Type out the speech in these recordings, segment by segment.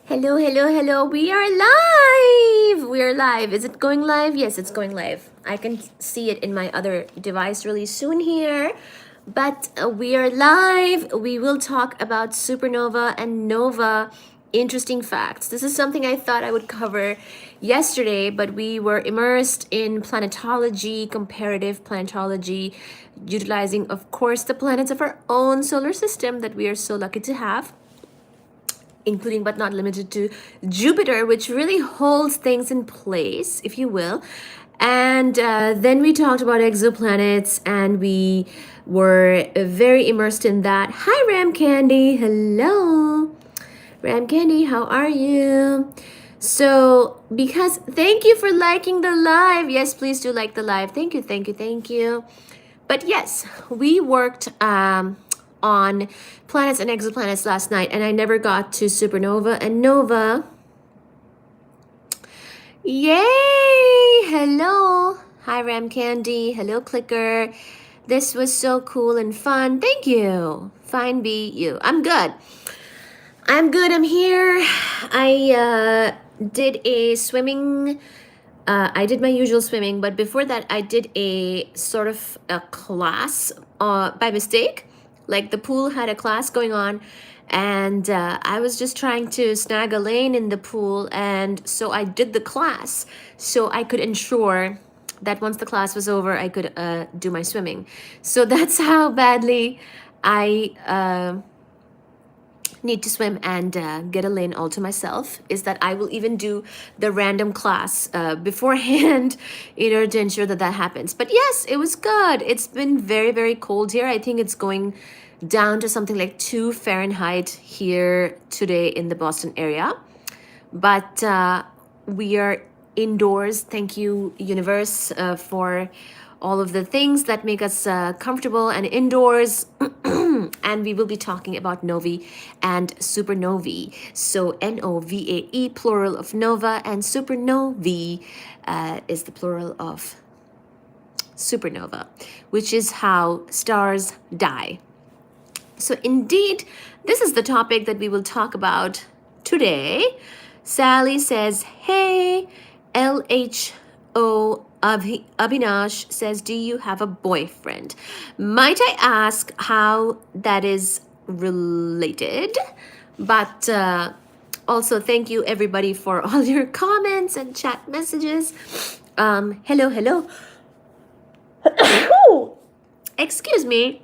Hello, hello, hello. We are live. We are live. Is it going live? Yes, it's going live. I can see it in my other device really soon here. But we are live. We will talk about supernova and nova interesting facts. This is something I thought I would cover yesterday, but we were immersed in planetology, comparative planetology, utilizing, of course, the planets of our own solar system that we are so lucky to have, including but not limited to Jupiter, which really holds things in place, if you will. And then we talked about exoplanets, and we were very immersed in that. Hi, Ram Candy. Hello. Ram Candy, how are you? So, because thank you for liking the live. Yes, please do like the live. Thank you, thank you, thank you. But yes, we worked on planets and exoplanets last night, and I never got to supernova and nova. Yay! Hello. Hi, Ram Candy. Hello, Clicker. This was so cool and fun. Thank you. Fine, be you. I'm good. I'm good. I'm here. I did a swimming. I did my usual swimming, but before that, I did a sort of a class by mistake. Like the pool had a class going on, and I was just trying to snag a lane in the pool, and so I did the class so I could ensure that once the class was over, I could do my swimming. So that's how badly I need to swim and get a lane all to myself, is that I will even do the random class beforehand in order to ensure that that happens. But yes, it was good. It's been very, very cold here. I think it's going down to something like 2 Fahrenheit here today in the Boston area. But we are indoors. Thank you, universe, for all of the things that make us comfortable and indoors. And we will be talking about novae and supernovae. So N-O-V-A-E, plural of nova, and supernovae is the plural of supernova, which is how stars die. So indeed, this is the topic that we will talk about today. Sally says, hey, LHO Abhinash says, do you have a boyfriend? Might I ask how that is related? But also thank you everybody for all your comments and chat messages. Hello, hello. Excuse me.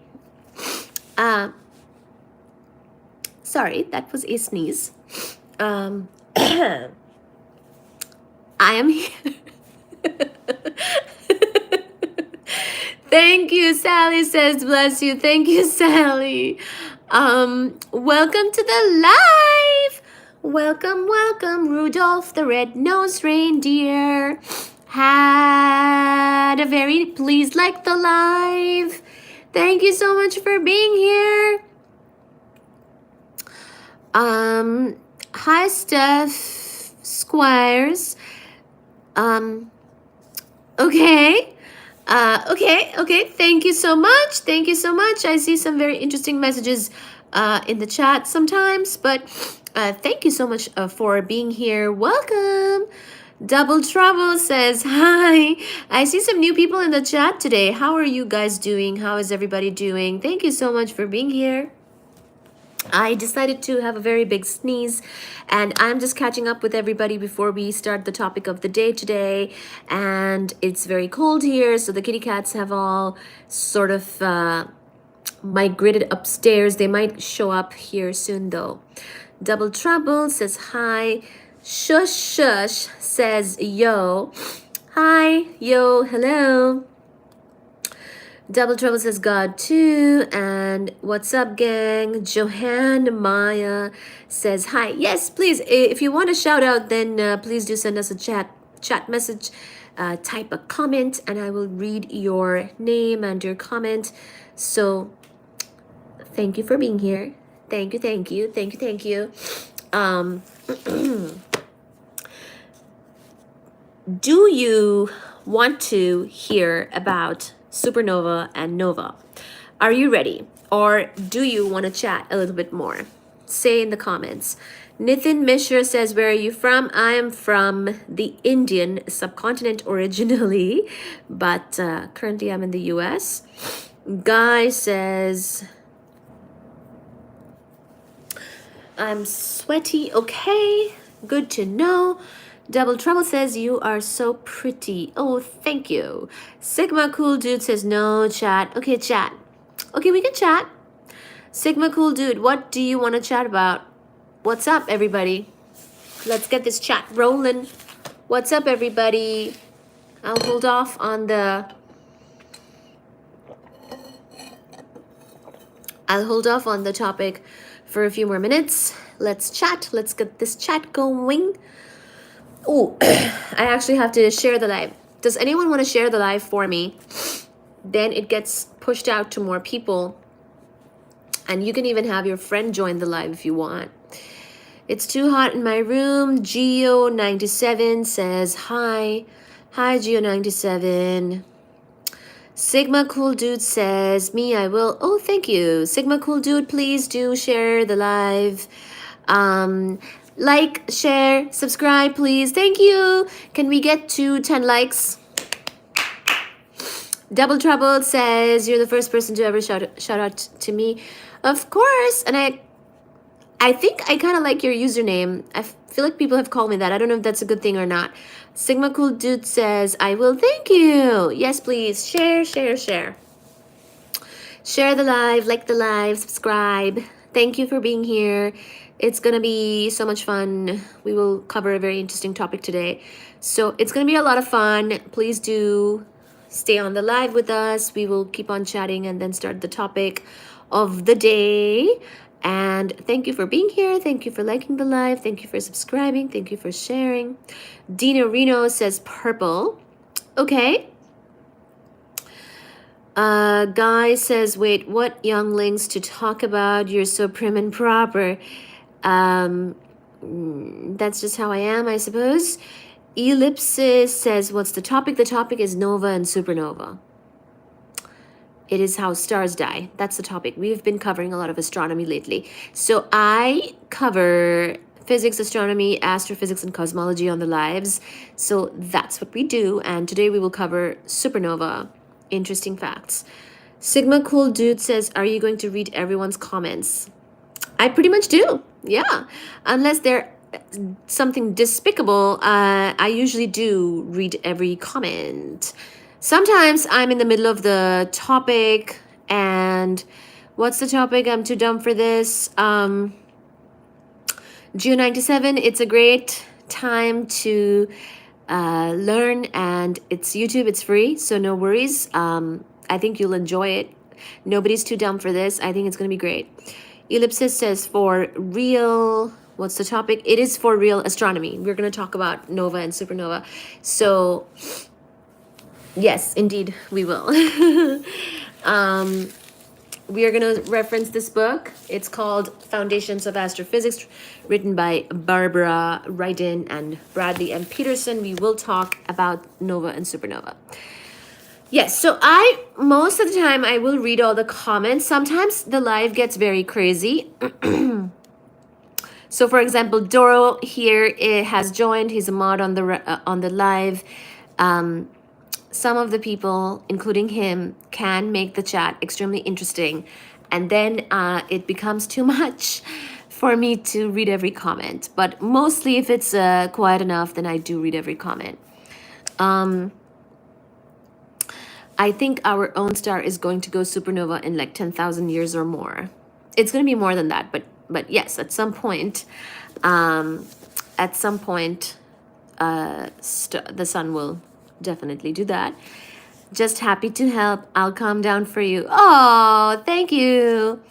Sorry, that was a sneeze. I am here. Thank you, Sally says, bless you. Thank you, Sally. Welcome to the live. Welcome, welcome, Rudolph the red-nosed reindeer. Had a very please like the live. Thank you so much for being here. Hi, Steph Squires. Okay. Okay. Thank you so much. Thank you so much. I see some very interesting messages in the chat sometimes, but thank you so much for being here. Welcome. Double Trouble says, hi. I see some new people in the chat today. How are you guys doing? How is everybody doing? Thank you so much for being here. I decided to have a very big sneeze, and I'm just catching up with everybody before we start the topic of the day today. And it's very cold here, so the kitty cats have all sort of migrated upstairs. They might show up here soon though. Double Trouble says hi. Shush Shush says yo. Hi, yo, hello. Double Trouble says God too. And what's up, gang? Johanne Maya says hi. Yes, please. If you want a shout out, then please do send us a chat message. Type a comment, and I will read your name and your comment. So thank you for being here. Thank you, thank you, thank you, thank you. Do you want to hear about supernova and nova? Are you ready? Or do you want to chat a little bit more? Say in the comments. Nitin Mishra says, where are you from? I am from the Indian subcontinent originally, but currently I'm in the US. Guy says, I'm sweaty. Okay, good to know. Double Trouble says, you are so pretty. Oh, thank you. Sigma Cool Dude says, no, chat. Okay, chat. Okay, we can chat. Sigma Cool Dude, what do you want to chat about? What's up, everybody? Let's get this chat rolling. What's up, everybody? I'll hold off on the topic for a few more minutes. Let's chat. Let's get this chat going. Oh, I actually have to share the live. Does anyone want to share the live for me? Then it gets pushed out to more people. And you can even have your friend join the live if you want. It's too hot in my room. Geo97 says hi. Hi, Geo97. Sigma Cool Dude says, me, I will. Oh, thank you. Sigma Cool Dude, please do share the live. Like, share, subscribe, please. Thank you. Can we get to 10 likes? Double Trouble says, you're the first person to ever shout out to me. Of course. And I think I kind of like your username. I feel like people have called me that. I don't know if that's a good thing or not. Sigma Cool Dude says, I will. Thank you. Yes, please. Share, share, share. Share the live, like the live, subscribe. Thank you for being here. It's going to be so much fun. We will cover a very interesting topic today. So it's going to be a lot of fun. Please do stay on the live with us. We will keep on chatting and then start the topic of the day. And thank you for being here. Thank you for liking the live. Thank you for subscribing. Thank you for sharing. Dino Reno says purple. Okay. Guy says, wait, what younglings to talk about? You're so prim and proper. That's just how I am, I suppose. Ellipsis says, what's the topic? The topic is nova and supernova. It is how stars die. That's the topic. We've been covering a lot of astronomy lately. So I cover physics, astronomy, astrophysics, and cosmology on the lives. So that's what we do. And today we will cover supernova. Interesting facts. Sigma Cool Dude says, are you going to read everyone's comments? I pretty much do. Yeah. Unless they're something despicable, I usually do read every comment. Sometimes I'm in the middle of the topic and what's the topic? I'm too dumb for this. Geo97, it's a great time to learn, and it's YouTube, it's free, so no worries. I think you'll enjoy it. Nobody's too dumb for this. I think it's going to be great. Ellipsis says, for real, what's the topic? It is for real astronomy. We're going to talk about nova and supernova. So yes, indeed, we will. We are going to reference this book. It's called Foundations of Astrophysics, written by Barbara Ryden and Bradley M. Peterson. We will talk about nova and supernova. Yes, so most of the time, I will read all the comments. Sometimes the live gets very crazy. So, for example, Doro here has joined. He's a mod on the live. Some of the people, including him, can make the chat extremely interesting. And then it becomes too much for me to read every comment. But mostly if it's quiet enough, then I do read every comment. I think our own star is going to go supernova in like 10,000 years or more. It's going to be more than that. But yes, at some point, the sun will definitely do that. Just happy to help. I'll calm down for you. Oh, thank you.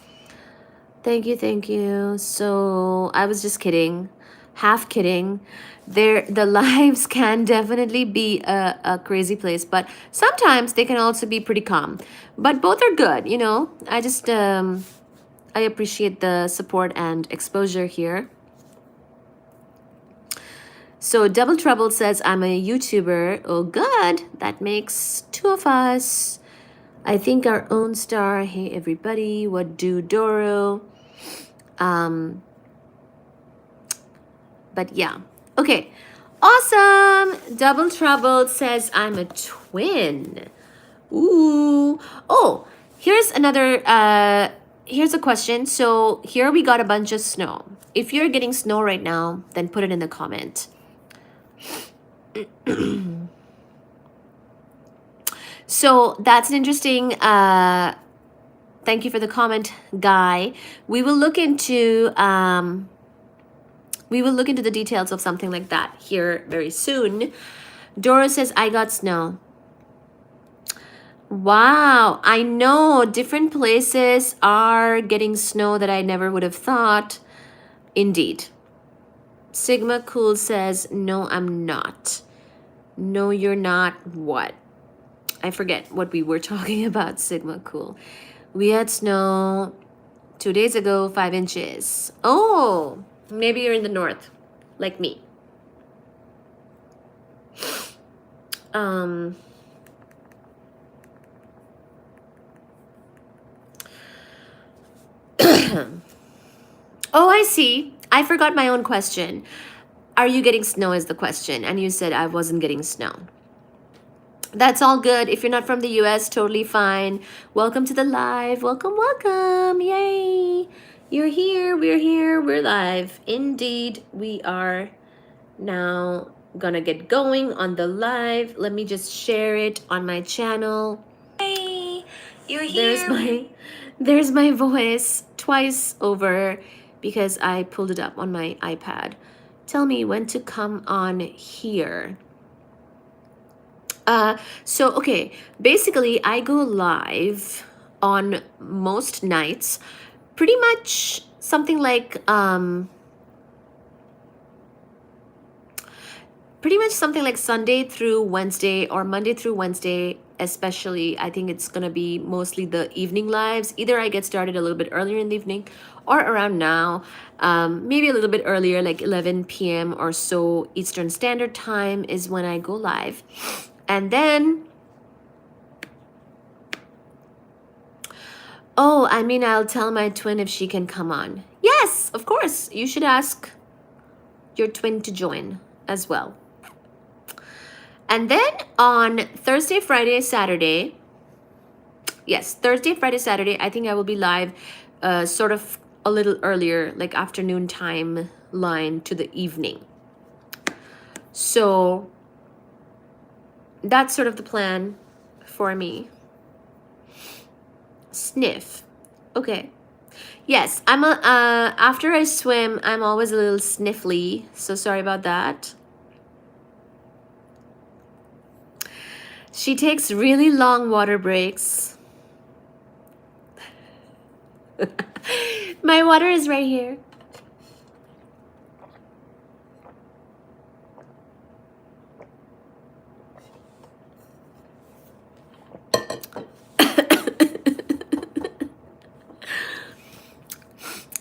Thank you. So I was just kidding, half kidding. The lives can definitely be a crazy place, but sometimes they can also be pretty calm. But both are good, you know. I just I appreciate the support and exposure here. So Double Trouble says, I'm a YouTuber. Oh, good. That makes two of us. I think our own star. Hey, everybody. What do, Doro? But yeah. Okay. Awesome. Double Trouble says I'm a twin. Ooh. Oh, here's another here's a question. So here we got a bunch of snow. If you're getting snow right now, then put it in the comment. So that's an interesting thank you for the comment, Guy. We will look into the details of something like that here very soon. Dora says, I got snow. Wow, I know different places are getting snow that I never would have thought. Indeed. Sigma Cool says, no, I'm not. No, you're not what? I forget what we were talking about, Sigma Cool. We had snow 2 days ago, 5 inches. Oh, maybe you're in the north, like me. Oh, I see. I forgot my own question. Are you getting snow is the question. And you said I wasn't getting snow. That's all good. If you're not from the US, totally fine. Welcome to the live. Welcome, welcome. Yay. You're here. We're here. We're live. Indeed, we are now gonna get going on the live. Let me just share it on my channel. Hey, you're here. There's my voice twice over because I pulled it up on my iPad. Tell me when to come on here. Okay, basically I go live on most nights, pretty much something like Sunday through Wednesday or Monday through Wednesday, especially. I think it's gonna be mostly the evening lives. Either I get started a little bit earlier in the evening or around now, maybe a little bit earlier, like 11 p.m. or so Eastern Standard Time is when I go live. And then, oh, I mean, I'll tell my twin if she can come on. Yes, of course. You should ask your twin to join as well. And then on Thursday, Friday, Saturday, yes, Thursday, Friday, Saturday, I think I will be live sort of a little earlier, like afternoon time line to the evening. So that's sort of the plan for me. Sniff. Okay. Yes, I'm after I swim, I'm always a little sniffly. So sorry about that. She takes really long water breaks. My water is right here.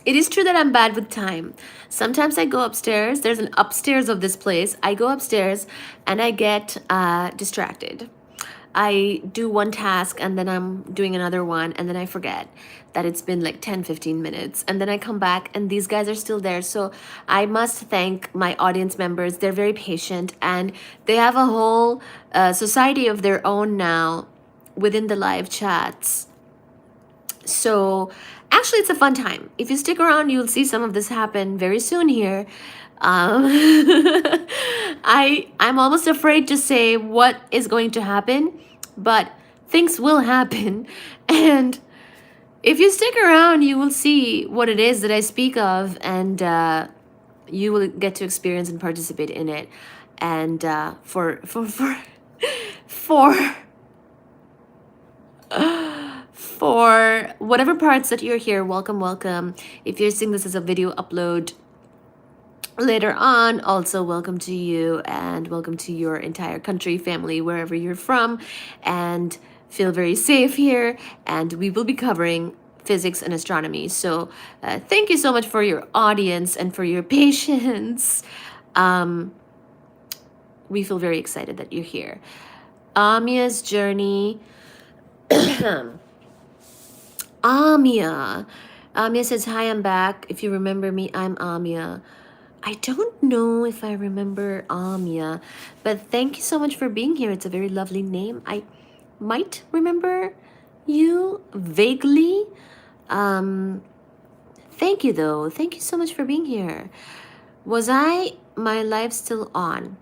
It is true that I'm bad with time. Sometimes I go upstairs. There's an upstairs of this place. I go upstairs and I get distracted. I do one task and then I'm doing another one and then I forget that it's been like 10-15 minutes and then I come back and these guys are still there. So I must thank my audience members. They're very patient and they have a whole society of their own now within the live chats. So actually it's a fun time. If you stick around, you'll see some of this happen very soon here. I'm almost afraid to say what is going to happen, but things will happen. And if you stick around, you will see what it is that I speak of, and you will get to experience and participate in it. And for whatever parts that you're here, welcome, welcome. If you're seeing this as a video upload later on, also welcome to you and welcome to your entire country, family, wherever you're from, and feel very safe here. And we will be covering physics and astronomy. So thank you so much for your audience and for your patience. We feel very excited that you're here. Amia's journey. Amia says, hi, I'm back. If you remember me, I'm Amia. I don't know if I remember Amia, but thank you so much for being here. It's a very lovely name. I might remember you vaguely. Thank you though. Thank you so much for being here. Was my live still on?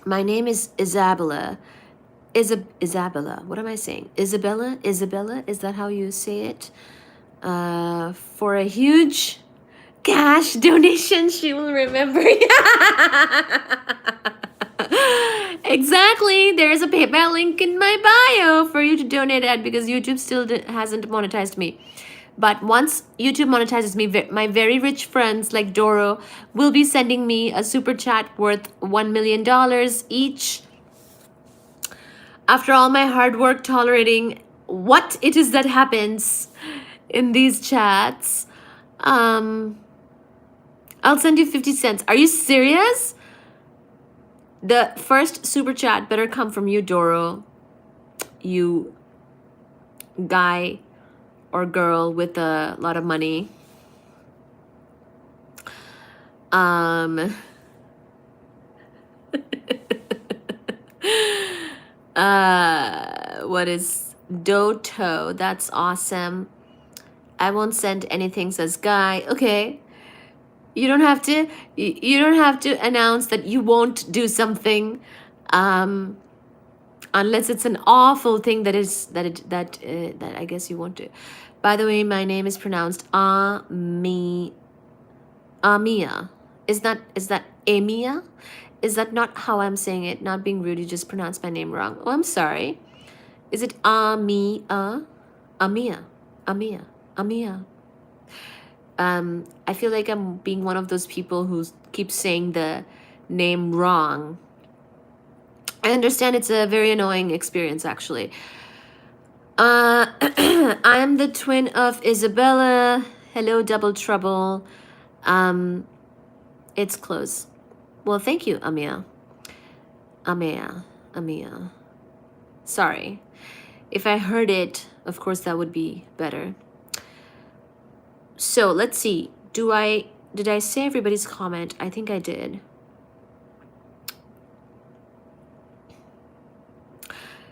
My name is Isabella. Isabella. What am I saying? Isabella? Isabella? Is that how you say it? For a huge cash donation, she will remember. Exactly. There's a PayPal link in my bio for you to donate at, because YouTube still hasn't monetized me. But once YouTube monetizes me, my very rich friends like Doro will be sending me a super chat worth $1 million each. After all my hard work tolerating what it is that happens in these chats, I'll send you 50 cents. Are you serious? The first super chat better come from you, Doro. You guy or girl with a lot of money. What is Doto? That's awesome. I won't send anything, says Guy. Okay. You don't have to announce that you won't do something unless it's an awful thing that I guess you won't do. By the way, my name is pronounced Amia. Is that Amia? Is that not how I'm saying it? Not being rude, you just pronounced my name wrong. Oh, I'm sorry. Is it Amia? Amia. Amia. Amia. I feel like I'm being one of those people who keeps saying the name wrong. I understand it's a very annoying experience, actually. I'm the twin of Isabella. Hello, Double Trouble. It's close. Well, thank you, Amia. Amia. Sorry. If I heard it, of course, that would be better. So let's see. Did I say everybody's comment? I think I did.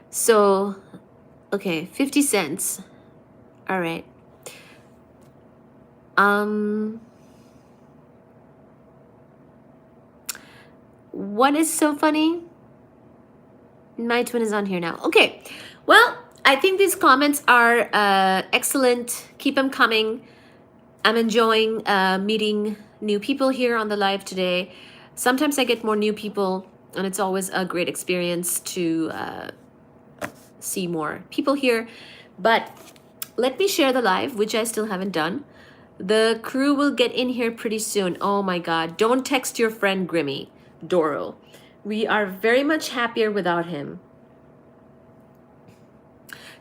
So, okay, 50 cents. All right. What is so funny? My twin is on here now. Okay. Well, I think these comments are excellent. Keep them coming. I'm enjoying meeting new people here on the live today. Sometimes I get more new people, and it's always a great experience to see more people here. But let me share the live, which I still haven't done. The crew will get in here pretty soon. Oh my God. Don't text your friend Grimmy, Doro. We are very much happier without him.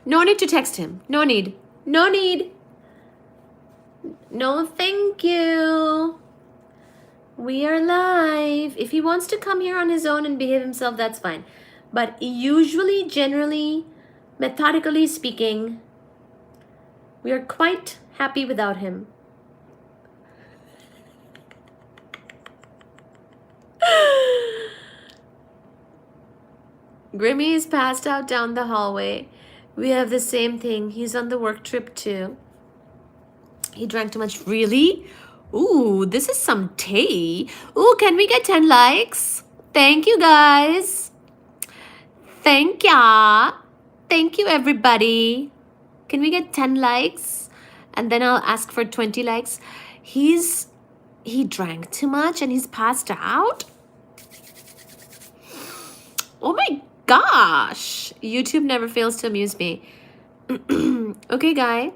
No need to text him. No need. No need. No, thank you. We are live. If he wants to come here on his own and behave himself, that's fine. But usually, generally, methodically speaking, we are quite happy without him. Grimmy is passed out down the hallway. We have the same thing. He's on the work trip too. He drank too much. Really? Ooh, this is some tea. Ooh, can we get 10 likes? Thank you, guys. Thank ya. Thank you, everybody. Can we get 10 likes? And then I'll ask for 20 likes. He drank too much and he's passed out? Oh my gosh. YouTube never fails to amuse me. Okay, Guy.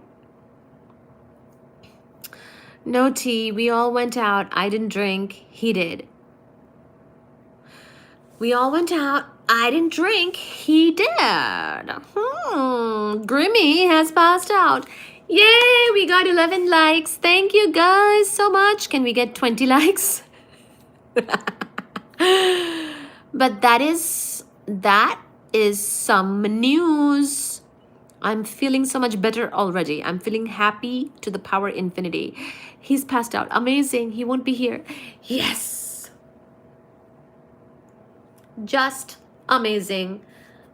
No tea. We all went out. I didn't drink. He did. We all went out. I didn't drink. He did. Grimmy has passed out. Yay! We got 11 likes. Thank you guys so much. Can we get 20 likes? But that is some news. I'm feeling so much better already. I'm feeling happy to the power infinity. He's passed out. Amazing. He won't be here. Yes. Just amazing.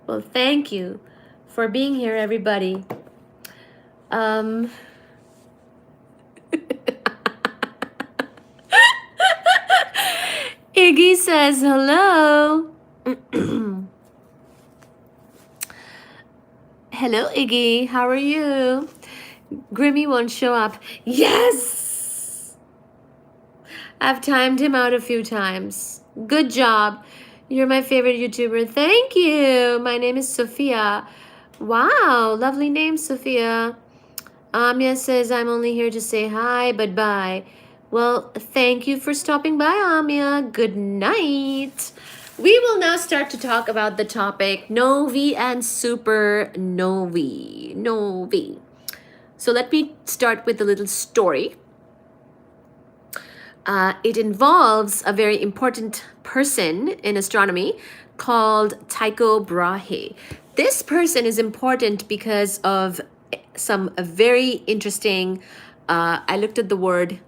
Well, thank you for being here, everybody. Iggy says hello. Hello, Iggy. How are you? Grimmy won't show up. Yes! I've timed him out a few times. Good job. You're my favorite YouTuber. Thank you. My name is Sophia. Wow, lovely name, Sophia. Amya says, I'm only here to say hi, but bye. Well, thank you for stopping by, Amya. Good night. We will now start to talk about the topic novae and supernovae. Novae. So let me start with a little story. It involves a very important person in astronomy called Tycho Brahe. This person is important because of some very interesting, I looked at the word,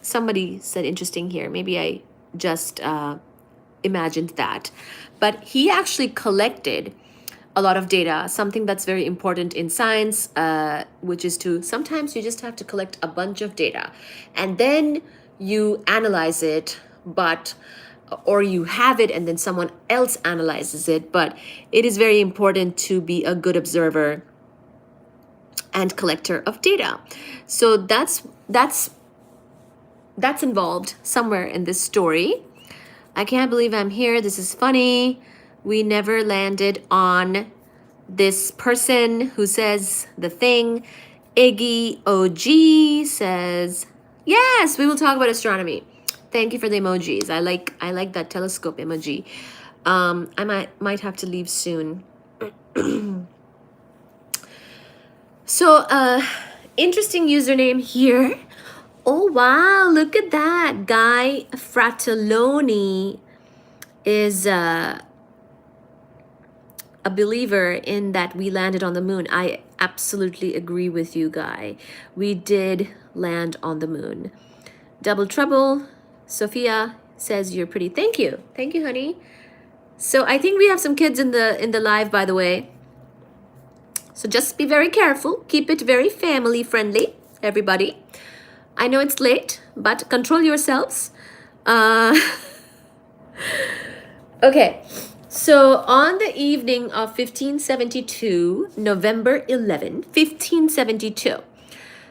somebody said interesting here. Maybe I just imagined that. But he actually collected a lot of data, something that's very important in science, which is to sometimes you just have to collect a bunch of data and then you analyze it, or you have it and then someone else analyzes it. But it is very important to be a good observer and collector of data. So that's involved somewhere in this story. I can't believe I'm here. This is funny. We never landed on this person who says the thing. Iggy OG says, yes, we will talk about astronomy. Thank you for the emojis. I like that telescope emoji. I might have to leave soon. So, interesting username here. Oh, wow, look at that. Guy Fratelloni is a believer in that we landed on the moon. I absolutely agree with you, Guy. We did land on the moon. Double Trouble, Sophia says you're pretty. Thank you. Thank you, honey. So I think we have some kids in the live, by the way. So just be very careful. Keep it very family friendly, everybody. I know it's late, but control yourselves. Okay, so on the evening of 1572, November 11, 1572.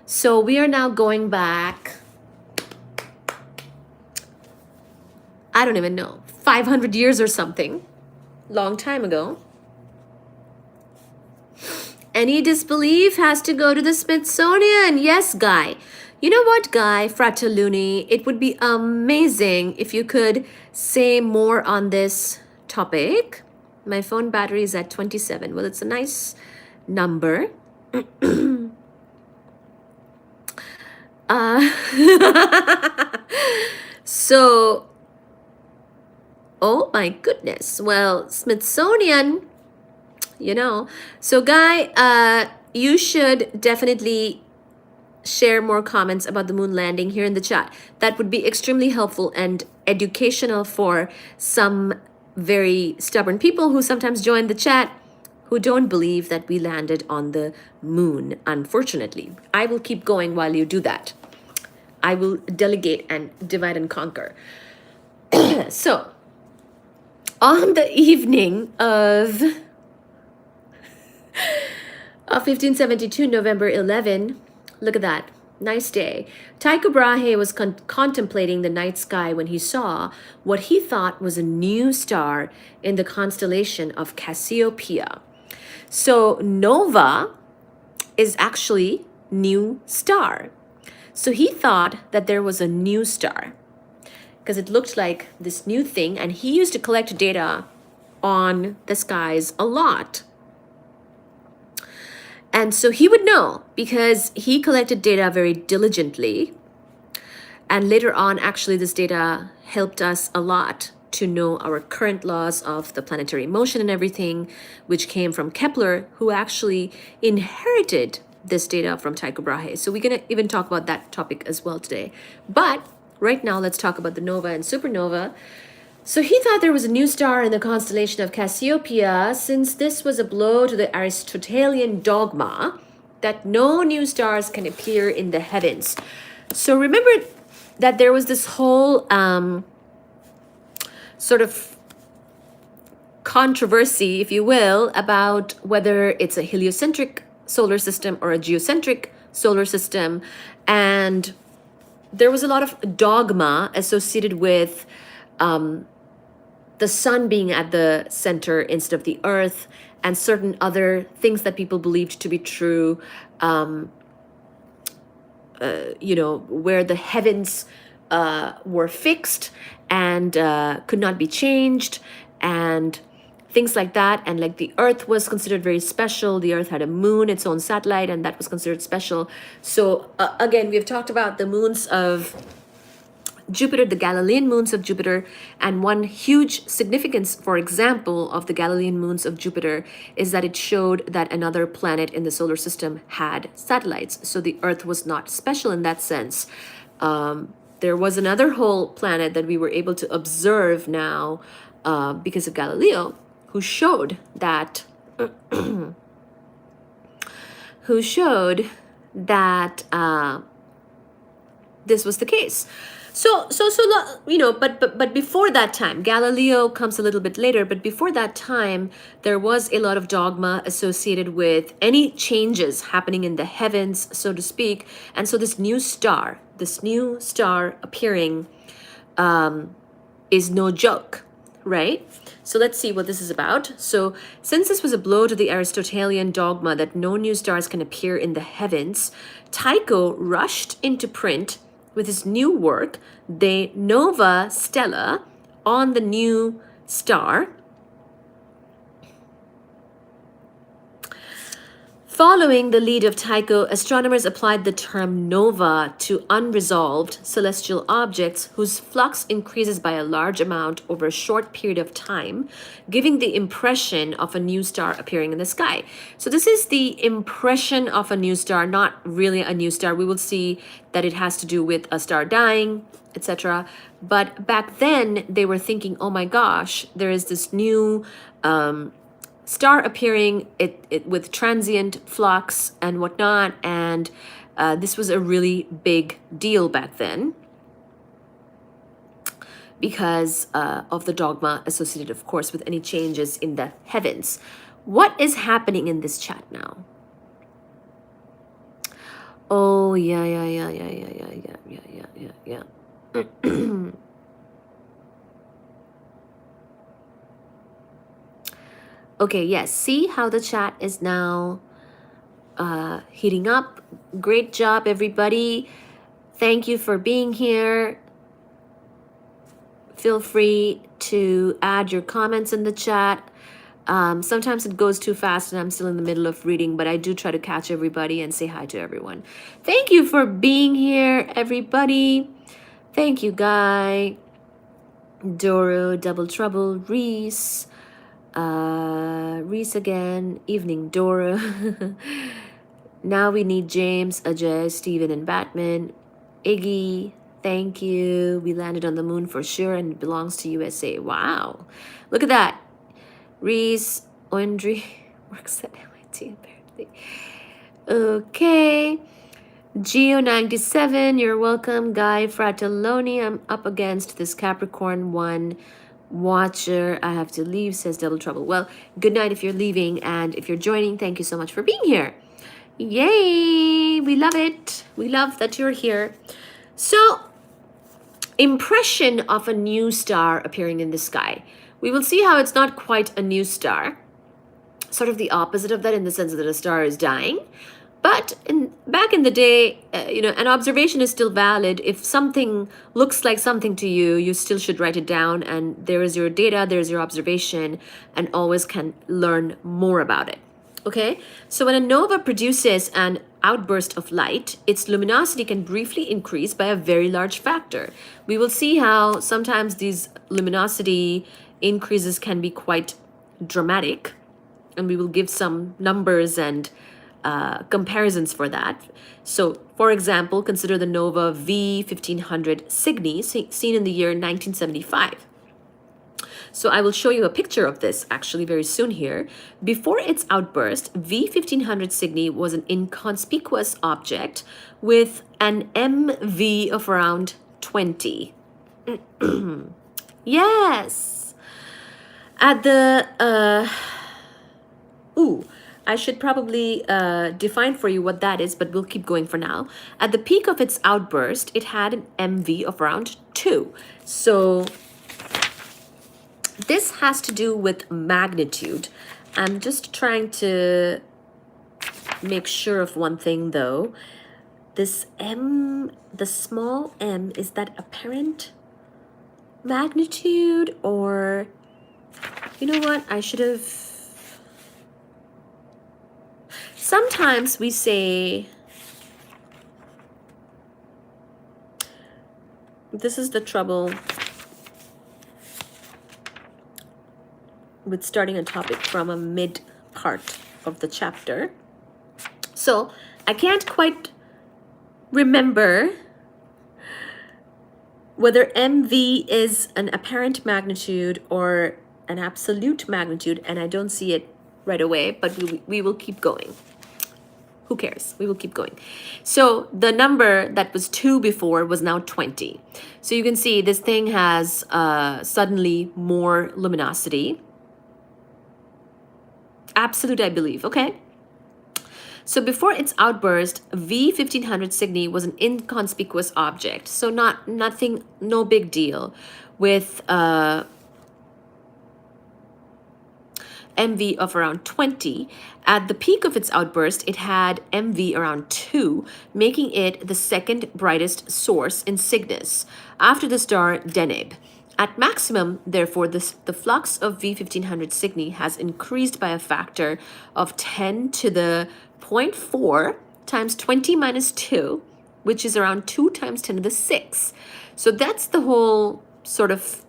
So we are now going back, I don't even know, 500 years or something, long time ago. Any disbelief has to go to the Smithsonian. Yes, Guy. You know what, Guy Fratelluni? It would be amazing if you could say more on this topic. My phone battery is at 27. Well, it's a nice number. So, oh my goodness. Well, Smithsonian, you know. So, Guy, you should definitely share more comments about the moon landing here in the chat. That would be extremely helpful and educational for some very stubborn people who sometimes join the chat who don't believe that we landed on the moon, unfortunately. I will keep going while you do that. I will delegate and divide and conquer. So, on the evening of 1572, November 11, look at that. Nice day. Tycho Brahe was contemplating the night sky when he saw what he thought was a new star in the constellation of Cassiopeia. So Nova is actually new star. So he thought that there was a new star because it looked like this new thing, and he used to collect data on the skies a lot. And so he would know because he collected data very diligently. And later on, actually, this data helped us a lot to know our current laws of the planetary motion and everything, which came from Kepler, who actually inherited this data from Tycho Brahe. So we're going to even talk about that topic as well today. But right now, let's talk about the nova and supernova. So he thought there was a new star in the constellation of Cassiopeia, since this was a blow to the Aristotelian dogma that no new stars can appear in the heavens. So remember that there was this whole sort of controversy, if you will, about whether it's a heliocentric solar system or a geocentric solar system. And there was a lot of dogma associated with the sun being at the center instead of the earth, and certain other things that people believed to be true, where the heavens were fixed and could not be changed, and things like that. And like the earth was considered very special. The earth had a moon, its own satellite, and that was considered special. So again, we've talked about the moons of Jupiter, the Galilean moons of Jupiter, and one huge significance, for example, of the Galilean moons of Jupiter is that it showed that another planet in the solar system had satellites. So the Earth was not special in that sense. There was another whole planet that we were able to observe now because of Galileo, who showed that this was the case. So, but before that time, Galileo comes a little bit later, but before that time, there was a lot of dogma associated with any changes happening in the heavens, so to speak. And so this new star appearing is no joke, right? So let's see what this is about. So since this was a blow to the Aristotelian dogma that no new stars can appear in the heavens, Tycho rushed into print with his new work, De Nova Stella, on the new star. Following the lead of Tycho, astronomers applied the term nova to unresolved celestial objects whose flux increases by a large amount over a short period of time, giving the impression of a new star appearing in the sky. So this is the impression of a new star, not really a new star. We will see that it has to do with a star dying, etc. But back then, they were thinking, oh my gosh, there is this new star appearing it with transient flux and whatnot, and this was a really big deal back then because of the dogma associated, of course, with any changes in the heavens. What is happening in this chat now? Oh, yeah. Okay, yes, see how the chat is now heating up. Great job, everybody. Thank you for being here. Feel free to add your comments in the chat. Sometimes it goes too fast and I'm still in the middle of reading, but I do try to catch everybody and say hi to everyone. Thank you for being here, everybody. Thank you, Guy, Doro, Double Trouble, Reese, Reese again, evening Doro. Now we need James, Ajay, Steven, and Batman. Iggy, thank you. We landed on the moon for sure and it belongs to USA. Wow. Look at that. Reese, Ondry works at MIT apparently. Okay. Geo97, you're welcome. Guy Fratelloni, I'm up against this Capricorn 1 watcher. I have to leave, says Double Trouble. Well, good night if you're leaving, and if you're joining, thank you so much for being here. Yay! We love it. We love that you're here. So, impression of a new star appearing in the sky. We will see how it's not quite a new star. Sort of the opposite of that in the sense that a star is dying. But back in the day, an observation is still valid. If something looks like something to you, you still should write it down. And there is your data, there's your observation, and always can learn more about it. Okay? So when a nova produces an outburst of light, its luminosity can briefly increase by a very large factor. We will see how sometimes these luminosity increases can be quite dramatic. And we will give some numbers and comparisons for that. So, for example, consider the nova V1500 Cygni, seen in the year 1975. So I will show you a picture of this actually very soon here. Before its outburst, V1500 Cygni was an inconspicuous object with an MV of around 20. Yes. At the, I should probably define for you what that is, but we'll keep going for now. At the peak of its outburst, it had an MV of around 2. So this has to do with magnitude. I'm just trying to make sure of one thing though. This M, the small m, is that apparent magnitude, or you know what? I should have. Sometimes we say, this is the trouble with starting a topic from a mid part of the chapter. So I can't quite remember whether MV is an apparent magnitude or an absolute magnitude, and I don't see it right away, but we will keep going. Who cares? We will keep going. So the number that was 2 before was now 20. So you can see this thing has suddenly more luminosity. Absolute, I believe. Okay. So before its outburst, V1500 Cygni was an inconspicuous object. So nothing, no big deal, with MV of around 20. At the peak of its outburst, it had MV around 2, making it the second brightest source in Cygnus, after the star Deneb. At maximum, therefore, the flux of V1500 Cygni has increased by a factor of 10 to the 0.4 times 20 minus 2, which is around 2 times 10 to the 6. So that's the whole sort of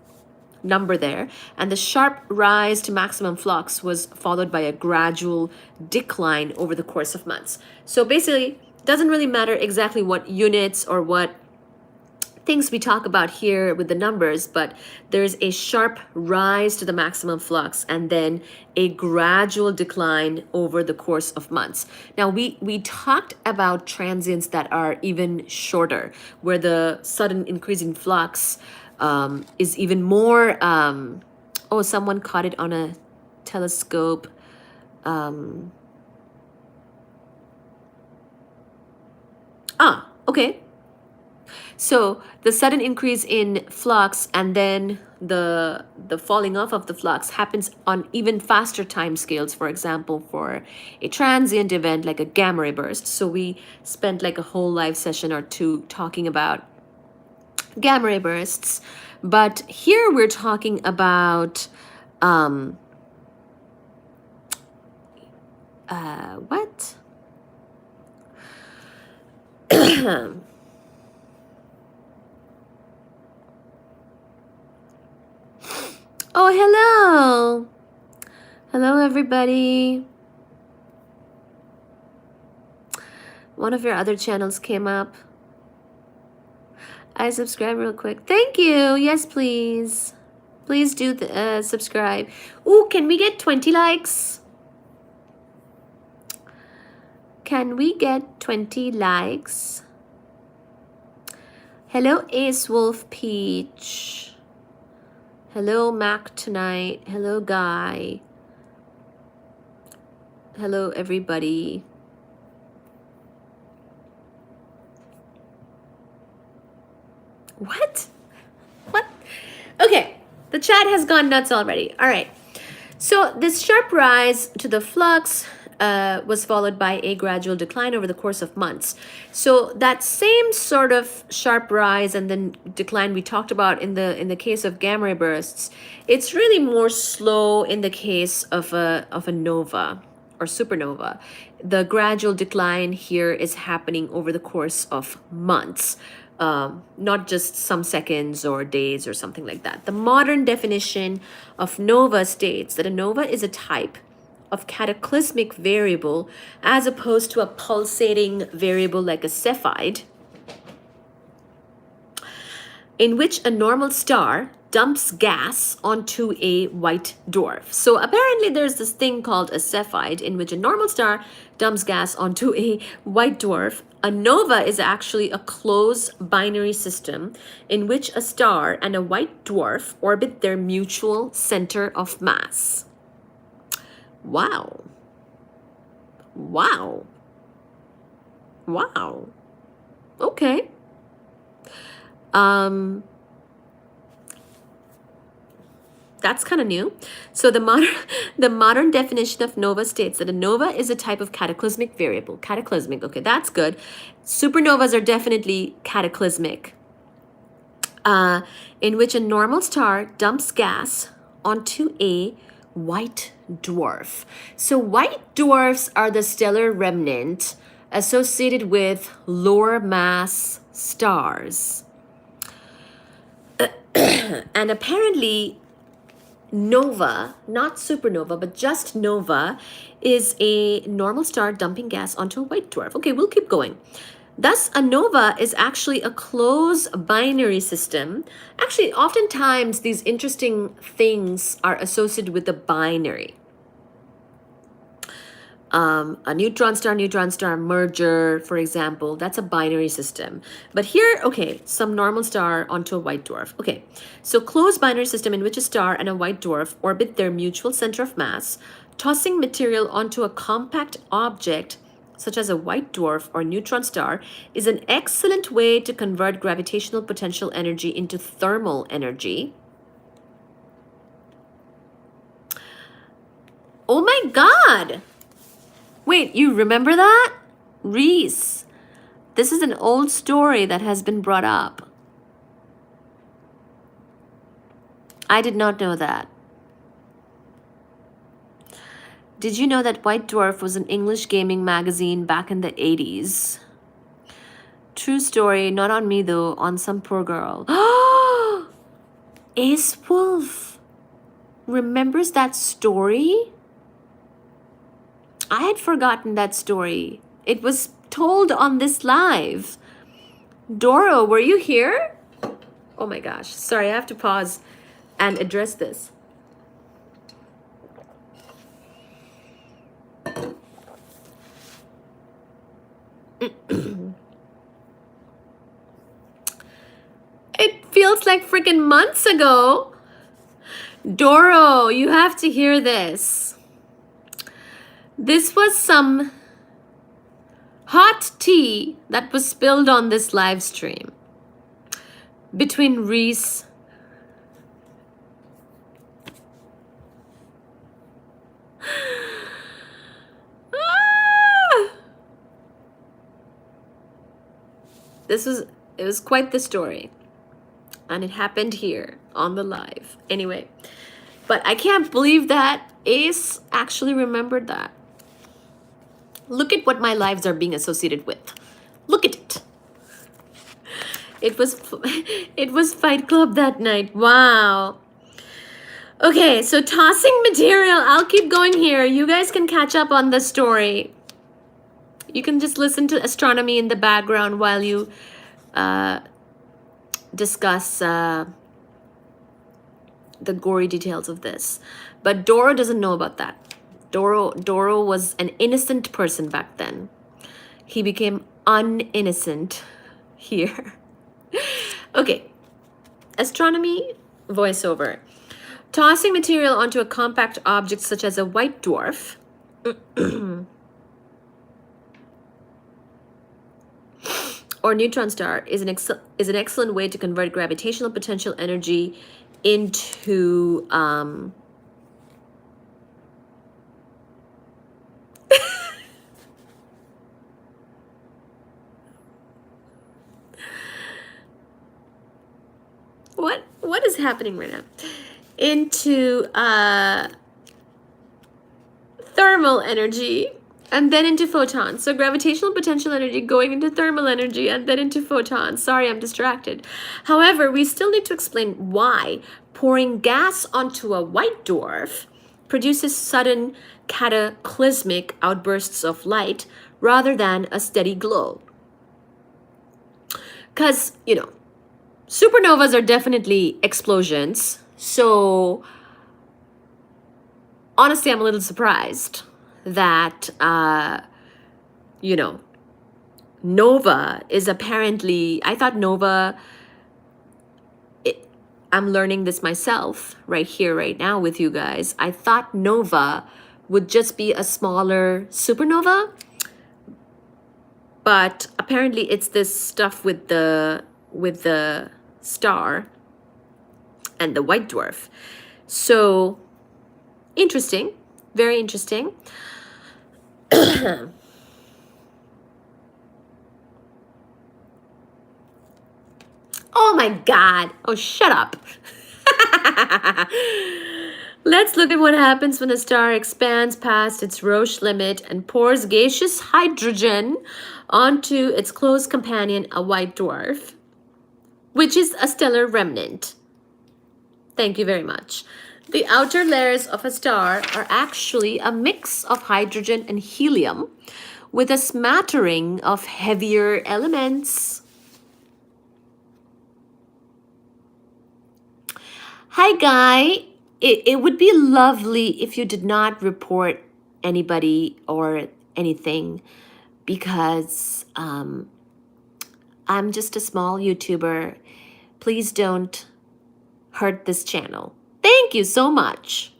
number there. And the sharp rise to maximum flux was followed by a gradual decline over the course of months. So basically, it doesn't really matter exactly what units or what things we talk about here with the numbers, but there's a sharp rise to the maximum flux and then a gradual decline over the course of months. Now, we talked about transients that are even shorter, where the sudden increase in flux is even more, oh, someone caught it on a telescope. Okay. So the sudden increase in flux and then the falling off of the flux happens on even faster time scales, for example, for a transient event like a gamma ray burst. So we spent like a whole live session or two talking about gamma ray bursts. But here we're talking about what? Oh, hello. Hello, everybody. One of your other channels came up. I subscribe real quick. Thank you. Yes, please. Please do subscribe. Ooh, can we get 20 likes? Can we get 20 likes? Hello, Ace Wolf Peach. Hello, Mac Tonight. Hello, Guy. Hello, everybody. What? Okay, the chat has gone nuts already. All right. So this sharp rise to the flux was followed by a gradual decline over the course of months. So that same sort of sharp rise and then decline we talked about in the case of gamma ray bursts, it's really more slow in the case of a nova or supernova. The gradual decline here is happening over the course of months. Not just some seconds or days or something like that. The modern definition of nova states that a nova is a type of cataclysmic variable as opposed to a pulsating variable like a Cepheid, in which a normal star dumps gas onto a white dwarf. So apparently there's this thing called a Cepheid in which a normal star dumps gas onto a white dwarf. A nova is actually a closed binary system in which a star and a white dwarf orbit their mutual center of mass. Wow. Wow. Wow. Okay. That's kind of new. So the modern definition of nova states that a nova is a type of cataclysmic variable. Cataclysmic, okay, that's good. Supernovas are definitely cataclysmic, in which a normal star dumps gas onto a white dwarf. So white dwarfs are the stellar remnant associated with lower mass stars. And apparently nova, not supernova, but just nova, is a normal star dumping gas onto a white dwarf. Okay, we'll keep going. Thus, a nova is actually a closed binary system. Actually, oftentimes these interesting things are associated with the binary. A neutron star merger, for example, that's a binary system. But here, okay, some normal star onto a white dwarf. Okay, so closed binary system in which a star and a white dwarf orbit their mutual center of mass, tossing material onto a compact object such as a white dwarf or neutron star is an excellent way to convert gravitational potential energy into thermal energy. Oh my God! Wait, you remember that? Reese. This is an old story that has been brought up. I did not know that. Did you know that White Dwarf was an English gaming magazine back in the 80s? True story, not on me though, on some poor girl. Ace Wolf remembers that story? I had forgotten that story. It was told on this live. Doro, were you here? Oh my gosh. Sorry, I have to pause and address this. It feels like freaking months ago. Doro, you have to hear this. This was some hot tea that was spilled on this live stream between Reese it was quite the story, and it happened here on the live anyway. But I can't believe that Ace actually remembered that. Look at what my lives are being associated with. Look at it. It was Fight Club that night. Wow. Okay, so tossing material. I'll keep going here. You guys can catch up on the story. You can just listen to astronomy in the background while you discuss the gory details of this. But Doro doesn't know about that. Doro was an innocent person back then. He became uninnocent here. Okay, astronomy voiceover. Tossing material onto a compact object such as a white dwarf or neutron star is an excellent way to convert gravitational potential energy into what is happening right now? Into thermal energy and then into photons. So gravitational potential energy going into thermal energy and then into photons. Sorry, I'm distracted. However, we still need to explain why pouring gas onto a white dwarf produces sudden cataclysmic outbursts of light rather than a steady glow. Because, supernovas are definitely explosions. So, honestly, I'm a little surprised that, nova is apparently, I thought nova, I'm learning this myself right here, right now with you guys. I thought nova would just be a smaller supernova, but apparently it's this stuff with the star and the white dwarf. So interesting, very interesting. Oh my God. Oh, shut up. Let's look at what happens when a star expands past its Roche limit and pours gaseous hydrogen onto its close companion, a white dwarf, which is a stellar remnant. Thank you very much. The outer layers of a star are actually a mix of hydrogen and helium with a smattering of heavier elements. Hi, Guy. It would be lovely if you did not report anybody or anything, because I'm just a small YouTuber. Please don't hurt this channel. Thank you so much.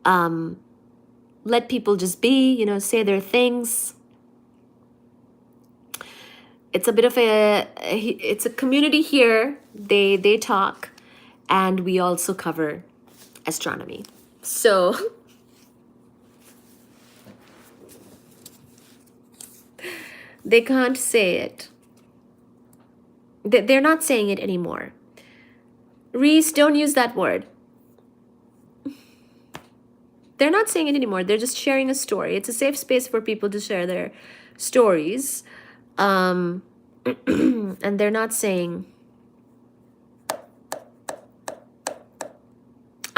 Let people just be, say their things. It's a bit of it's a community here. They talk, and we also cover astronomy. So they can't say it. They're not saying it anymore. Reese, don't use that word. They're not saying it anymore. They're just sharing a story. It's a safe space for people to share their stories. And they're not saying...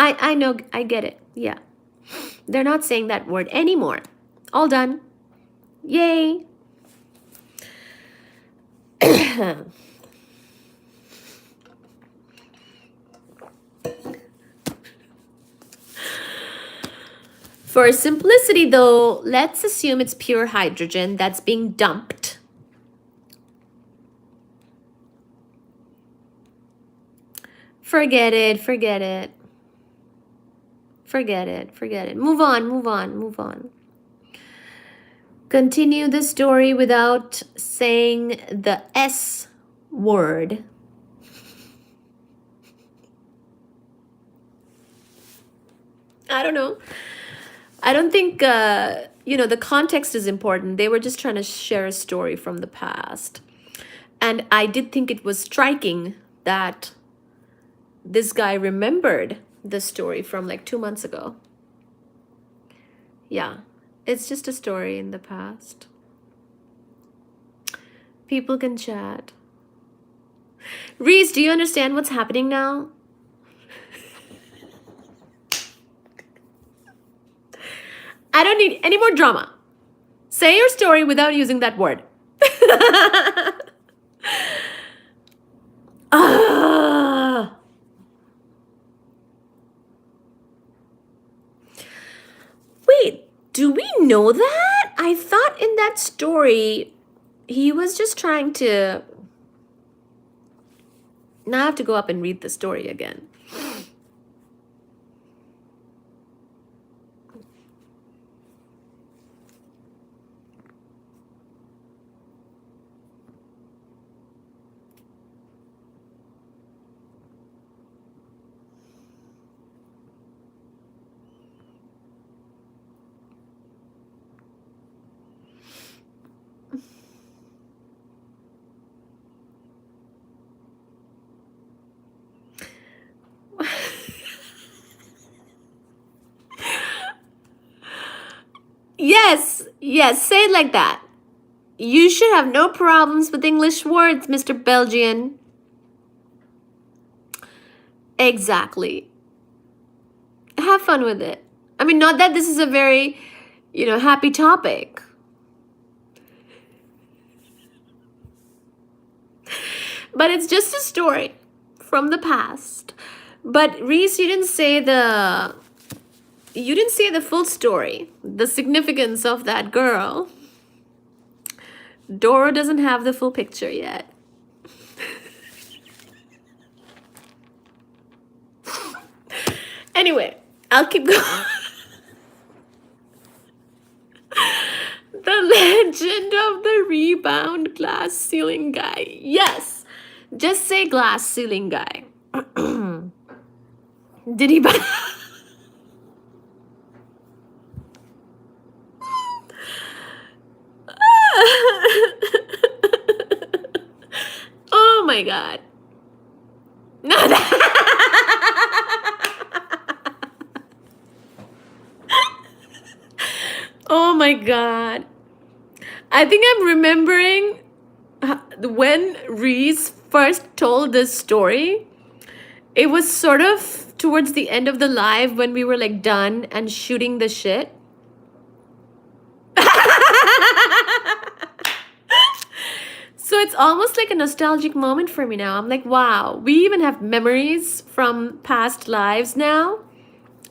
I know, I get it. Yeah. They're not saying that word anymore. All done. Yay. For simplicity, though, let's assume it's pure hydrogen that's being dumped. Forget it, forget it. Forget it, forget it. Move on, move on, move on. Continue the story without saying the S word. I don't know. I don't think, the context is important. They were just trying to share a story from the past. And I did think it was striking that this guy remembered the story from like 2 months ago. Yeah, it's just a story in the past. People can chat. Reese, do you understand what's happening now? I don't need any more drama. Say your story without using that word. Wait, do we know that? I thought in that story, he was just trying to... Now I have to go up and read the story again. Yes, say it like that. You should have no problems with English words, Mr. Belgian. Exactly. have fun with it. I mean, not that this is a very, happy topic. But it's just a story from the past. But Reese, you didn't say the full story, the significance of that girl. Dora doesn't have the full picture yet. Anyway, I'll keep going. The legend of the rebound glass ceiling guy. Yes, just say glass ceiling guy. Did he buy? Oh my god. No. Oh my god. I think I'm remembering when Reese first told this story. It was sort of towards the end of the live when we were like done and shooting the shit. So it's almost like a nostalgic moment for me now. I'm like, wow, we even have memories from past lives now.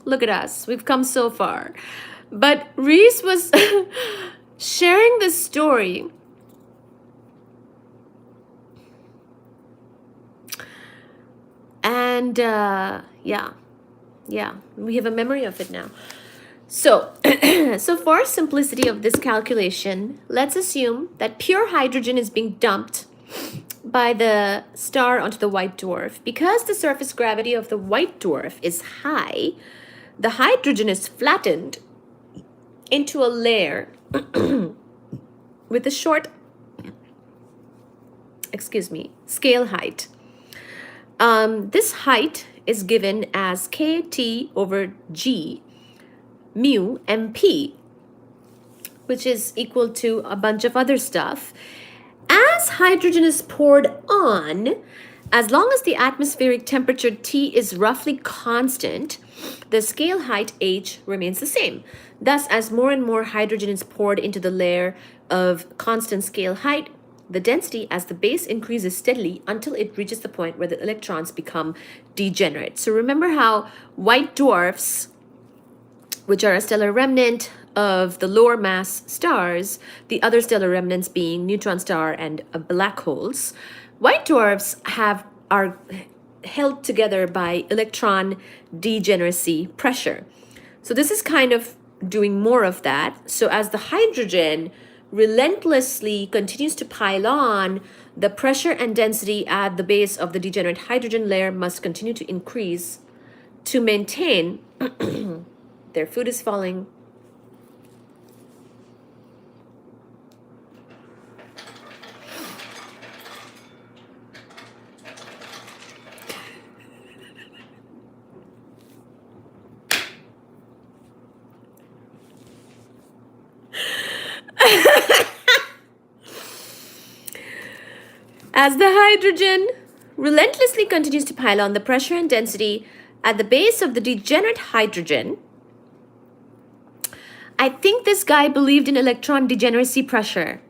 Look at us. We've come so far. But Reese was sharing this story. And yeah, we have a memory of it now. So, so for simplicity of this calculation, let's assume that pure hydrogen is being dumped by the star onto the white dwarf. Because the surface gravity of the white dwarf is high, the hydrogen is flattened into a layer with a short, scale height. This height is given as kT over g mu mp, which is equal to a bunch of other stuff. As hydrogen is poured on, as long as the atmospheric temperature T is roughly constant, the scale height h remains the same. Thus, as more and more hydrogen is poured into the layer of constant scale height, the density as the base increases steadily until it reaches the point where the electrons become degenerate. So remember how white dwarfs, which are a stellar remnant of the lower mass stars, the other stellar remnants being neutron star and black holes, white dwarfs are held together by electron degeneracy pressure. So this is kind of doing more of that. So as the hydrogen relentlessly continues to pile on, the pressure and density at the base of the degenerate hydrogen layer must continue to increase to maintain. Their food is falling. As the hydrogen relentlessly continues to pile on, the pressure and density at the base of the degenerate hydrogen. I think this guy believed in electron degeneracy pressure.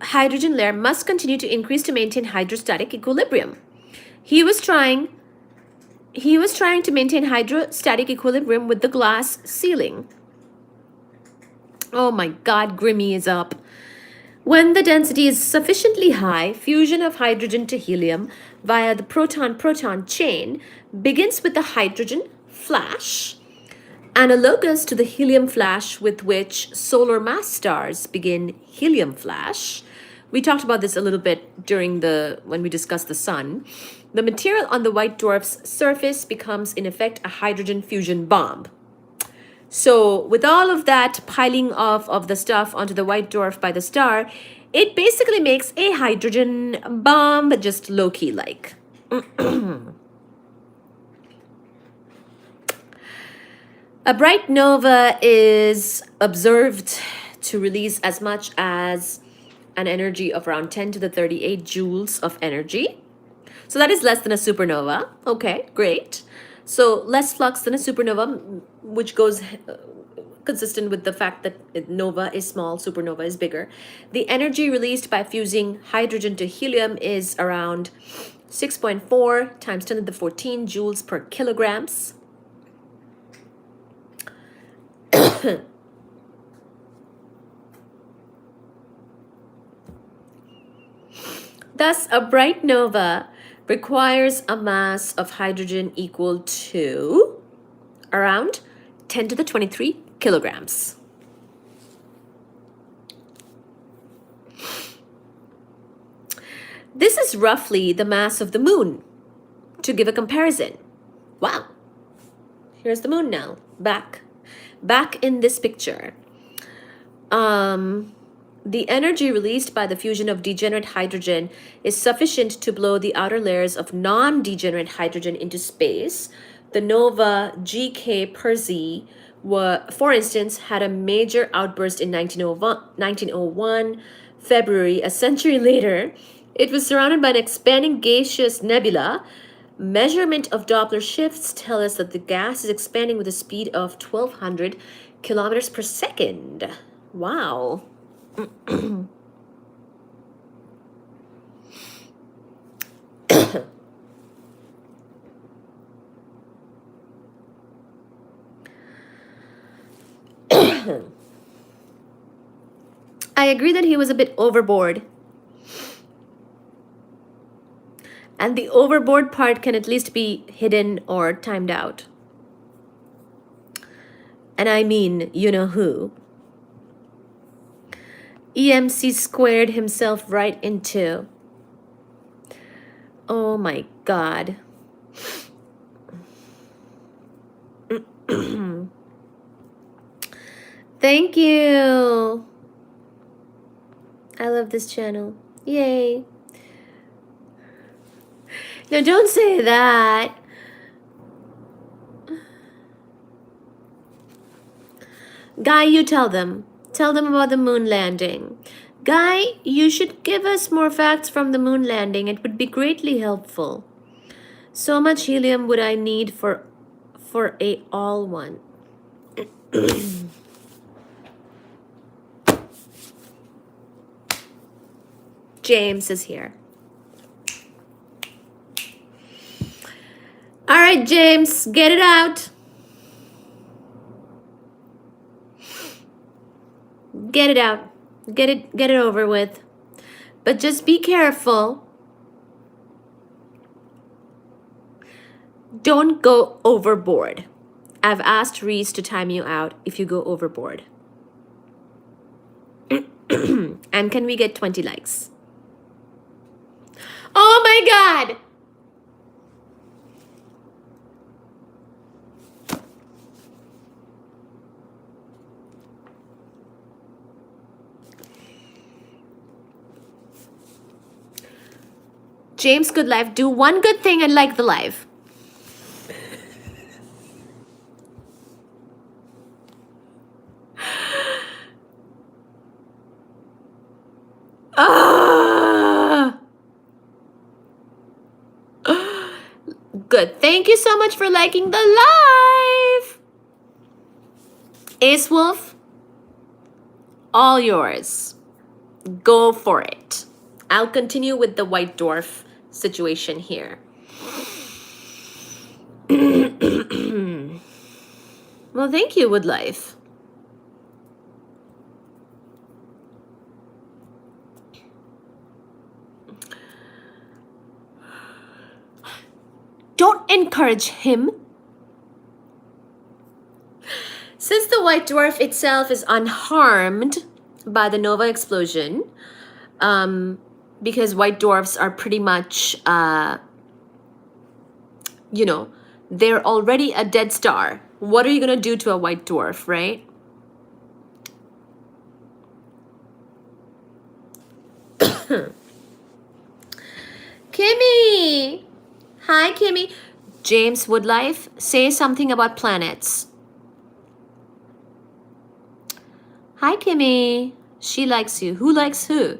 Hydrogen layer must continue to increase to maintain hydrostatic equilibrium. He was trying to maintain hydrostatic equilibrium with the glass ceiling. Oh my God, Grimmy is up. When the density is sufficiently high, fusion of hydrogen to helium via the proton-proton chain begins with the hydrogen flash, analogous to the helium flash with which solar mass stars begin helium flash. We talked about this a little bit when we discussed the sun. The material on the white dwarf's surface becomes, in effect, a hydrogen fusion bomb. So with all of that piling off of the stuff onto the white dwarf by the star, it basically makes a hydrogen bomb, just low-key like. A bright nova is observed to release as much as an energy of around 10 to the 38 joules of energy. So that is less than a supernova. Okay, great. So less flux than a supernova, which goes consistent with the fact that nova is small, supernova is bigger. The energy released by fusing hydrogen to helium is around 6.4 times 10 to the 14 joules per kilograms. Thus, a bright nova requires a mass of hydrogen equal to around 10 to the 23 kilograms. This is roughly the mass of the moon, to give a comparison. Wow. Here's the moon now, back in this picture. The energy released by the fusion of degenerate hydrogen is sufficient to blow the outer layers of non-degenerate hydrogen into space. The nova GK Persei, for instance, had a major outburst in 1901 February. A century later, it was surrounded by an expanding gaseous nebula. Measurement of Doppler shifts tell us that the gas is expanding with a speed of 1,200 kilometers per second. Wow. I agree that he was a bit overboard. And the overboard part can at least be hidden or timed out. And I mean, you know who. EMC squared himself right into. Oh my God. Thank you. I love this channel. Yay. No, don't say that. Guy, you tell them. Tell them about the moon landing. Guy, you should give us more facts from the moon landing. It would be greatly helpful. So much helium would I need for a all one. James is here. All right, James, get it out. Get it out. Get it over with. But just be careful. Don't go overboard. I've asked Reese to time you out if you go overboard. And can we get 20 likes? Oh my God! James, good life. Do one good thing and like the live. Good. Thank you so much for liking the live. Ace Wolf, all yours. Go for it. I'll continue with the white dwarf situation here. Well, thank you, Woodlife. Don't encourage him. Since the white dwarf itself is unharmed by the nova explosion, because white dwarfs are pretty much, they're already a dead star. What are you going to do to a white dwarf, right? Kimmy! Hi, Kimmy. James Woodlife, say something about planets. Hi, Kimmy. She likes you. Who likes who?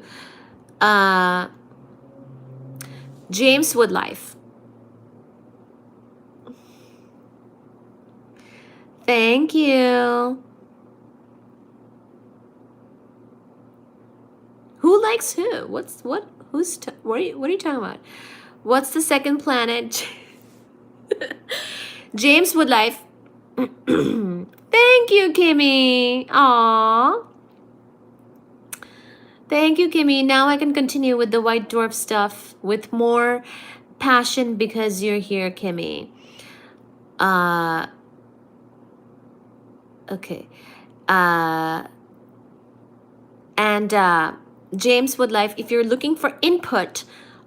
James Woodlife. Thank you. Who likes who? What? What are you talking about? What's the second planet? James Woodlife. Thank you, Kimmy. Aww. Thank you, Kimmy. Now I can continue with the white dwarf stuff with more passion because you're here, Kimmy. Okay. And James Woodlife, if you're looking for input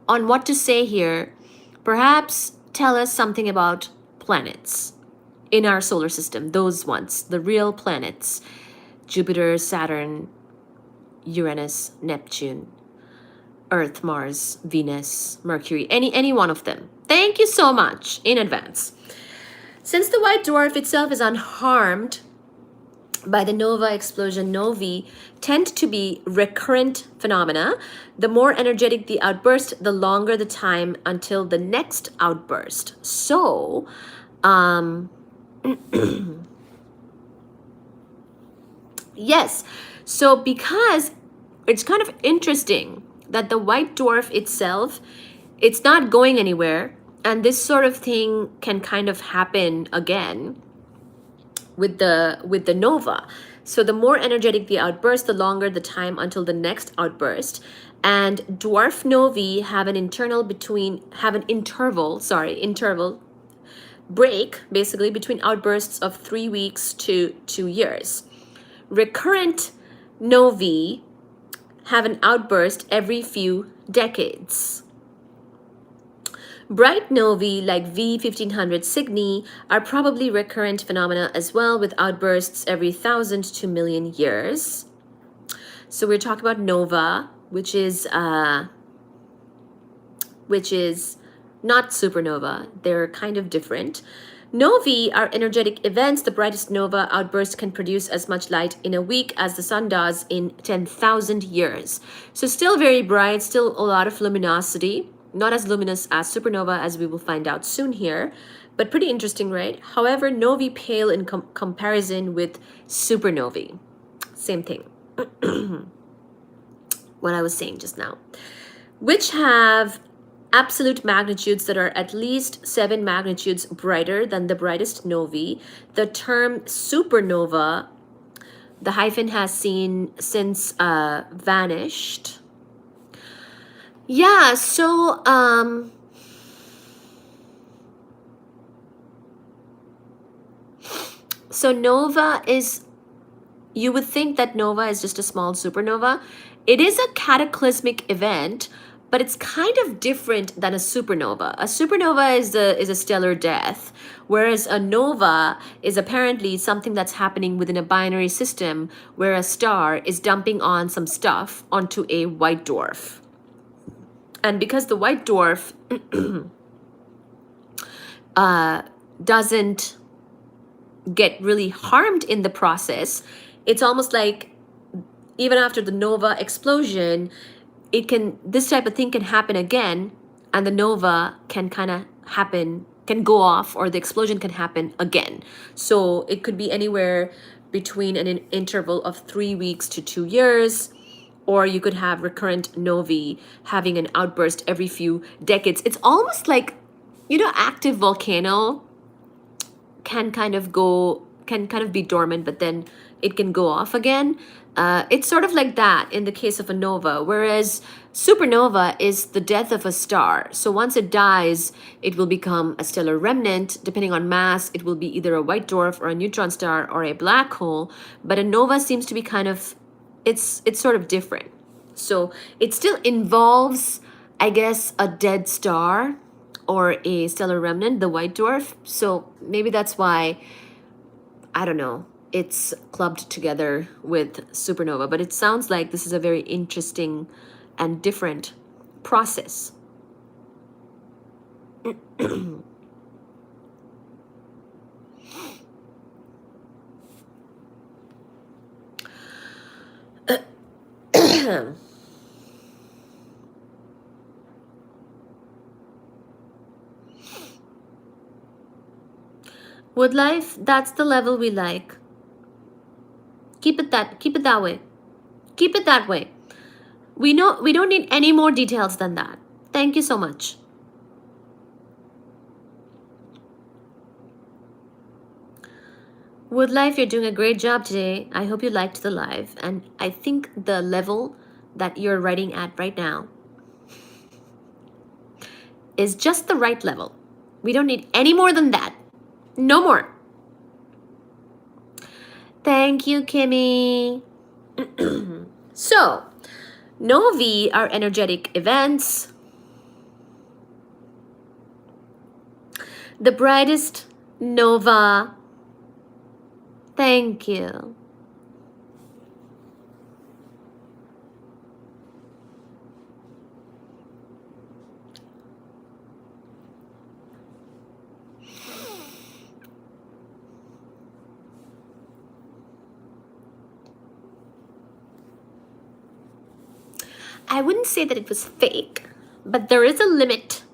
on what to say here, perhaps tell us something about planets in our solar system, those ones, the real planets, Jupiter, Saturn, Uranus, Neptune, Earth, Mars, Venus, Mercury, any one of them. Thank you so much in advance. Since the white dwarf itself is unharmed by the nova explosion, novae tend to be recurrent phenomena. The more energetic the outburst, the longer the time until the next outburst. So, yes, so because it's kind of interesting that the white dwarf itself, it's not going anywhere, and this sort of thing can kind of happen again with the nova. So the more energetic the outburst, the longer the time until the next outburst. And dwarf novae have an interval break basically between outbursts of 3 weeks to 2 years. Recurrent novae have an outburst every few decades. Bright novae like V1500 Cygni are probably recurrent phenomena as well, with outbursts every 1,000 to million years. So we're talking about nova, which is not supernova. They're kind of different. Novae are energetic events. The brightest nova outburst can produce as much light in a week as the sun does in 10,000 years. So still very bright, still a lot of luminosity. Not as luminous as supernova, as we will find out soon here, but pretty interesting, right? However, novae pale in comparison with supernovae. Same thing. What I was saying just now. Which have absolute magnitudes that are at least 7 magnitudes brighter than the brightest novae. The term supernova, the hyphen has since vanished. Yeah, so nova is, you would think that nova is just a small supernova. It is a cataclysmic event, but it's kind of different than a supernova. A supernova is a stellar death, whereas a nova is apparently something that's happening within a binary system where a star is dumping on some stuff onto a white dwarf. And because the white dwarf doesn't get really harmed in the process, it's almost like even after the nova explosion, this type of thing can happen again, and the nova can go off, or the explosion can happen again. So it could be anywhere between an interval of 3 weeks to 2 years. Or you could have recurrent novae having an outburst every few decades. It's almost like, active volcano can kind of be dormant, but then it can go off again. It's sort of like that in the case of a nova, whereas supernova is the death of a star. So once it dies, it will become a stellar remnant. Depending on mass, it will be either a white dwarf or a neutron star or a black hole. But a nova seems to be kind of, it's sort of different. So it still involves, I guess, a dead star or a stellar remnant, the white dwarf. So maybe that's why, I don't know, it's clubbed together with supernova. But it sounds like this is a very interesting and different process. Wood life, that's the level we like. Keep it that way. Keep it that way. We don't need any more details than that. Thank you so much. Wood life, you're doing a great job today. I hope you liked the live, and I think the level that you're writing at right now is just the right level. We don't need any more than that. No more. Thank you, Kimmy. So, novae are energetic events. The brightest nova. Thank you. I wouldn't say that it was fake, but there is a limit.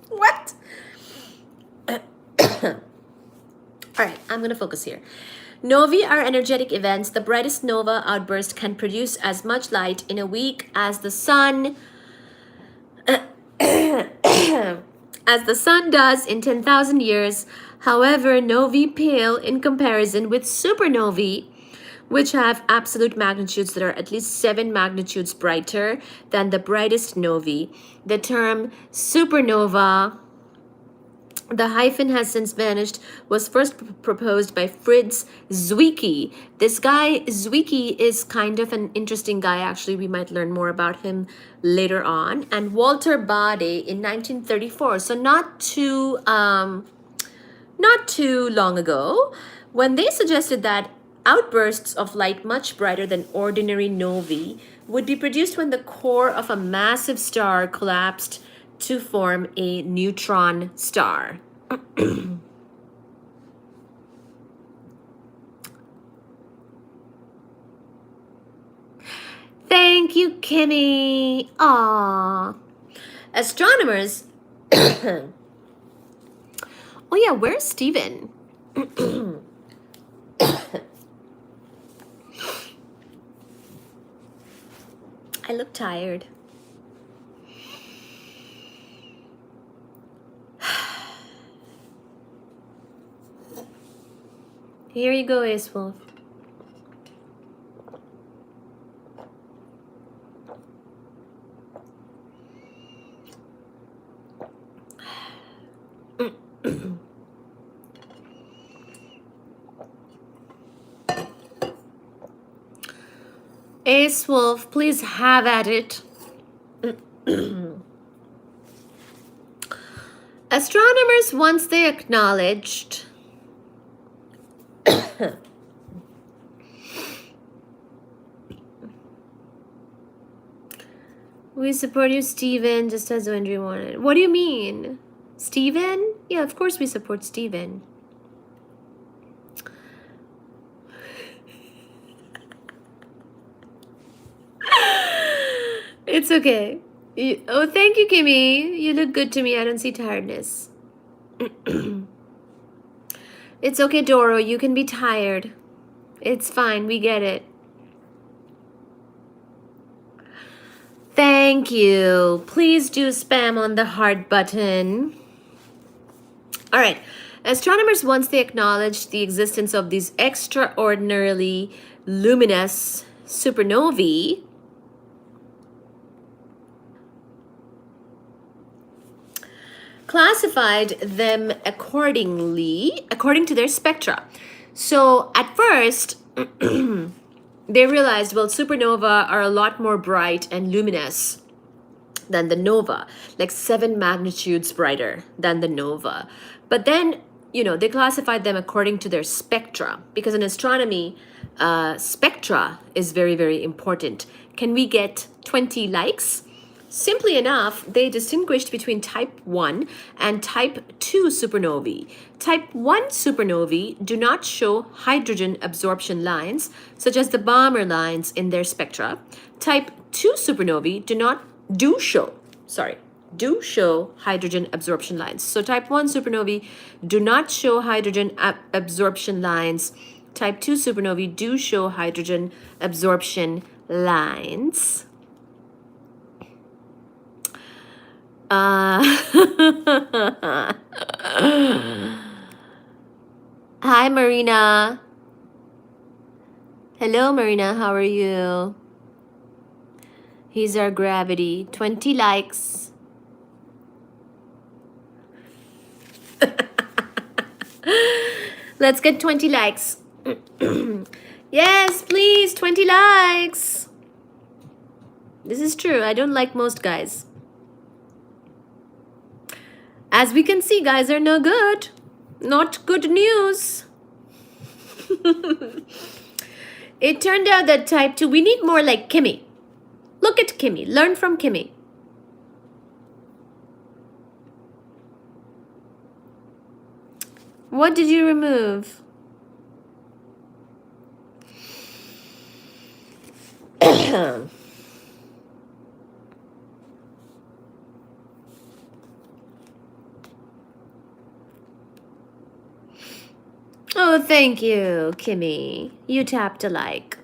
What? All right, I'm going to focus here. Novae are energetic events. The brightest nova outburst can produce as much light in a week as the sun does in 10,000 years. However, novae pale in comparison with supernovae, which have absolute magnitudes that are at least 7 magnitudes brighter than the brightest novae. The term supernova, the hyphen has since vanished, was first proposed by Fritz Zwicky. This guy, Zwicky, is kind of an interesting guy, actually. We might learn more about him later on. And Walter Baade in 1934, so not too long ago, when they suggested that outbursts of light much brighter than ordinary novae would be produced when the core of a massive star collapsed to form a neutron star. Thank you, Kimmy. Aww. Astronomers. Oh yeah, where's Steven? I look tired. Here you go, Ace Wolf. Ace Wolf, please have at it. Astronomers, once they acknowledged we support you, Steven, just as Wendy wanted. What do you mean? Steven? Yeah, of course we support Steven. It's okay. Oh, thank you, Kimmy. You look good to me. I don't see tiredness. It's okay, Doro. You can be tired. It's fine. We get it. Thank you. Please do spam on the heart button. All right. Astronomers, once they acknowledged the existence of these extraordinarily luminous supernovae, classified them according to their spectra. So at first, they realized, well, supernova are a lot more bright and luminous than the nova, like 7 magnitudes brighter than the nova. But then, they classified them according to their spectra, because in astronomy, spectra is very, very important. Can we get 20 likes? Simply enough, they distinguished between type 1 and type 2 supernovae. Type 1 supernovae do not show hydrogen absorption lines, such as the Balmer lines in their spectra. Type 2 supernovae do show hydrogen absorption lines. So type 1 supernovae do not show hydrogen absorption lines. Type 2 supernovae do show hydrogen absorption lines. Hi, Marina. Hello, Marina. How are you? Here's our gravity. 20 likes. Let's get 20 likes. Yes, please, 20 likes. This is true. I don't like most guys. As we can see, guys are no good. Not good news. It turned out that type 2, we need more like Kimmy. Look at Kimmy. Learn from Kimmy. What did you remove? Oh, thank you, Kimmy. You tapped a like.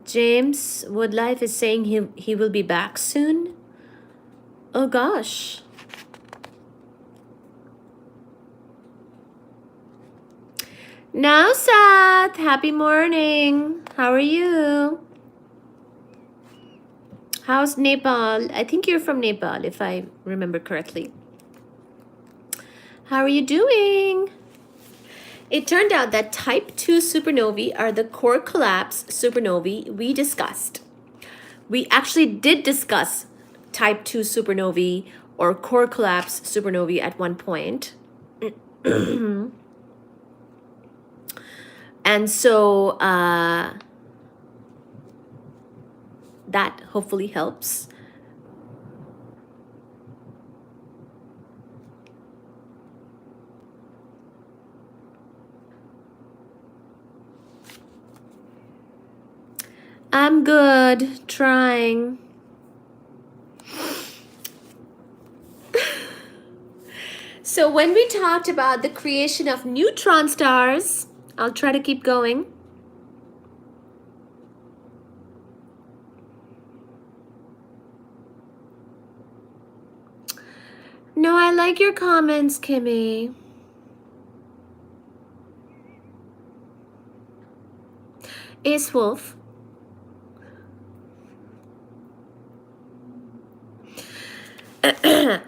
James Woodlife is saying he will be back soon. Oh gosh. Now, Seth, happy morning. How are you? How's Nepal? I think you're from Nepal, if I remember correctly. How are you doing? It turned out that type 2 supernovae are the core collapse supernovae we discussed. We actually did discuss type 2 supernovae or core collapse supernovae at one point. And so that hopefully helps. I'm good, trying. So when we talked about the creation of neutron stars, I'll try to keep going. No, I like your comments, Kimmy. Ace Wolf.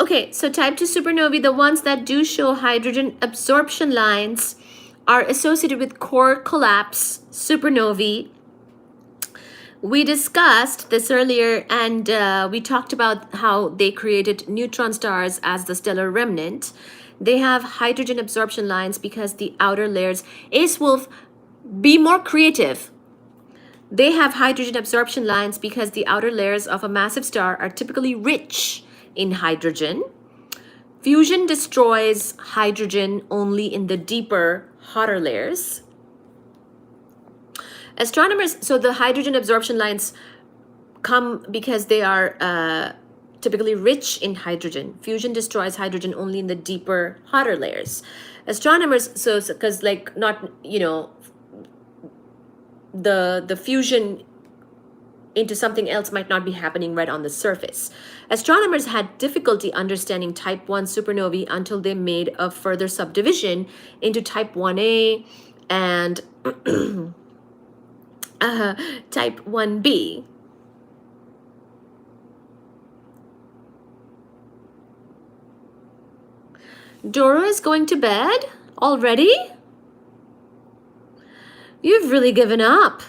Okay, so type 2 supernovae, the ones that do show hydrogen absorption lines, are associated with core collapse supernovae. We discussed this earlier, and we talked about how they created neutron stars as the stellar remnant. They have hydrogen absorption lines because the outer layers... Ace Wolf, be more creative. They have hydrogen absorption lines because the outer layers of a massive star are typically rich in hydrogen. Fusion destroys hydrogen only in the deeper, hotter layers. Astronomers, so the hydrogen absorption lines come because they are typically rich in hydrogen. Fusion destroys hydrogen only in the deeper, hotter layers. Astronomers, so because like not, you know, the fusion into something else might not be happening right on the surface. Astronomers had difficulty understanding type 1 supernovae until they made a further subdivision into type 1a and type 1b. Dora is going to bed already? You've really given up.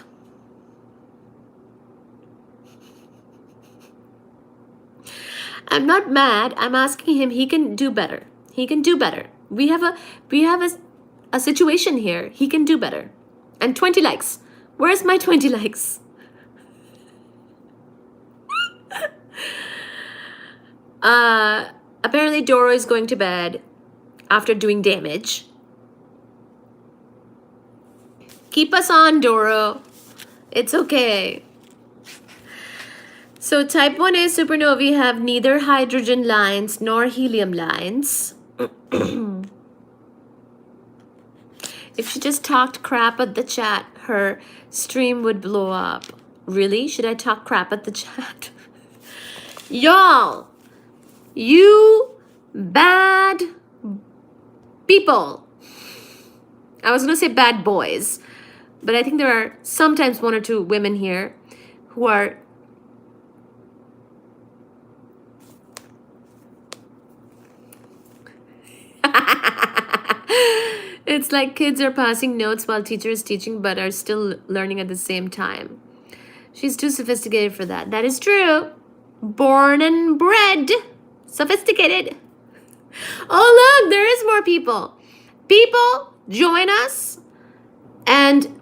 I'm not mad. I'm asking him. He can do better. He can do better. We have a situation here. He can do better. And 20 likes. Where's my 20 likes? Apparently Doro is going to bed after doing damage. Keep us on, Doro. It's okay. So type 1a supernovae have neither hydrogen lines nor helium lines. If she just talked crap at the chat, her stream would blow up. Really? Should I talk crap at the chat? Y'all, you bad people. I was gonna say bad boys, but I think there are sometimes one or two women here who are it's like kids are passing notes while teacher is teaching but are still learning at the same time. She's too sophisticated for that. That is true. Born and bred. Sophisticated. Oh, look, there is more people. People, join us. And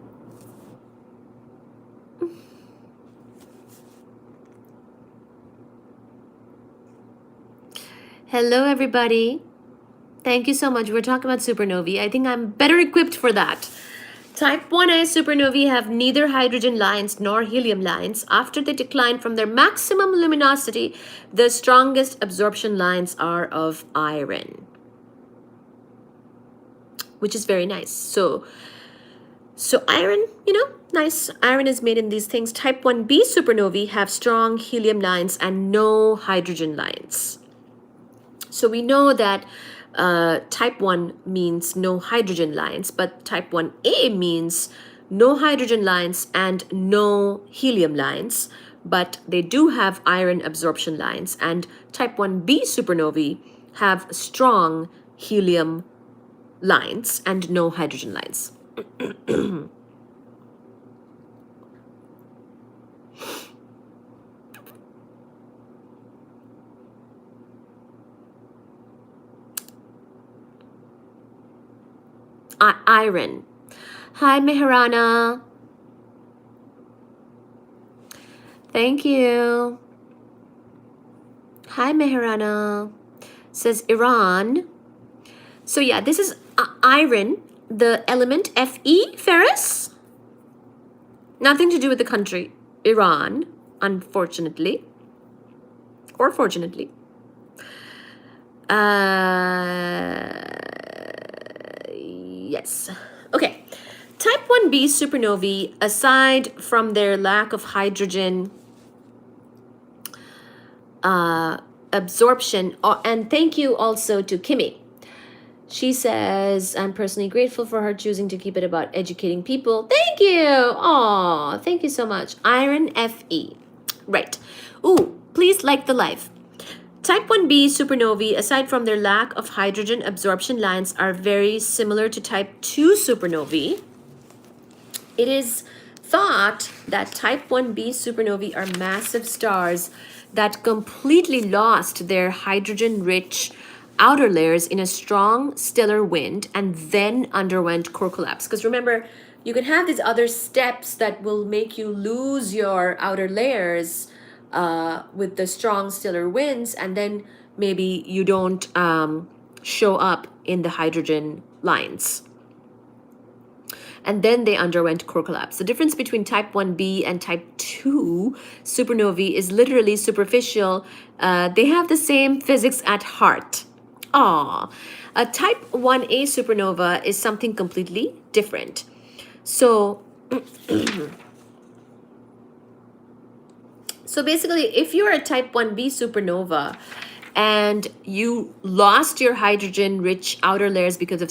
hello, everybody. Thank you so much. We're talking about supernovae. I think I'm better equipped for that. Type 1a supernovae have neither hydrogen lines nor helium lines. After they decline from their maximum luminosity, the strongest absorption lines are of iron, which is very nice. So iron, nice. Iron is made in these things. Type 1b supernovae have strong helium lines and no hydrogen lines. So we know that type 1 means no hydrogen lines, but type 1a means no hydrogen lines and no helium lines, but they do have iron absorption lines, and type 1b supernovae have strong helium lines and no hydrogen lines. Iron. Hi, Mehrana. Thank you. Hi, Mehrana. Says Iran. So yeah, this is iron, the element Fe, ferrous. Nothing to do with the country, Iran, unfortunately. Or fortunately. Yes. Okay. Type 1b supernovae, aside from their lack of hydrogen absorption, and thank you also to Kimmy. She says, I'm personally grateful for her choosing to keep it about educating people. Thank you. Aw, thank you so much. Iron Fe. Right. Ooh, please like the live. Type 1b supernovae, aside from their lack of hydrogen absorption lines, are very similar to type 2 supernovae. It is thought that type 1b supernovae are massive stars that completely lost their hydrogen-rich outer layers in a strong stellar wind and then underwent core collapse. Because remember, you can have these other steps that will make you lose your outer layers with the strong stellar winds, and then maybe you don't show up in the hydrogen lines. And then they underwent core collapse. The difference between type 1b and type 2 supernovae is literally superficial. They have the same physics at heart. A type 1a supernova is something completely different. So basically, if you're a type 1b supernova and you lost your hydrogen-rich outer layers because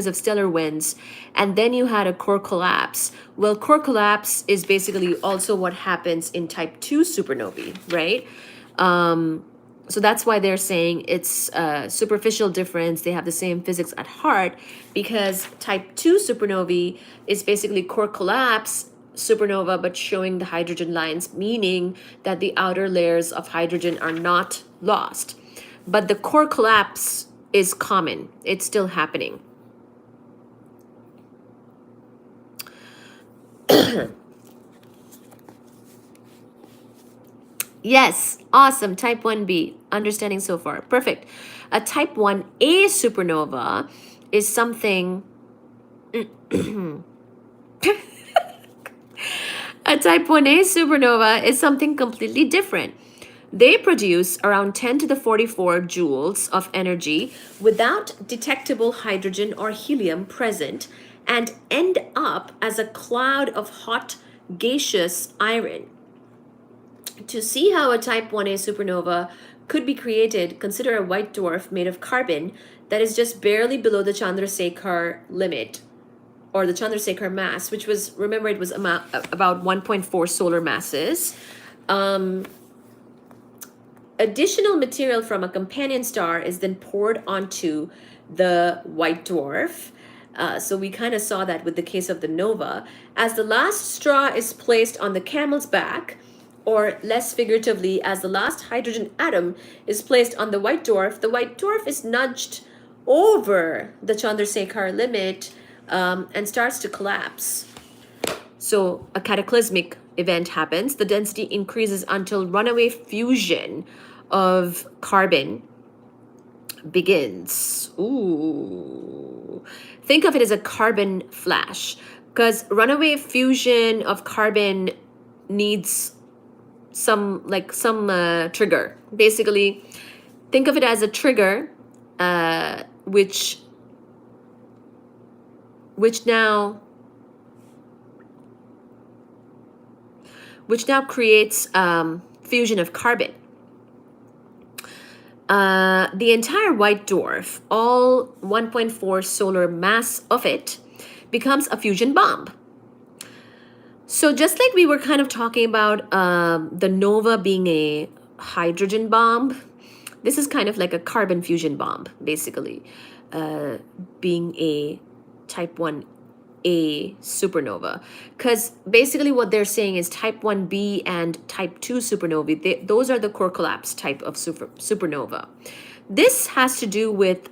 of stellar winds, and then you had a core collapse, well, core collapse is basically also what happens in type 2 supernovae, right? So that's why they're saying it's a superficial difference. They have the same physics at heart, because type 2 supernovae is basically core collapse supernova, but showing the hydrogen lines, meaning that the outer layers of hydrogen are not lost. But the core collapse is common. It's still happening. Yes, awesome. Type 1b, understanding so far. Perfect. A type 1a supernova is something. A type 1a supernova is something completely different. They produce around 10 to the 44 joules of energy without detectable hydrogen or helium present and end up as a cloud of hot gaseous iron. To see how a type 1a supernova could be created, consider a white dwarf made of carbon that is just barely below the Chandrasekhar limit, or the Chandrasekhar mass, which was, remember, it was about 1.4 solar masses. Additional material from a companion star is then poured onto the white dwarf. So we kind of saw that with the case of the nova. As the last straw is placed on the camel's back, or less figuratively, as the last hydrogen atom is placed on the white dwarf is nudged over the Chandrasekhar limit and starts to collapse. So a cataclysmic event happens. The density increases until runaway fusion of carbon begins. Ooh. Think of it as a carbon flash, because runaway fusion of carbon needs some trigger. Basically, think of it as a trigger, which now creates fusion of carbon. The entire white dwarf, all 1.4 solar mass of it, becomes a fusion bomb. So just like we were kind of talking about the nova being a hydrogen bomb, this is kind of like a carbon fusion bomb, basically, being a type 1a supernova. Because basically what they're saying is type 1b and type 2 supernovae, those are the core collapse type of supernova. This has to do with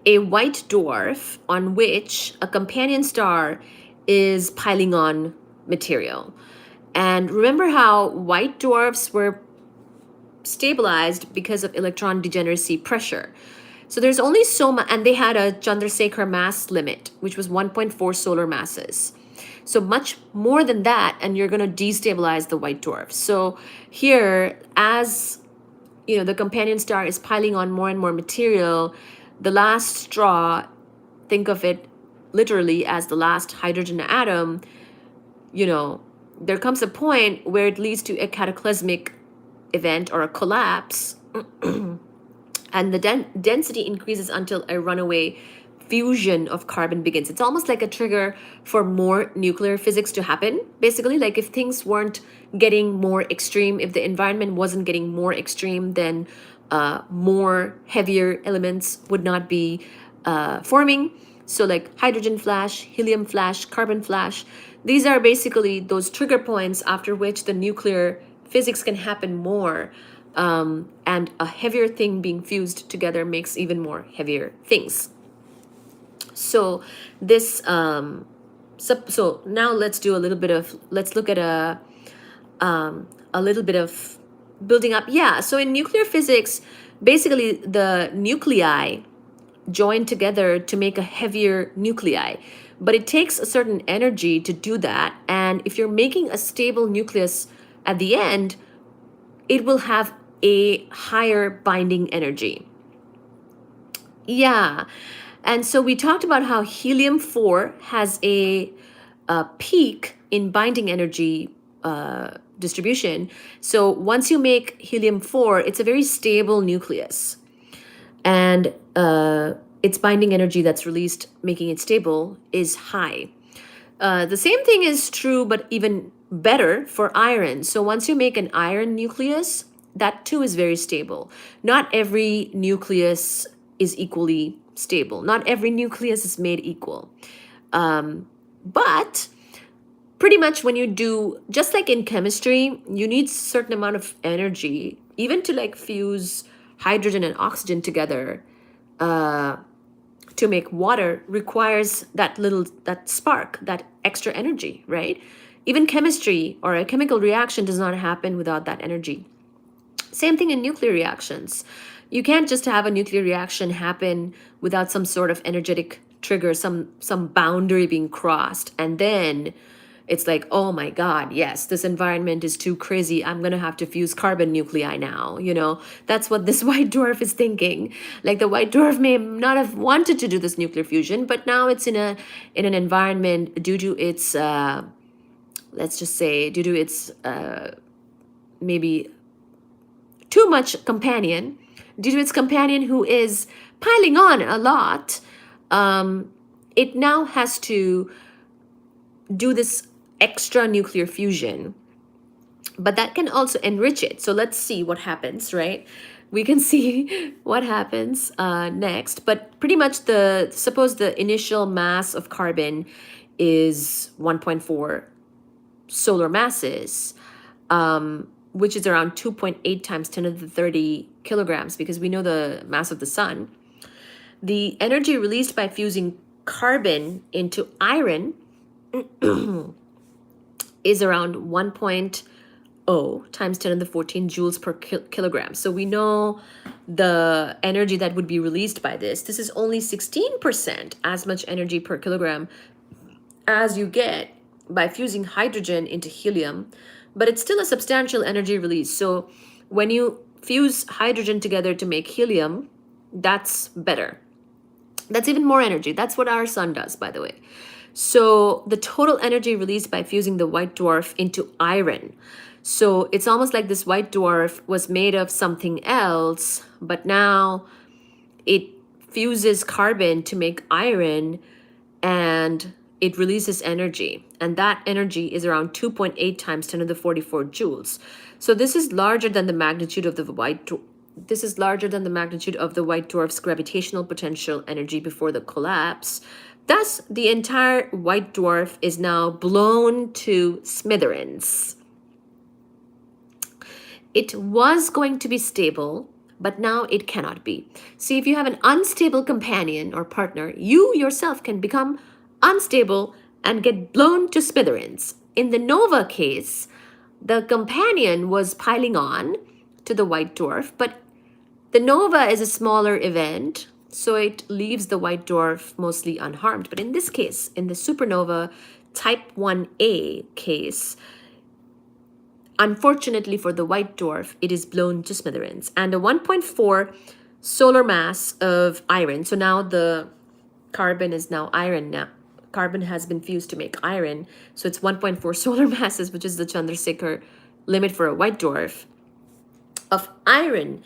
a white dwarf on which a companion star is piling on material. And remember how white dwarfs were stabilized because of electron degeneracy pressure. So there's only so much, and they had a Chandrasekhar mass limit, which was 1.4 solar masses. So much more than that, and you're going to destabilize the white dwarf. So here, as you know, the companion star is piling on more and more material, the last straw, think of it literally as the last hydrogen atom, you know, there comes a point where it leads to a cataclysmic event or a collapse, and the density increases until a runaway fusion of carbon begins. It's almost like a trigger for more nuclear physics to happen. Basically, like if things weren't getting more extreme, if the environment wasn't getting more extreme, then more heavier elements would not be forming. So like hydrogen flash, helium flash, carbon flash, these are basically those trigger points after which the nuclear physics can happen more. And a heavier thing being fused together makes even more heavier things. So this, so now let's look at a little bit of building up. Yeah, so in nuclear physics, basically the nuclei join together to make a heavier nuclei. But it takes a certain energy to do that. And if you're making a stable nucleus at the end, it will have a higher binding energy. Yeah. And so we talked about how helium-4 has a peak in binding energy distribution. So once you make helium-4, it's a very stable nucleus. And its binding energy that's released, making it stable, is high. The same thing is true, but even better for iron. So once you make an iron nucleus, that too is very stable. Not every nucleus is equally stable. Not every nucleus is made equal. But pretty much when you do, just like in chemistry, you need a certain amount of energy, even to like fuse hydrogen and oxygen together to make water requires that spark, that extra energy, right? Even chemistry or a chemical reaction does not happen without that energy. Same thing in nuclear reactions. You can't just have a nuclear reaction happen without some sort of energetic trigger, some boundary being crossed, and then it's like, oh my God, yes, this environment is too crazy. I'm gonna have to fuse carbon nuclei now. That's what this white dwarf is thinking. Like the white dwarf may not have wanted to do this nuclear fusion, but now it's in an environment due to its let's just say due to its maybe too much companion, due to its companion who is piling on a lot. It now has to do this extra nuclear fusion, but that can also enrich it. So let's see what happens, right? We can see what happens next, but pretty much suppose the initial mass of carbon is 1.4 solar masses, which is around 2.8 times 10 to the 30 kilograms, because we know the mass of the sun. The energy released by fusing carbon into iron is around 1.0 times 10 to the 14 joules per kilogram. So we know the energy that would be released by this. This is only 16% as much energy per kilogram as you get by fusing hydrogen into helium, but it's still a substantial energy release. So when you fuse hydrogen together to make helium, that's better. That's even more energy. That's what our sun does, by the way. So the total energy released by fusing the white dwarf into iron. So it's almost like this white dwarf was made of something else, but now it fuses carbon to make iron and it releases energy. And that energy is around 2.8 times 10 to the 44 joules. So this is larger than the magnitude of the white dwarf's gravitational potential energy before the collapse. Thus, the entire white dwarf is now blown to smithereens. It was going to be stable, but now it cannot be. See, if you have an unstable companion or partner, you yourself can become unstable and get blown to smithereens. In the nova case, the companion was piling on to the white dwarf, but the nova is a smaller event, so it leaves the white dwarf mostly unharmed. But in this case, in the supernova type 1a case, unfortunately for the white dwarf, it is blown to smithereens. And a 1.4 solar mass of iron, so now the carbon is now iron now. Carbon has been fused to make iron, so it's 1.4 solar masses, which is the Chandrasekhar limit for a white dwarf, of iron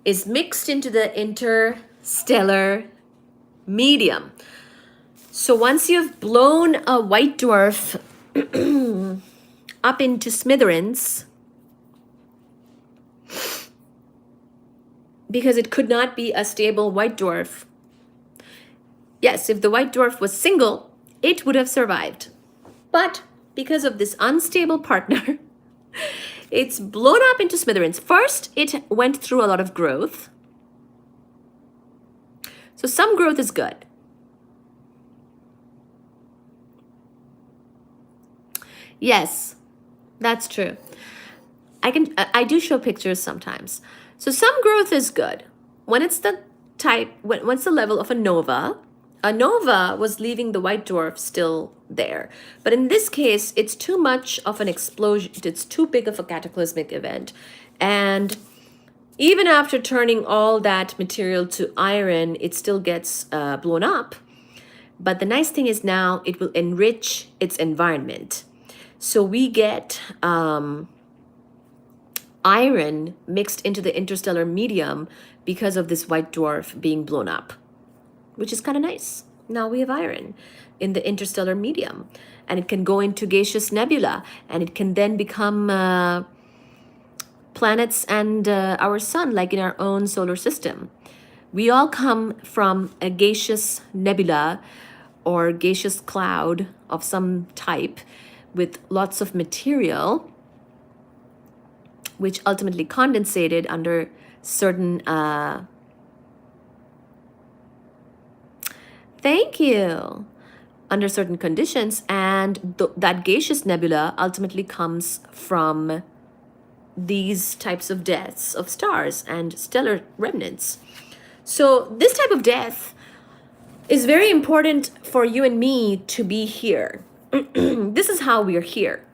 is mixed into the interstellar medium. So once you've blown a white dwarf up into smithereens, because it could not be a stable white dwarf. Yes, if the white dwarf was single, it would have survived. But because of this unstable partner, it's blown up into smithereens. First, it went through a lot of growth. So some growth is good. Yes, that's true. I do show pictures sometimes. So some growth is good. When it's the when it's the level of a nova was leaving the white dwarf still there. But in this case, it's too much of an explosion. It's too big of a cataclysmic event. And even after turning all that material to iron, it still gets blown up. But the nice thing is now it will enrich its environment. So we get iron mixed into the interstellar medium because of this white dwarf being blown up, which is kind of nice. Now we have iron in the interstellar medium, and it can go into gaseous nebula, and it can then become planets and our sun, like in our own solar system. We all come from a gaseous nebula or gaseous cloud of some type with lots of material, which ultimately condensated under certain thank you. under certain conditions, and that gaseous nebula ultimately comes from these types of deaths of stars and stellar remnants. So this type of death is very important for you and me to be here. This is how we are here.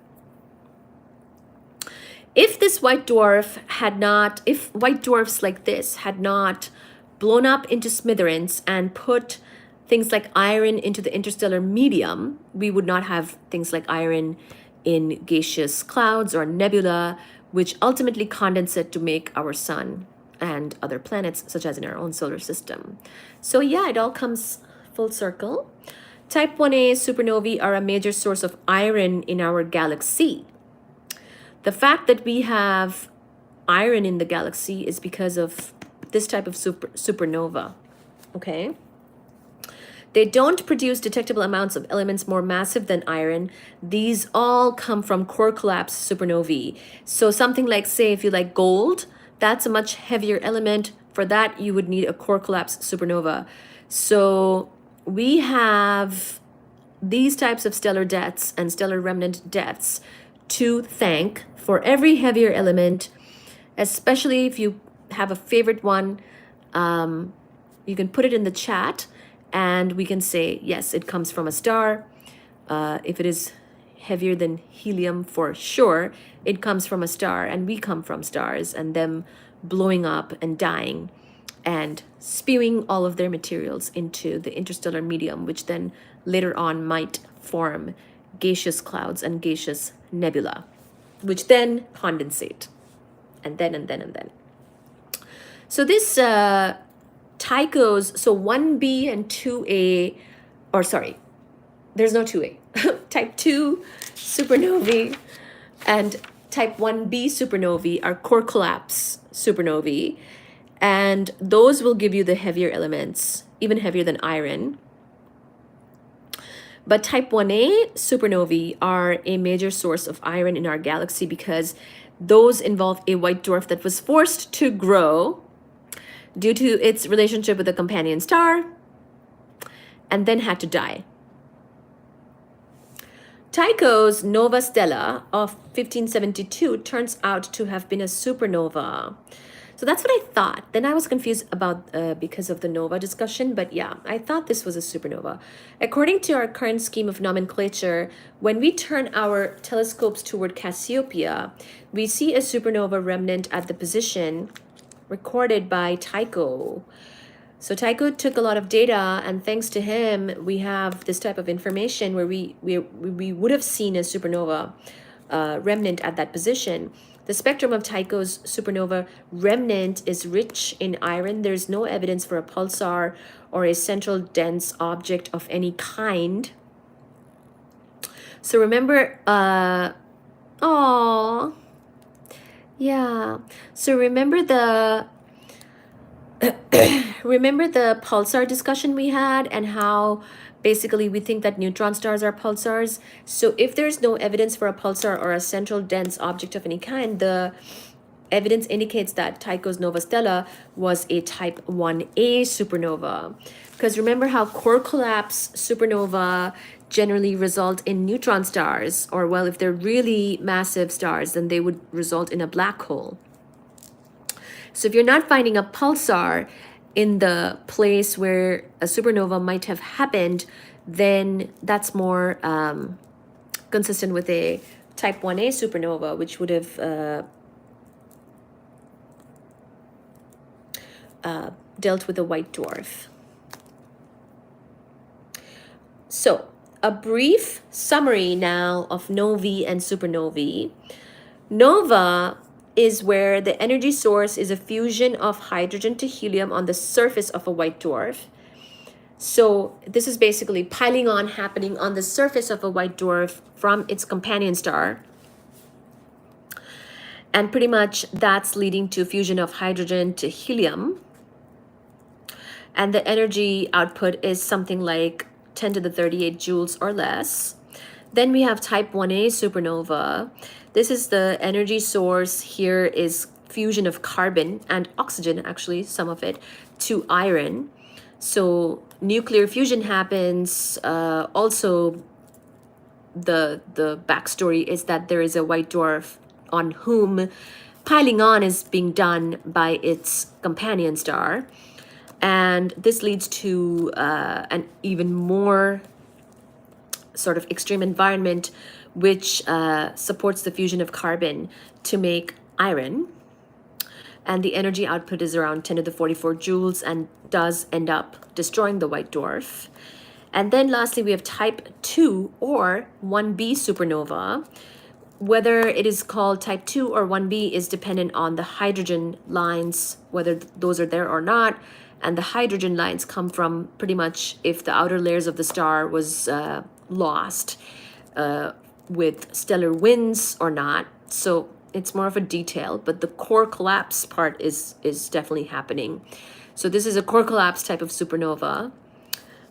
If white dwarfs like this had not blown up into smithereens and put things like iron into the interstellar medium, we would not have things like iron in gaseous clouds or nebula, which ultimately condensate to make our sun and other planets, such as in our own solar system. So yeah, it all comes full circle. Type 1a supernovae are a major source of iron in our galaxy. The fact that we have iron in the galaxy is because of this type of supernova, okay? They don't produce detectable amounts of elements more massive than iron. These all come from core collapse supernovae. So something like, say, if you like gold, that's a much heavier element. For that, you would need a core collapse supernova. So we have these types of stellar deaths and stellar remnant deaths to thank for every heavier element, especially if you have a favorite one. You can put it in the chat and we can say, yes, it comes from a star. If it is heavier than helium, for sure, it comes from a star, and we come from stars and them blowing up and dying and spewing all of their materials into the interstellar medium, which then later on might form gaseous clouds and gaseous nebula, which then condensate, and then. So this Tycho's, so 1b and 2a, or sorry, there's no 2a, type 2 supernovae and type 1b supernovae are core collapse supernovae, and those will give you the heavier elements, even heavier than iron. But type 1a supernovae are a major source of iron in our galaxy because those involve a white dwarf that was forced to grow due to its relationship with a companion star and then had to die. Tycho's Nova Stella of 1572 turns out to have been a supernova. So that's what I thought. Then I was confused about because of the nova discussion, but yeah, I thought this was a supernova. According to our current scheme of nomenclature, when we turn our telescopes toward Cassiopeia, we see a supernova remnant at the position recorded by Tycho. So Tycho took a lot of data, and thanks to him, we have this type of information where we would have seen a supernova remnant at that position. The spectrum of Tycho's supernova remnant is rich in iron. There's no evidence for a pulsar or a central dense object of any kind. So remember, yeah. So remember the remember the pulsar discussion we had and how basically we think that neutron stars are pulsars. So if there's no evidence for a pulsar or a central dense object of any kind, the evidence indicates that Tycho's Nova Stella was a type 1a supernova. Because remember how core collapse supernova generally result in neutron stars, or well, if they're really massive stars, then they would result in a black hole. So if you're not finding a pulsar in the place where a supernova might have happened, then that's more consistent with a type 1a supernova, which would have dealt with a white dwarf. So a brief summary now of novae and supernovae. Nova is where the energy source is a fusion of hydrogen to helium on the surface of a white dwarf. So this is basically piling on happening on the surface of a white dwarf from its companion star. And pretty much that's leading to fusion of hydrogen to helium. And the energy output is something like 10 to the 38 joules or less. Then we have type 1a supernova. This is the energy source. Here is fusion of carbon and oxygen, actually, some of it, to iron. So nuclear fusion happens. Also, the backstory is that there is a white dwarf on whom piling on is being done by its companion star. And this leads to an even more sort of extreme environment, which supports the fusion of carbon to make iron. And the energy output is around 10 to the 44 joules and does end up destroying the white dwarf. And then lastly, we have type 2 or 1b supernova. Whether it is called type 2 or 1b is dependent on the hydrogen lines, whether those are there or not. And the hydrogen lines come from pretty much if the outer layers of the star was lost with stellar winds or not. So it's more of a detail, but the core collapse part is definitely happening. So this is a core collapse type of supernova.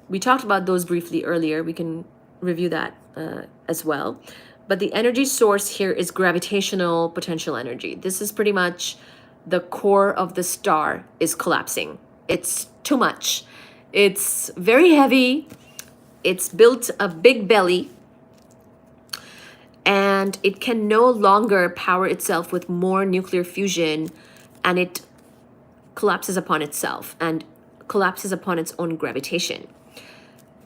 We talked about those briefly earlier. We can review that as well. But the energy source here is gravitational potential energy. This is pretty much the core of the star is collapsing. It's too much. It's very heavy. It's built a big belly. And it can no longer power itself with more nuclear fusion, and it collapses upon itself and collapses upon its own gravitation.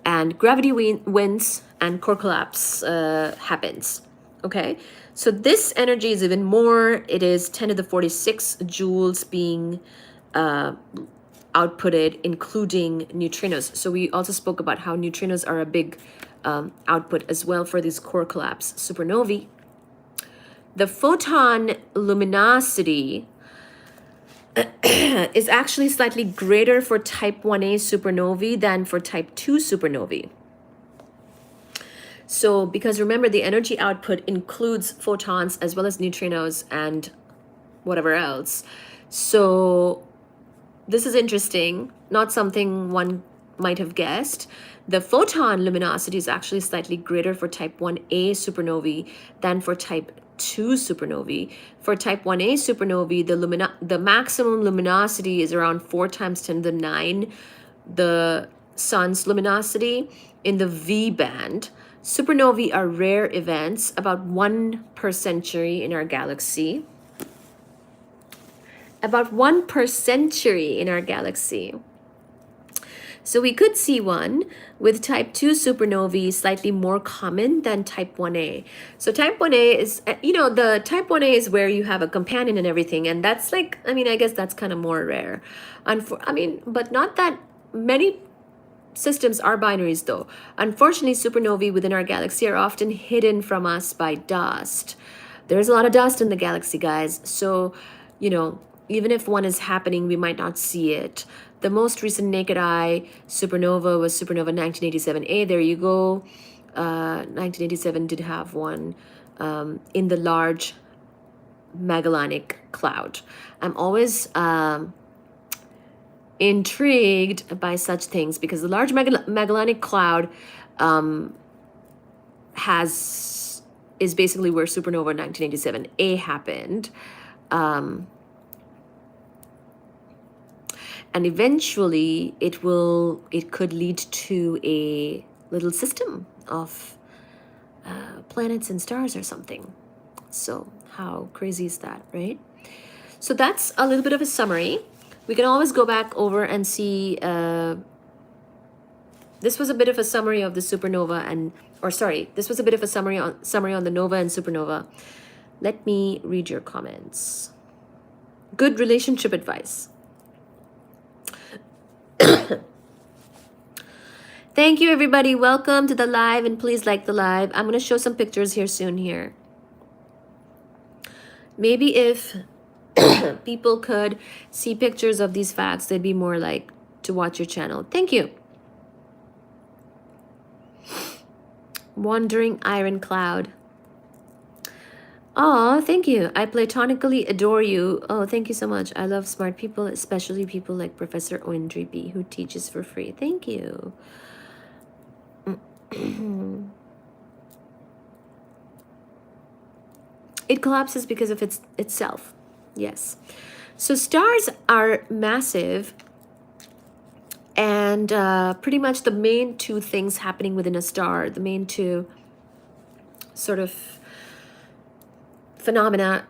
And gravity wins and core collapse happens. Okay, so this energy is even more. It is 10 to the 46 joules being outputted, including neutrinos. So we also spoke about how neutrinos are a big output as well for these core collapse supernovae. The photon luminosity is actually slightly greater for type 1a supernovae than for type 2 supernovae. So because remember, the energy output includes photons as well as neutrinos and whatever else. So this is interesting, not something one might have guessed. The photon luminosity is actually slightly greater for type 1a supernovae than for type 2 supernovae. For type 1a supernovae, the maximum luminosity is around 4 times 10 to the 9, the sun's luminosity in the V band. Supernovae are rare events, about 1 per century in our galaxy. About 1 per century in our galaxy. So we could see one with type 2 supernovae slightly more common than type 1a. So type 1a is, the type 1a is where you have a companion and everything. And that's like, I guess that's kind of more rare. But not that many systems are binaries though. Unfortunately, supernovae within our galaxy are often hidden from us by dust. There's a lot of dust in the galaxy, guys. So, even if one is happening, we might not see it. The most recent naked eye supernova was supernova 1987A. There you go. 1987 did have one in the Large Magellanic Cloud. I'm always intrigued by such things because the Large Magellanic Cloud is basically where supernova 1987A happened. And eventually it could lead to a little system of planets and stars or something. So how crazy is that, right? So that's a little bit of a summary. We can always go back over and see, this was a bit of a summary of the supernova this was a bit of a summary on the nova and supernova. Let me read your comments. Good relationship advice. Thank you, everybody. Welcome to the live, and please like the live. I'm going to show some pictures here soon here. Maybe if people could see pictures of these facts, they'd be more like to watch your channel. Thank you. Wandering Iron Cloud. Oh, thank you. I platonically adore you. Oh, thank you so much. I love smart people, especially people like Professor Oindripi, who teaches for free. Thank you. It collapses because of itself. Yes. So stars are massive, and And pretty much the main two things happening within a star, the main two sort of phenomena,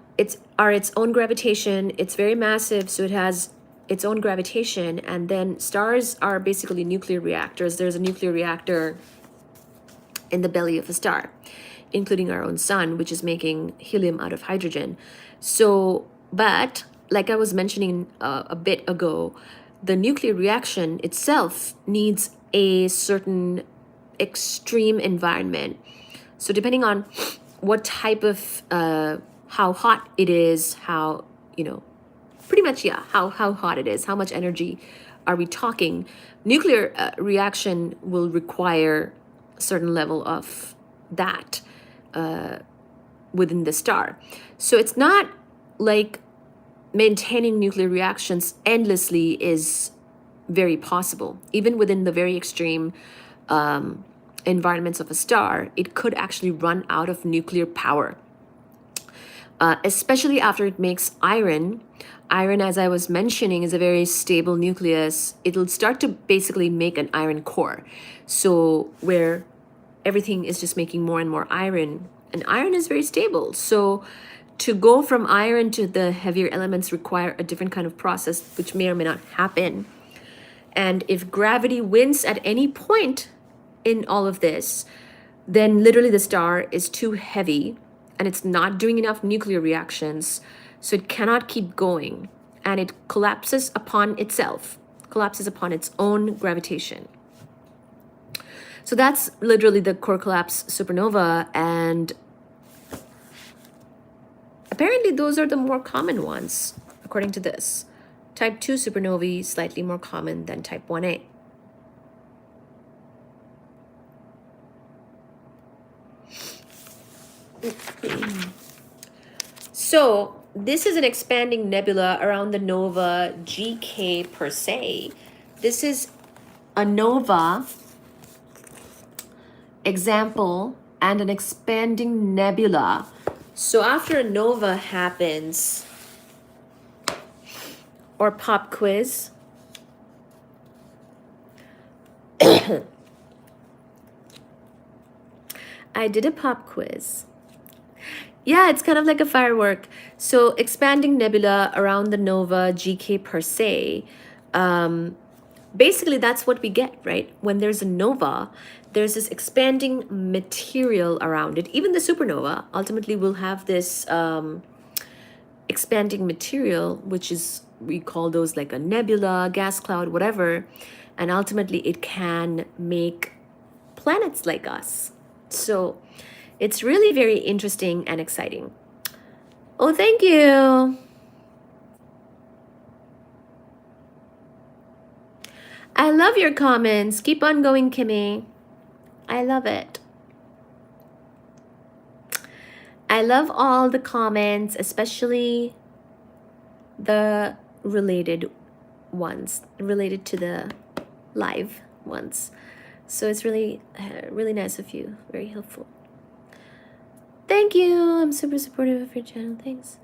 are its own gravitation. It's very massive, so it has its own gravitation. And then stars are basically nuclear reactors. There's a nuclear reactor in the belly of a star, including our own sun, which is making helium out of hydrogen. So, but like I was mentioning a bit ago, the nuclear reaction itself needs a certain extreme environment. So depending on what type of, how hot it is, how, pretty much, yeah, how hot it is, how much energy are we talking, nuclear reaction will require a certain level of that within the star. So it's not like maintaining nuclear reactions endlessly is very possible. Even within the very extreme environments of a star, it could actually run out of nuclear power, especially after it makes iron. Iron, as I was mentioning, is a very stable nucleus. It'll start to basically make an iron core. So where everything is just making more and more iron, and iron is very stable. So to go from iron to the heavier elements require a different kind of process, which may or may not happen. And if gravity wins at any point in all of this, then literally the star is too heavy and it's not doing enough nuclear reactions, so it cannot keep going, and it collapses upon itself, collapses upon its own gravitation. So that's literally the core collapse supernova, and apparently those are the more common ones, according to this. Type 2 supernovae slightly more common than type 1a. So this is an expanding nebula around the nova GK Persei. This is a nova example and an expanding nebula. So after a nova happens, or pop quiz, I did a pop quiz. Yeah, it's kind of like a firework. So expanding nebula around the nova GK Persei. Basically, that's what we get, right? When there's a nova, there's this expanding material around it. Even the supernova ultimately will have this expanding material, which is, we call those like a nebula, gas cloud, whatever. And ultimately, it can make planets like us. So it's really very interesting and exciting. Oh, thank you. I love your comments. Keep on going, Kimmy. I love it. I love all the comments, especially the related ones, related to the live ones. So it's really, really nice of you. Very helpful. Thank you. I'm super supportive of your channel. Thanks.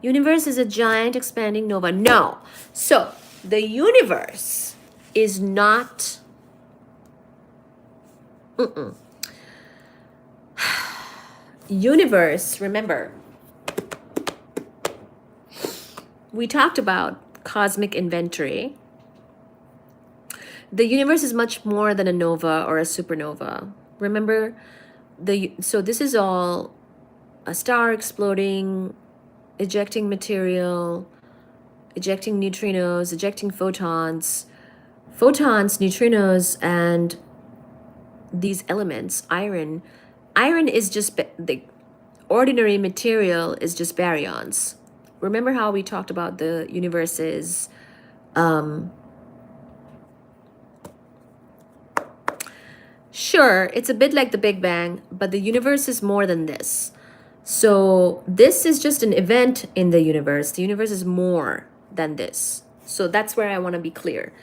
Universe is a giant expanding nova. No. So the universe is not... Universe, remember, we talked about cosmic inventory. The universe is much more than a nova or a supernova. Remember, so this is all a star exploding, ejecting material, ejecting neutrinos, ejecting photons, neutrinos, and these elements, iron. Iron is just, the ordinary material is just baryons. Remember how we talked about the universe's sure, it's a bit like the Big Bang, but the universe is more than this. So this is just an event in the universe. The universe is more than this. So that's where I want to be clear.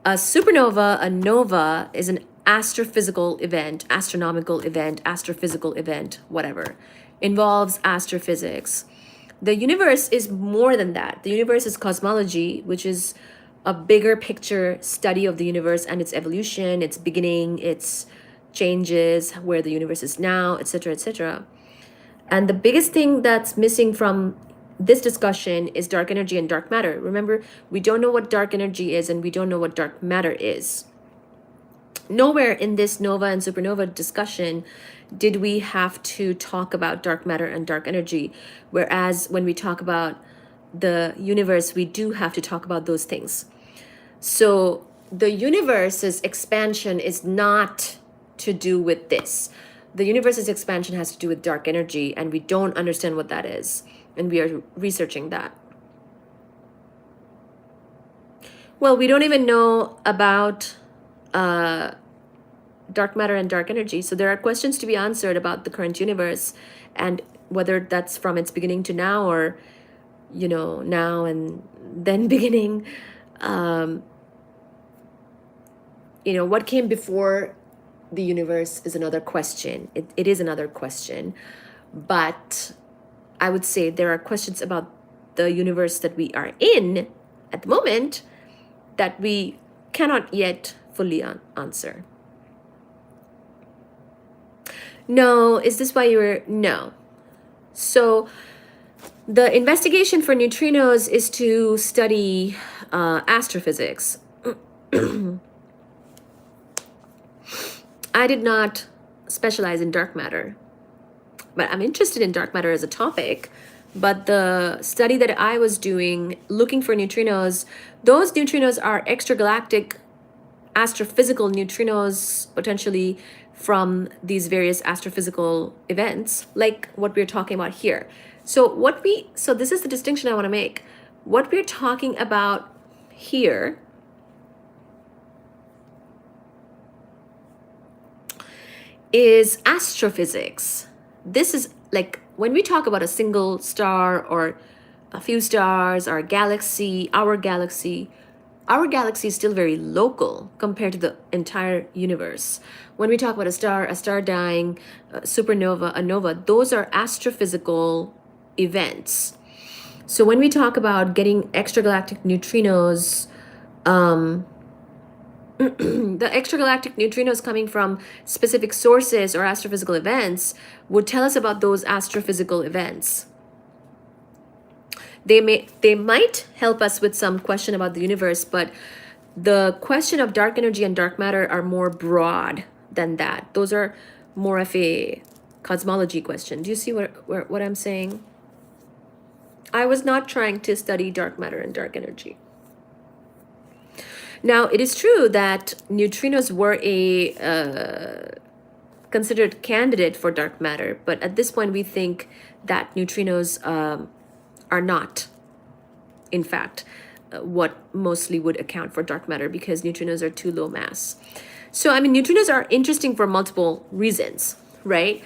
A supernova, a nova, is an astrophysical event, astronomical event, astrophysical event, whatever. Involves astrophysics. The universe is more than that. The universe is cosmology, which is a bigger picture study of the universe and its evolution, its beginning, its changes, where the universe is now, etc., etc. And the biggest thing that's missing from this discussion is dark energy and dark matter. Remember, we don't know what dark energy is and we don't know what dark matter is. Nowhere in this nova and supernova discussion did we have to talk about dark matter and dark energy. Whereas when we talk about the universe, we do have to talk about those things. So the universe's expansion is not to do with this. The universe's expansion has to do with dark energy, and we don't understand what that is. And we are researching that. Well, we don't even know about dark matter and dark energy. So there are questions to be answered about the current universe and whether that's from its beginning to now, or, you know, now and then beginning. You know, what came before the universe is another question. It is another question. But I would say there are questions about the universe that we are in at the moment that we cannot yet fully answer. No, is this why you were? No. So the investigation for neutrinos is to study astrophysics. I did not specialize in dark matter, but I'm interested in dark matter as a topic. But the study that I was doing, looking for neutrinos, those neutrinos are extragalactic astrophysical neutrinos, potentially from these various astrophysical events, like what we're talking about here. So this is the distinction I want to make. What we're talking about here is astrophysics. This is like when we talk about a single star or a few stars or a galaxy, our galaxy is still very local compared to the entire universe. When we talk about a star dying, a supernova, a nova, those are astrophysical events. So when we talk about getting extragalactic neutrinos, the extragalactic neutrinos coming from specific sources or astrophysical events would tell us about those astrophysical events. They might help us with some question about the universe, but the question of dark energy and dark matter are more broad than that. Those are more of a cosmology question. Do you see what I'm saying? I was not trying to study dark matter and dark energy. Now, it is true that neutrinos were a considered candidate for dark matter, but at this point we think that neutrinos are not, in fact, what mostly would account for dark matter, because neutrinos are too low mass. So, I mean, neutrinos are interesting for multiple reasons, right?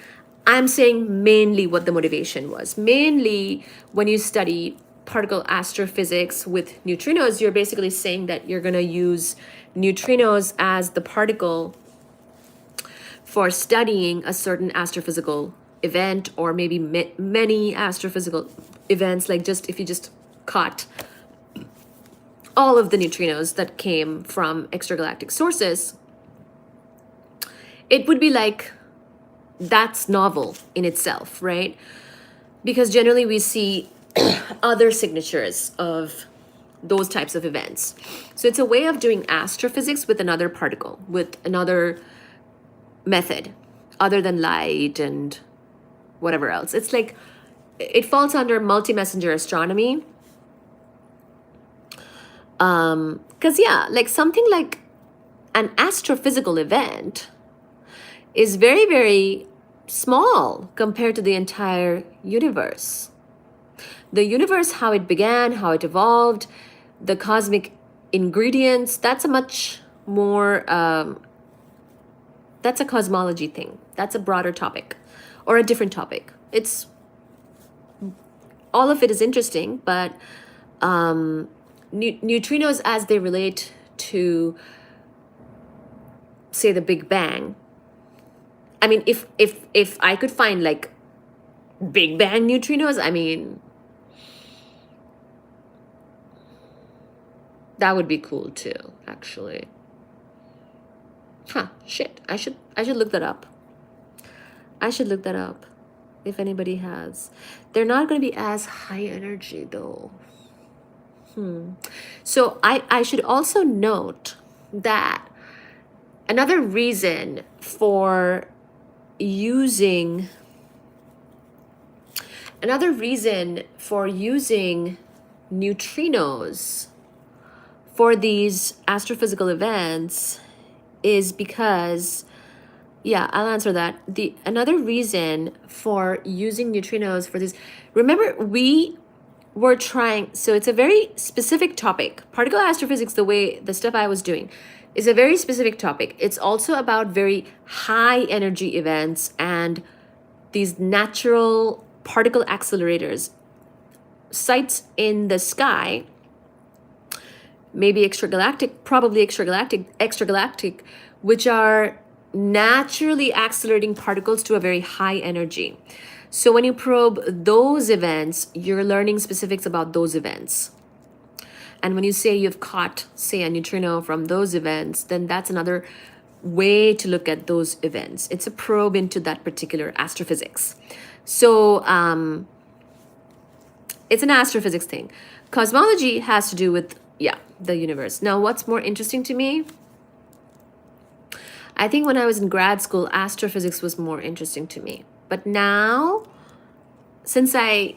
I'm saying mainly what the motivation was. Mainly, when you study particle astrophysics with neutrinos, you're basically saying that you're going to use neutrinos as the particle for studying a certain astrophysical event, or maybe many astrophysical events, like just if you just caught all of the neutrinos that came from extragalactic sources, it would be like, that's novel in itself, right? Because generally we see other signatures of those types of events. So it's a way of doing astrophysics with another particle, with another method other than light and whatever else. It's like, it falls under multi-messenger astronomy. Because yeah, like something like an astrophysical event is very, very small compared to the entire universe. The universe, how it began, how it evolved, the cosmic ingredients, that's a much more, that's a cosmology thing. That's a broader topic or a different topic. It's, all of it is interesting, but neutrinos as they relate to, say, the Big Bang. I mean, if I could find like Big Bang neutrinos, I mean, That would be cool too, actually. Huh, shit. I should look that up. I should look that up if anybody has. They're not going to be as high energy though. So I should also note that another reason for using neutrinos for these astrophysical events is because, yeah, I'll answer that. The another reason for using neutrinos for this, remember we were trying, so it's a very specific topic. Particle astrophysics, the stuff I was doing, is a very specific topic. It's also about very high energy events and these natural particle accelerators, sites in the sky, maybe extragalactic, probably extragalactic, which are naturally accelerating particles to a very high energy. So when you probe those events, you're learning specifics about those events. And when you say you've caught, say, a neutrino from those events, then that's another way to look at those events. It's a probe into that particular astrophysics. So it's an astrophysics thing. Cosmology has to do with, yeah, the universe. Now, what's more interesting to me? I think when I was in grad school, astrophysics was more interesting to me. But now, since I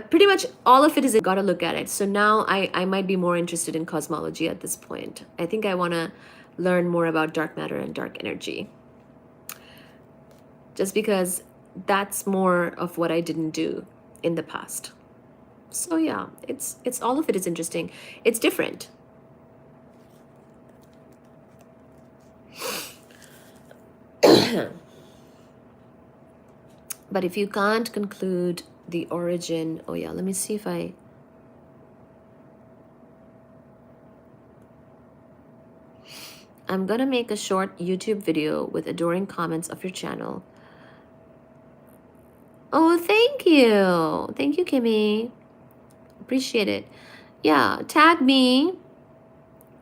pretty much all of it is got to look at it. So now I might be more interested in cosmology at this point. I think I want to learn more about dark matter and dark energy. Just because that's more of what I didn't do in the past. So yeah, it's all of it is interesting. It's different. But if you can't conclude the origin, oh yeah, let me see if I'm gonna make a short YouTube video with adoring comments of your channel. Oh, thank you. Thank you, Kimmy. Appreciate it. Yeah, tag me.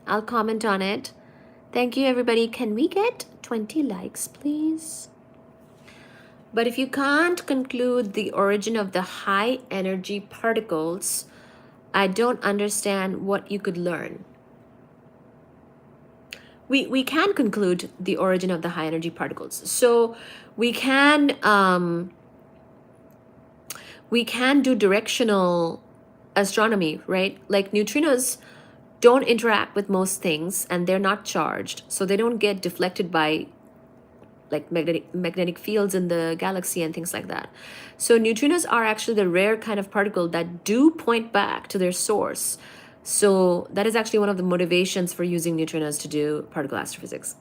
I'll comment on it. Thank you, everybody. Can we get 20 likes, please? But if you can't conclude the origin of the high energy particles, I don't understand what you could learn. We can conclude the origin of the high energy particles. So we can do directional astronomy, right? Like neutrinos don't interact with most things and they're not charged, so they don't get deflected by like magnetic fields in the galaxy and things like that. So neutrinos are actually the rare kind of particle that do point back to their source. So that is actually one of the motivations for using neutrinos to do particle astrophysics.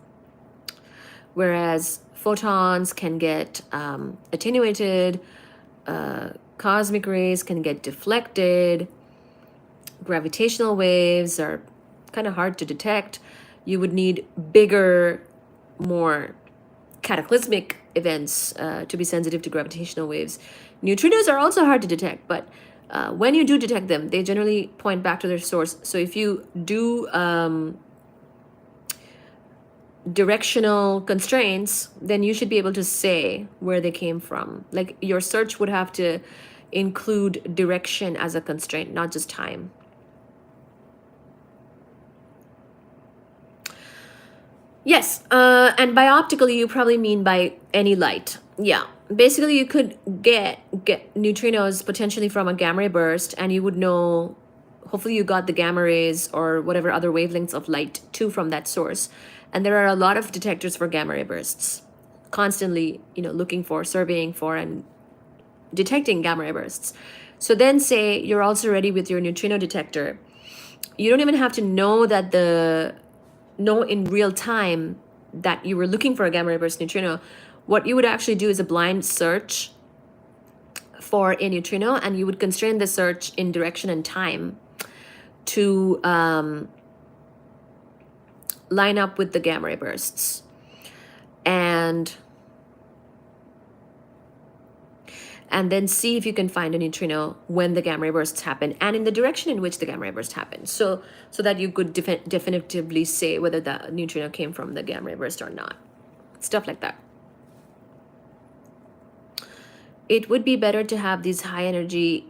Whereas photons can get attenuated, cosmic rays can get deflected, gravitational waves are kind of hard to detect. You would need bigger, more cataclysmic events to be sensitive to gravitational waves. Neutrinos are also hard to detect, but when you do detect them, they generally point back to their source. So if you do directional constraints, then you should be able to say where they came from. Like your search would have to include direction as a constraint, not just time. Yes, and by optical, you probably mean by any light. Yeah, basically you could get neutrinos potentially from a gamma ray burst, and you would know, hopefully you got the gamma rays or whatever other wavelengths of light too from that source. And there are a lot of detectors for gamma ray bursts, constantly, looking for, surveying for, and detecting gamma ray bursts. So then say you're also ready with your neutrino detector. You don't even have to know in real time that you were looking for a gamma ray burst neutrino. What you would actually do is a blind search for a neutrino, and you would constrain the search in direction and time to line up with the gamma ray bursts. And and then see if you can find a neutrino when the gamma ray bursts happen and in the direction in which the gamma ray burst happened. So that you could definitively say whether the neutrino came from the gamma ray burst or not. Stuff like that. It would be better to have these high energy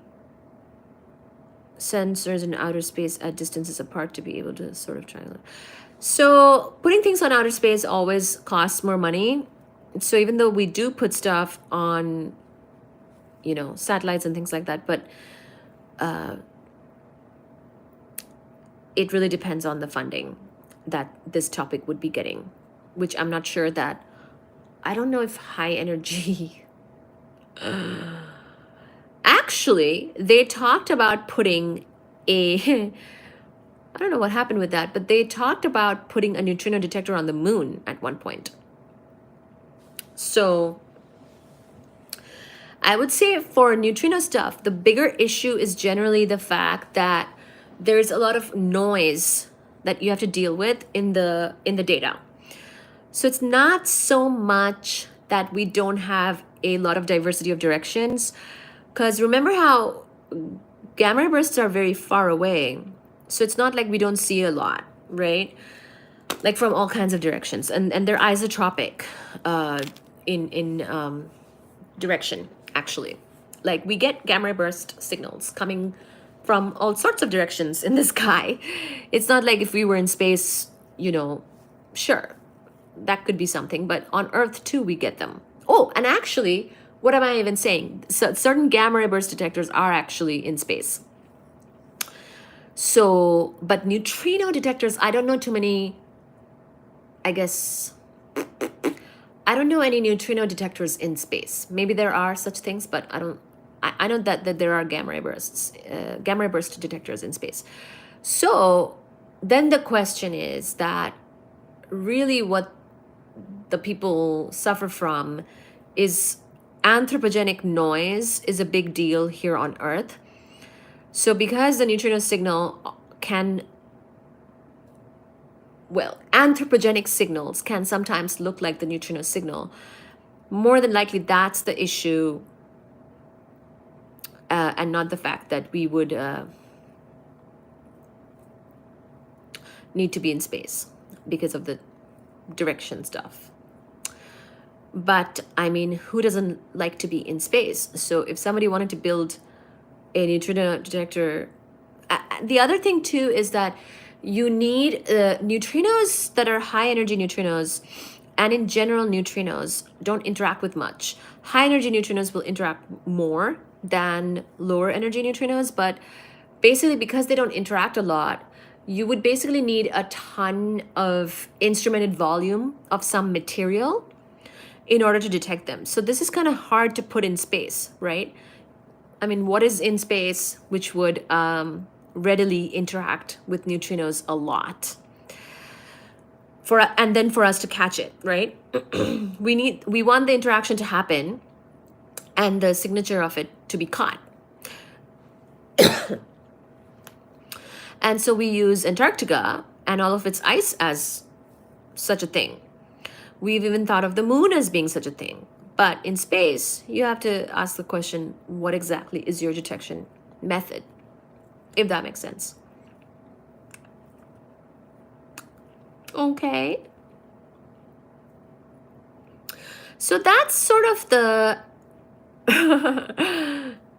sensors in outer space at distances apart to be able to sort of triangulate. So putting things on outer space always costs more money. So even though we do put stuff on, you know, satellites and things like that, but it really depends on the funding that this topic would be getting, which I'm not sure that, I don't know if high energy, actually, they talked about putting a, I don't know what happened with that, but they talked about putting a neutrino detector on the moon at one point. So I would say for neutrino stuff, the bigger issue is generally the fact that there's a lot of noise that you have to deal with in the data. So it's not so much that we don't have a lot of diversity of directions, because remember how gamma ray bursts are very far away. So it's not like we don't see a lot, right? Like from all kinds of directions, and they're isotropic in direction, actually. Like we get gamma ray burst signals coming from all sorts of directions in the sky. It's not like if we were in space, you know, sure, that could be something, but on Earth too, we get them. Oh, and actually, what am I even saying? So certain gamma ray burst detectors are actually in space. So, but neutrino detectors, I don't know too many, I guess, I don't know any neutrino detectors in space. Maybe there are such things, but I know that there are gamma ray burst detectors in space. So then the question is that really what the people suffer from is anthropogenic noise is a big deal here on Earth. So because the neutrino signal can, well, anthropogenic signals can sometimes look like the neutrino signal, more than likely that's the issue, and not the fact that we would need to be in space because of the direction stuff. But I mean, who doesn't like to be in space? So if somebody wanted to build a neutrino detector, the other thing too is that you need neutrinos that are high energy neutrinos, and in general neutrinos don't interact with much. High energy neutrinos will interact more than lower energy neutrinos, but basically because they don't interact a lot, you would basically need a ton of instrumented volume of some material in order to detect them. So this is kind of hard to put in space, right? I mean, what is in space which would readily interact with neutrinos a lot? And then for us to catch it, right? we want the interaction to happen and the signature of it to be caught. And so we use Antarctica and all of its ice as such a thing. We've even thought of the moon as being such a thing. But in space, you have to ask the question, what exactly is your detection method? If that makes sense. Okay. So that's sort of the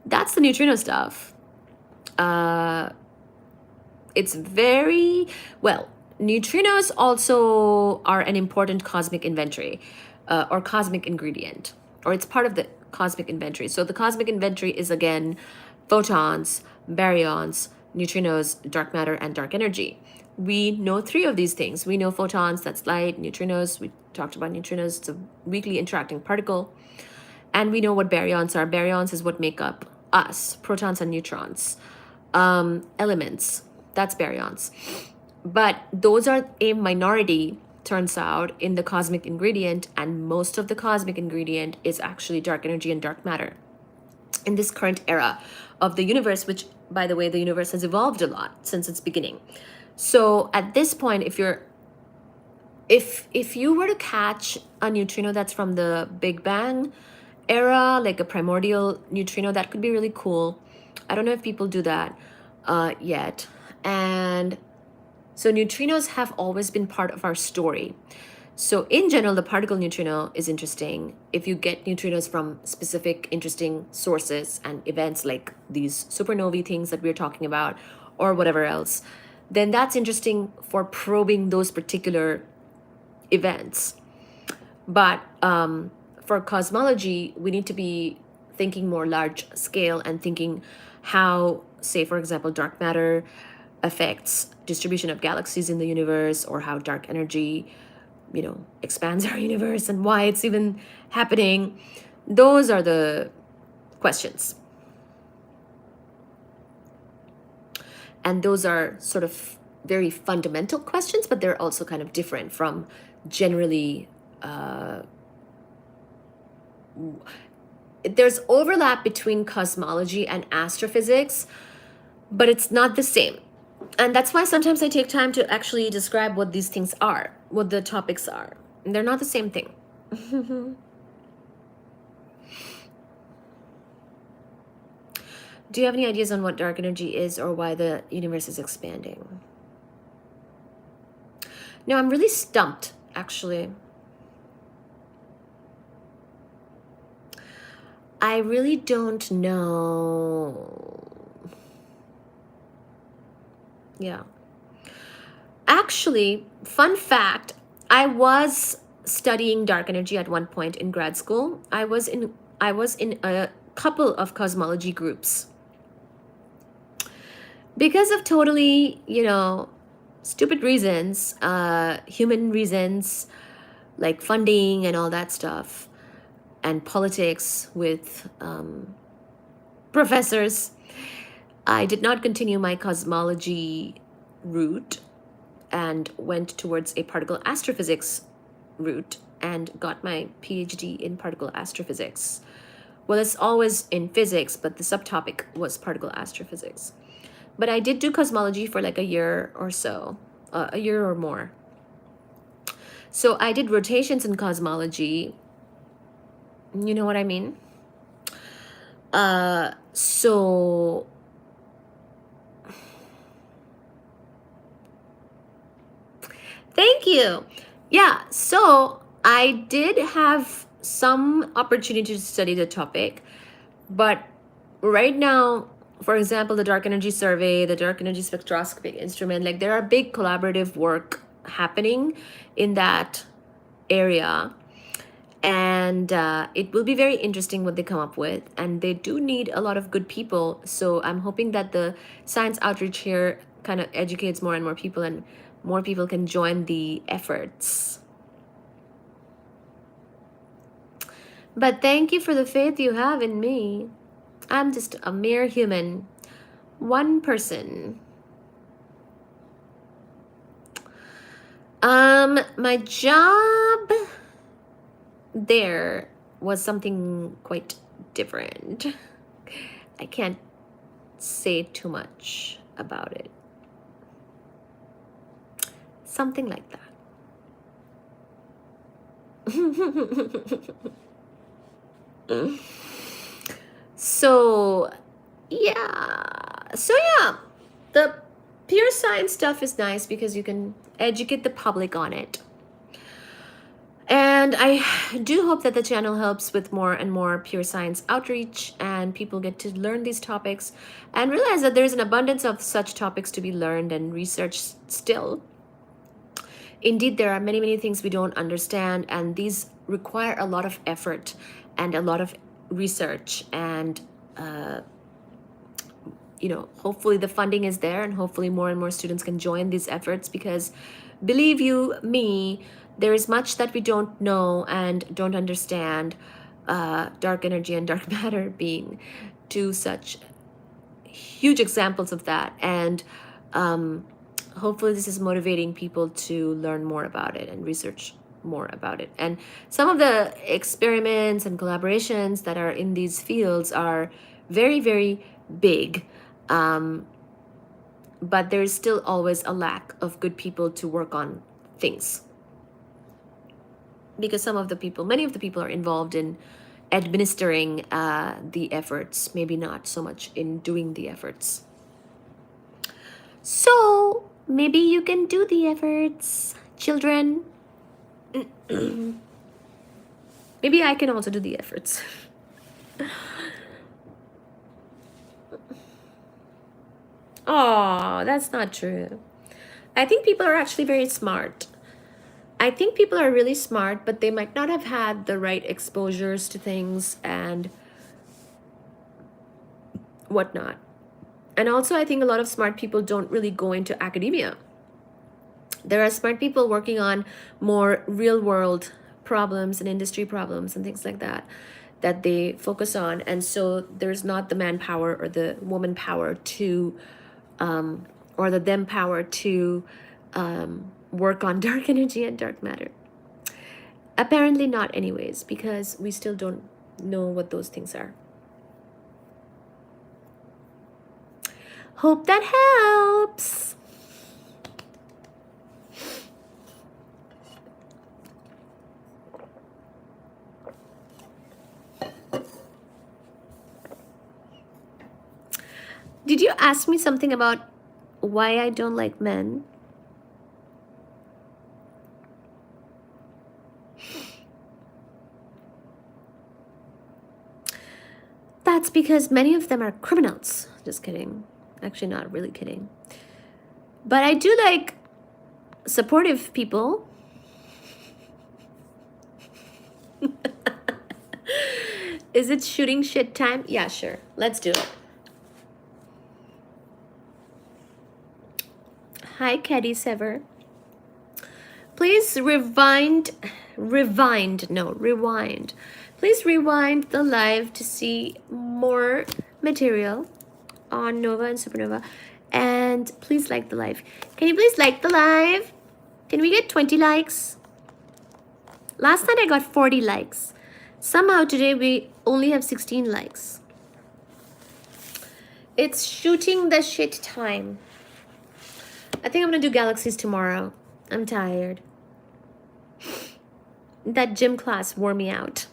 that's the neutrino stuff. It's very, well, neutrinos also are an important cosmic inventory, or cosmic ingredient, or it's part of the cosmic inventory. So the cosmic inventory is, again, photons, baryons, neutrinos, dark matter, and dark energy. We know three of these things. We know photons, that's light. Neutrinos, we talked about neutrinos, it's a weakly interacting particle. And we know what baryons are. Baryons is what make up us, protons and neutrons. Elements, that's baryons. But those are a minority, turns out, in the cosmic ingredient, and most of the cosmic ingredient is actually dark energy and dark matter. In this current era of the universe, which, by the way, the universe has evolved a lot since its beginning. So at this point, if you were to catch a neutrino that's from the Big Bang era, like a primordial neutrino, that could be really cool. I don't know if people do that yet. And so neutrinos have always been part of our story. So in general, the particle neutrino is interesting if you get neutrinos from specific interesting sources and events like these supernovae things that we're talking about or whatever else. Then that's interesting for probing those particular events. But for cosmology, we need to be thinking more large scale and thinking how, say, for example, dark matter affects distribution of galaxies in the universe, or how dark energy, expands our universe and why it's even happening. Those are the questions. And those are sort of very fundamental questions, but they're also kind of different from generally. There's overlap between cosmology and astrophysics, but it's not the same. And that's why sometimes I take time to actually describe what these things are, what the topics are. And they're not the same thing. Do you have any ideas on what dark energy is or why the universe is expanding? No, I'm really stumped, actually. I really don't know. Yeah. Actually, fun fact, I was studying dark energy at one point in grad school. I was in a couple of cosmology groups. Because of totally, stupid reasons, human reasons, like funding and all that stuff, and politics with professors, I did not continue my cosmology route and went towards a particle astrophysics route and got my PhD in particle astrophysics. Well, it's always in physics, but the subtopic was particle astrophysics. But I did do cosmology for like a year or so, a year or more. So I did rotations in cosmology. You know what I mean? So thank you. Yeah, so I did have some opportunity to study the topic, but right now, for example, the dark energy survey, the dark energy spectroscopic instrument, like there are big collaborative work happening in that area. And it will be very interesting what they come up with. And they do need a lot of good people. So I'm hoping that the science outreach here kind of educates more and more people, and more people can join the efforts. But thank you for the faith you have in me. I'm just a mere human. One person. My job there was something quite different. I can't say too much about it. Something like that. So yeah, the pure science stuff is nice because you can educate the public on it. And I do hope that the channel helps with more and more pure science outreach, and people get to learn these topics and realize that there's an abundance of such topics to be learned and researched still. Indeed, there are many, many things we don't understand, and these require a lot of effort and a lot of research. And hopefully the funding is there, and hopefully more and more students can join these efforts, because believe you me, there is much that we don't know and don't understand, dark energy and dark matter being two such huge examples of that. And hopefully this is motivating people to learn more about it and research more about it. And some of the experiments and collaborations that are in these fields are very, very big. But there's still always a lack of good people to work on things, because many of the people are involved in administering the efforts, maybe not so much in doing the efforts. So maybe you can do the efforts, children. Maybe I can also do the efforts. Oh, that's not true. I think people are actually very smart. I think people are really smart, but they might not have had the right exposures to things and whatnot. And also, I think a lot of smart people don't really go into academia. There are smart people working on more real world problems and industry problems and things like that that they focus on. And so there's not the manpower or the woman power to, or the them power to work on dark energy and dark matter. Apparently not anyways, because we still don't know what those things are. Hope that helps. Did you ask me something about why I don't like men? That's because many of them are criminals. Just kidding. Actually, not really kidding. But I do like supportive people. Is it shooting shit time? Yeah, sure. Let's do it. Hi, Caddy Sever. Please rewind. Please rewind the live to see more material on Nova and Supernova. And please like the live. Can you please like the live? Can we get 20 likes? Last night I got 40 likes. Somehow today we only have 16 likes. It's shooting the shit time. I think I'm gonna do galaxies tomorrow. I'm tired. That gym class wore me out.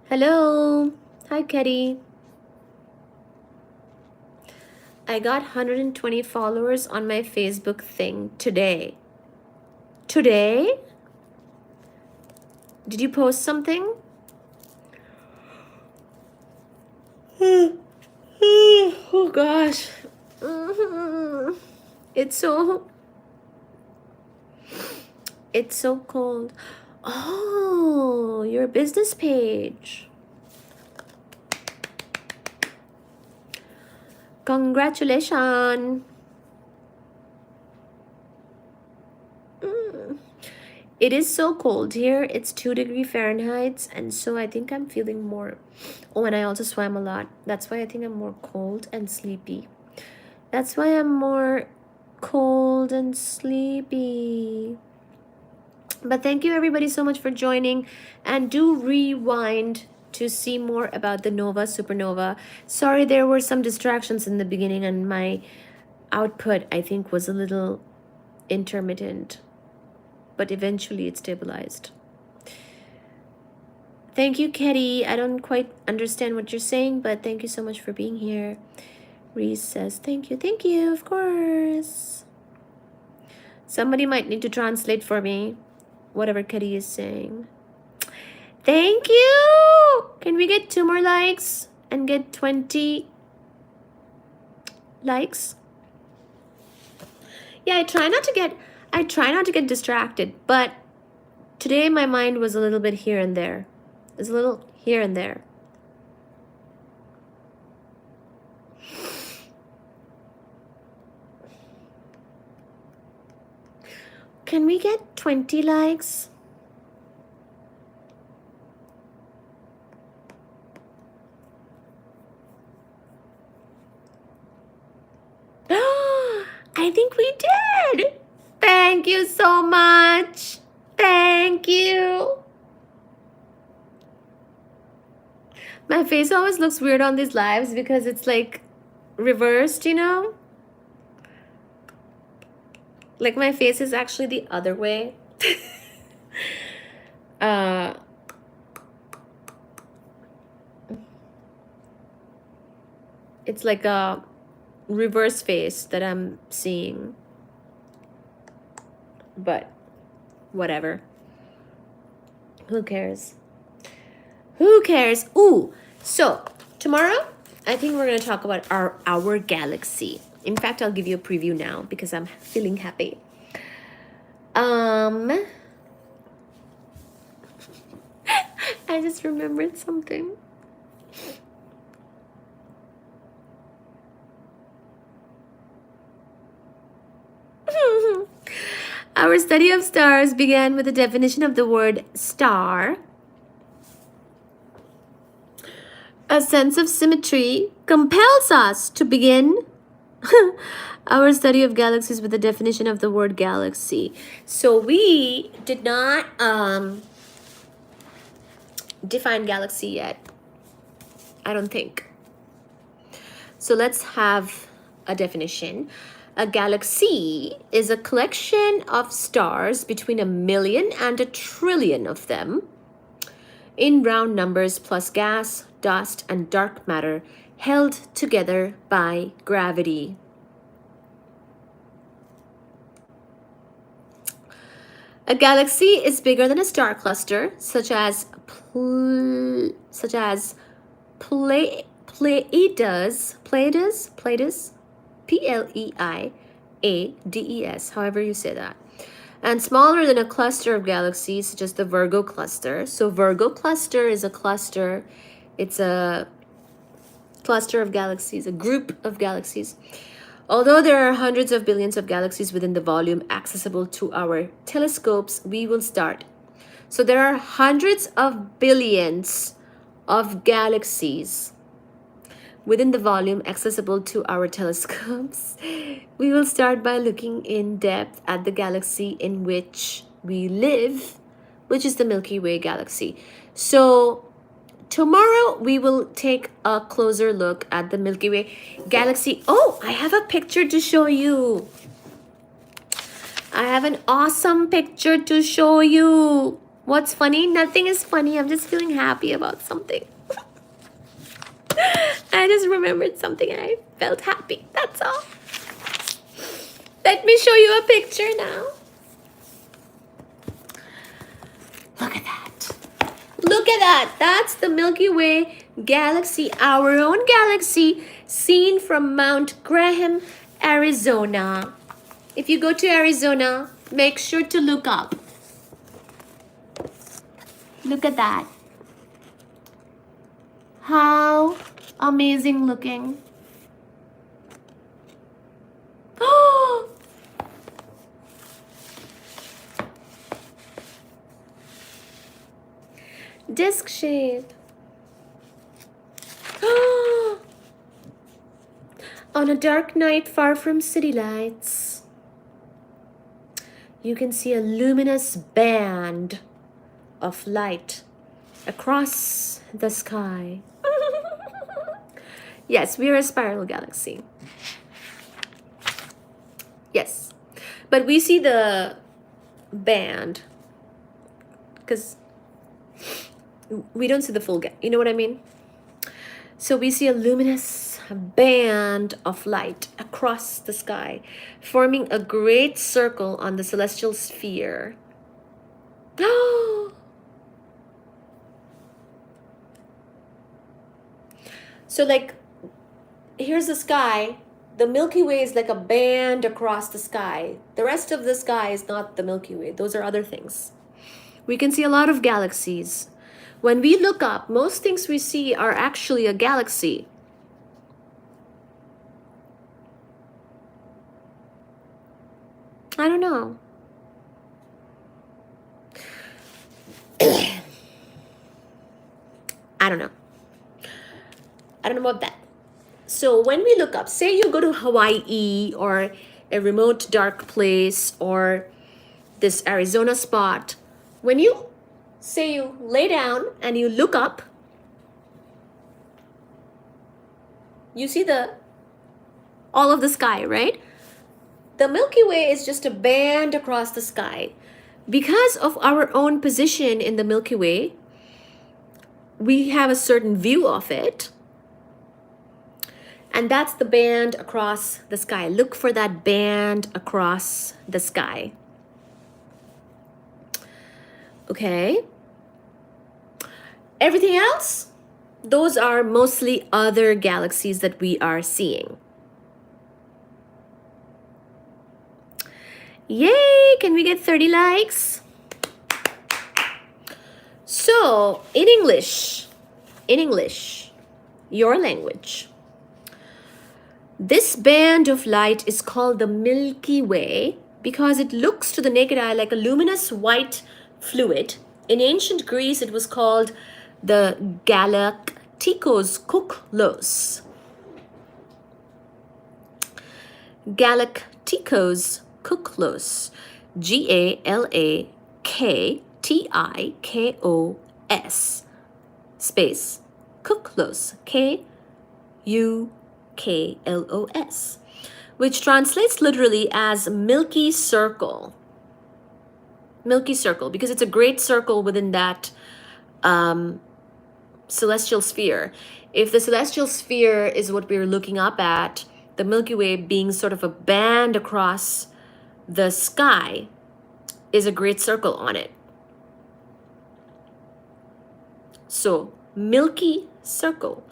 Hello. Hi, Ketty. I got 120 followers on my Facebook thing today. Today? Did you post something? Oh gosh. It's so cold. Oh, your business page. Congratulations. It is so cold here. It's 2 Fahrenheit, and so I think I'm feeling more. Oh, and I also swam a lot. That's why I think I'm more cold and sleepy. That's why I'm more cold and sleepy. But thank you everybody so much for joining, and do rewind to see more about the Nova Supernova. Sorry, there were some distractions in the beginning and my output I think was a little intermittent, but eventually it stabilized. Thank you, Ketty. I don't quite understand what you're saying, but thank you so much for being here. Reese says thank you, of course. Somebody might need to translate for me whatever Ketty is saying. Thank you. Can we get 2 more likes and get 20 likes? Yeah, I try not to get distracted, but today my mind was a little bit here and there. It's a little here and there. Can we get 20 likes? I think we did. Thank you so much. Thank you. My face always looks weird on these lives because it's like reversed, you know? Like my face is actually the other way. uh, it's like a reverse face that I'm seeing. But whatever. Who cares? Who cares? Ooh, so tomorrow I think we're going to talk about our galaxy. In fact, I'll give you a preview now because I'm feeling happy. I just remembered something. Our study of stars began with the definition of the word star. A sense of symmetry compels us to begin our study of galaxies with the definition of the word galaxy. So we did not define galaxy yet, I don't think. So let's have a definition. A galaxy is a collection of stars between 1 million and 1 trillion of them, in round numbers, plus gas, dust, and dark matter held together by gravity. A galaxy is bigger than a star cluster, such as Pleiades, Pleiades, however you say that, and smaller than a cluster of galaxies, such as the Virgo cluster. So Virgo cluster is a cluster. It's a cluster of galaxies, a group of galaxies. Although there are hundreds of billions of galaxies within the volume accessible to our telescopes, we will start. So there are hundreds of billions of galaxies within the volume accessible to our telescopes. We will start by looking in depth at the galaxy in which we live, which is the Milky Way galaxy. So tomorrow we will take a closer look at the Milky Way galaxy. Oh, I have a picture to show you. I have an awesome picture to show you. What's funny? Nothing is funny. I'm just feeling happy about something. I just remembered something and I felt happy. That's all. Let me show you a picture now. Look at that. Look at that. That's the Milky Way galaxy, our own galaxy, seen from Mount Graham, Arizona. If you go to Arizona, make sure to look up. Look at that. How amazing looking. Oh! Disc shape. On a dark night far from city lights, you can see a luminous band of light across the sky. Yes, we are a spiral galaxy. Yes, but we see the band because we don't see the full you know what I mean? So we see a luminous band of light across the sky, forming a great circle on the celestial sphere. So like, here's the sky. The Milky Way is like a band across the sky. The rest of the sky is not the Milky Way. Those are other things. We can see a lot of galaxies. When we look up, most things we see are actually a galaxy. I don't know. I don't know. I don't know about that. So when we look up, say you go to Hawaii or a remote dark place or this Arizona spot, when you say you lay down and you look up, you see all of the sky, right? the Milky Way is just a band across the sky. Because of our own position in the Milky Way, we have a certain view of it. And that's the band across the sky. Look for that band across the sky. Okay. Everything else, those are mostly other galaxies that we are seeing. Yay! Can we get 30 likes? So, in English, your language, this band of light is called the Milky Way because it looks to the naked eye like a luminous white fluid. In ancient Greece, it was called the Galacticos Kuklos. Galacticos Kuklos. Galaktikos space Kuklos. Kuklos, which translates literally as milky circle. Milky circle, because it's a great circle within that celestial sphere. If the celestial sphere is what we're looking up at, the Milky Way being sort of a band across the sky is a great circle on it. So, milky circle,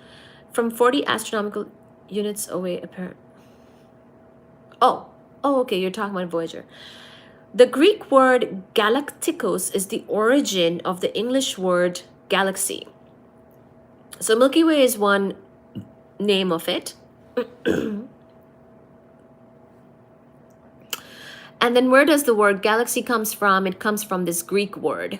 from 40 astronomical units away apparent. Oh, okay, you're talking about Voyager. The Greek word galacticos is the origin of the English word galaxy. So Milky Way is one name of it. And then where does the word galaxy comes from? It comes from this Greek word.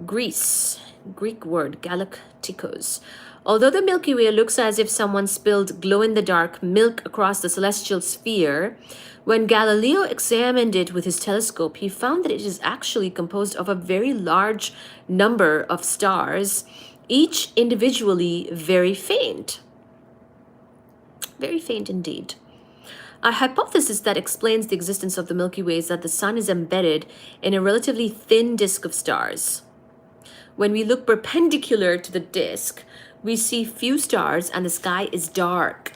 Greek word, galacticos. Although the Milky Way looks as if someone spilled glow-in-the-dark milk across the celestial sphere, when Galileo examined it with his telescope, he found that it is actually composed of a very large number of stars, each individually very faint. Very faint indeed. A hypothesis that explains the existence of the Milky Way is that the sun is embedded in a relatively thin disk of stars. When we look perpendicular to the disk, we see few stars and the sky is dark.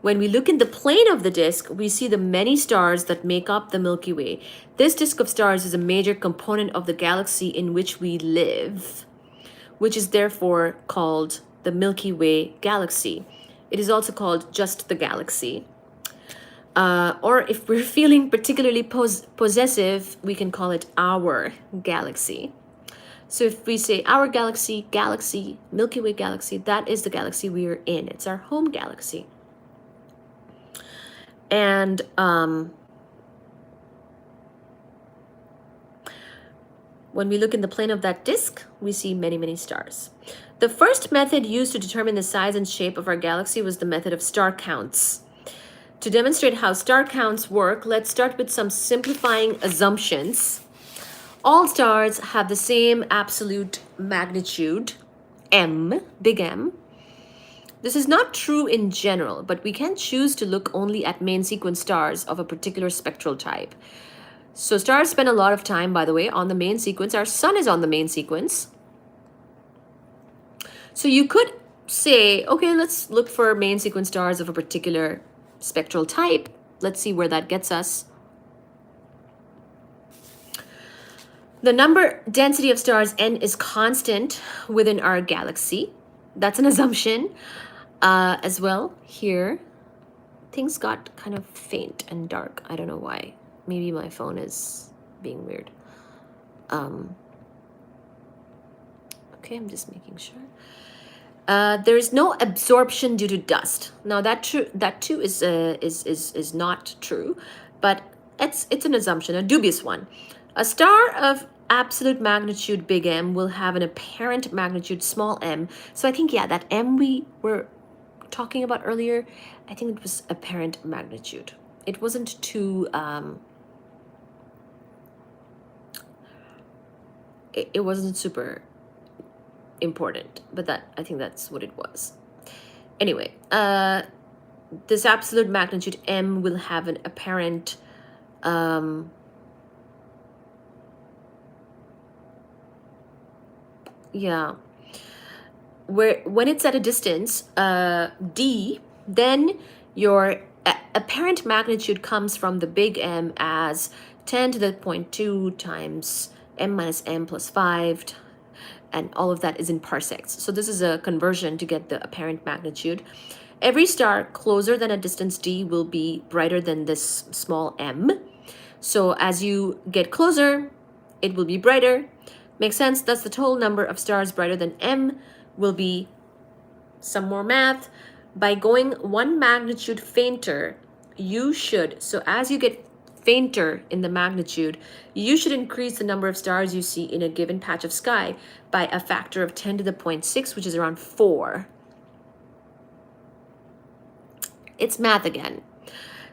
When we look in the plane of the disk, we see the many stars that make up the Milky Way. This disk of stars is a major component of the galaxy in which we live, which is therefore called the Milky Way galaxy. It is also called just the galaxy. Or if we're feeling particularly possessive, we can call it our galaxy. So if we say our galaxy, Milky Way galaxy, that is the galaxy we are in. It's our home galaxy. And when we look in the plane of that disk, we see many, many stars. The first method used to determine the size and shape of our galaxy was the method of star counts. To demonstrate how star counts work, let's start with some simplifying assumptions. All stars have the same absolute magnitude, M, big M. This is not true in general, but we can choose to look only at main sequence stars of a particular spectral type. So stars spend a lot of time, by the way, on the main sequence. Our sun is on the main sequence. So you could say, okay, let's look for main sequence stars of a particular spectral type. Let's see where that gets us. The number density of stars n is constant within our galaxy. That's an assumption as well. Here, things got kind of faint and dark. I don't know why. Maybe my phone is being weird. Okay, I'm just making sure. There is no absorption due to dust. Now that too is not true, but it's an assumption, a dubious one. A star of absolute magnitude big M will have an apparent magnitude small m. So I think, yeah, that M we were talking about earlier, I think it was apparent magnitude. It wasn't too it wasn't super important, but I think that's what it was. Anyway, this absolute magnitude M will have an apparent yeah, where when it's at a distance d, then your apparent magnitude comes from the big M as 10 to the 0.2 times m minus m plus 5, and all of that is in parsecs. So this is a conversion to get the apparent magnitude. Every star closer than a distance d will be brighter than this small m. So as you get closer, it will be brighter. Makes sense? Thus the total number of stars brighter than m will be, some more math, by going one magnitude fainter, you should, so as you get fainter in the magnitude, you should increase the number of stars you see in a given patch of sky by a factor of 10 to the 0.6, which is around 4. It's math again.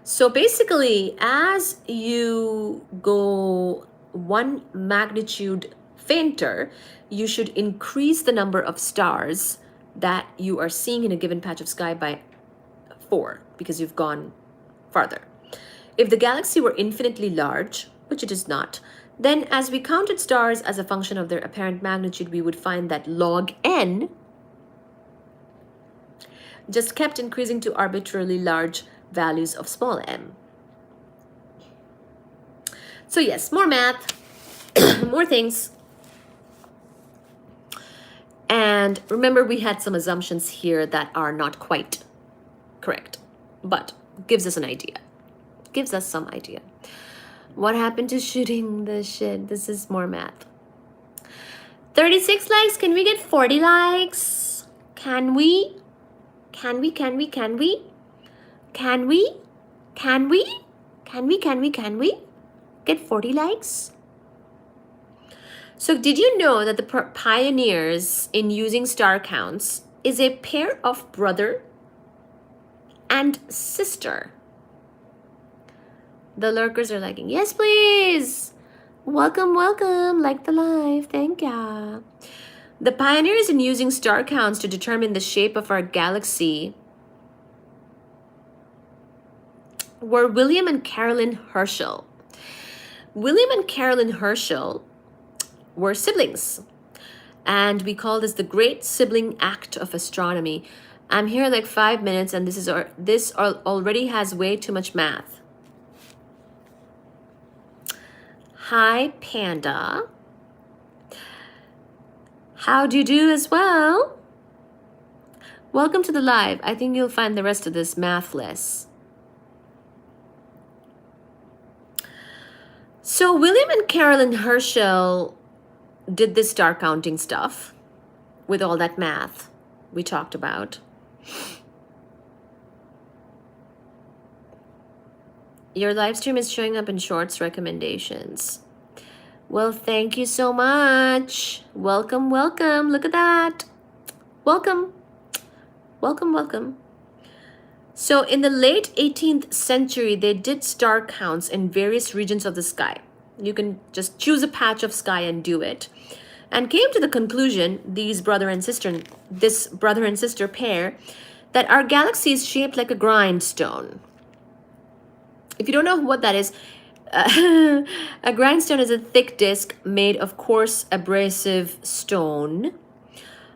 So basically, as you go one magnitude fainter, you should increase the number of stars that you are seeing in a given patch of sky by 4, because you've gone farther. If the galaxy were infinitely large, which it is not, then as we counted stars as a function of their apparent magnitude, we would find that log n just kept increasing to arbitrarily large values of small m. So yes, more math, more things. And remember, we had some assumptions here that are not quite correct, but gives us an idea. Gives us some idea. What happened to shooting the shit? This is more math. 36 likes. Can we get 40 likes? Can we? Can we? Can we? Can we? Can we? Can we? Can we? Can we? Can we? Get 40 likes? So did you know that the pioneers in using star counts is a pair of brother and sister? The lurkers are liking, yes, please. Welcome, welcome. Like the live. Thank ya. The pioneers in using star counts to determine the shape of our galaxy were William and Carolyn Herschel. William and Carolyn Herschel were siblings, and we call this the great sibling act of astronomy. I'm here like 5 minutes, and this already has way too much math. Hi, Panda. How do you do as well? Welcome to the live. I think you'll find the rest of this mathless. So William and Carolyn Herschel did this star counting stuff with all that math we talked about. Your live stream is showing up in shorts recommendations. Well, thank you so much. Welcome, welcome. Look at that. Welcome. Welcome, welcome. So in the late 18th century, they did star counts in various regions of the sky. You can just choose a patch of sky and do it. And came to the conclusion, this brother and sister pair, that our galaxy is shaped like a grindstone. If you don't know what that is, a grindstone is a thick disc made of coarse abrasive stone.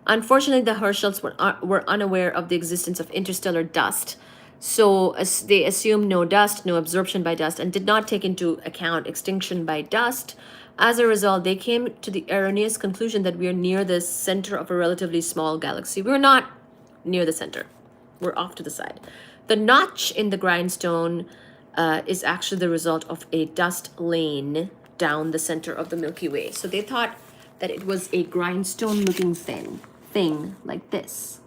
Unfortunately, the Herschels were unaware of the existence of interstellar dust. So they assumed no dust, no absorption by dust, and did not take into account extinction by dust. As a result, they came to the erroneous conclusion that we are near the center of a relatively small galaxy. We're not near the center. We're off to the side. The notch in the grindstone is actually the result of a dust lane down the center of the Milky Way. So they thought that it was a grindstone-looking thing like this.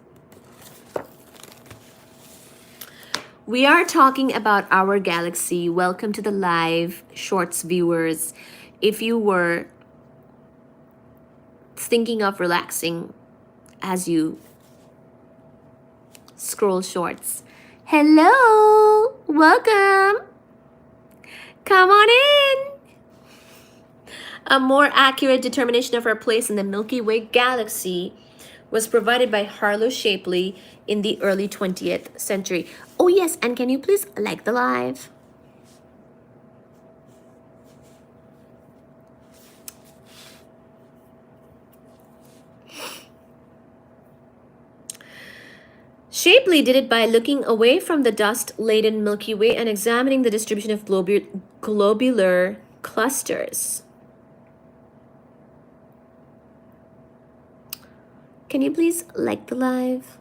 We are talking about our galaxy. Welcome to the live shorts viewers. If you were thinking of relaxing as you scroll shorts, hello, welcome. Come on in. A more accurate determination of our place in the Milky Way galaxy was provided by Harlow Shapley in the early 20th century. Oh yes, and can you please like the live? Shapley did it by looking away from the dust-laden Milky Way and examining the distribution of globular clusters. Can you please like the live?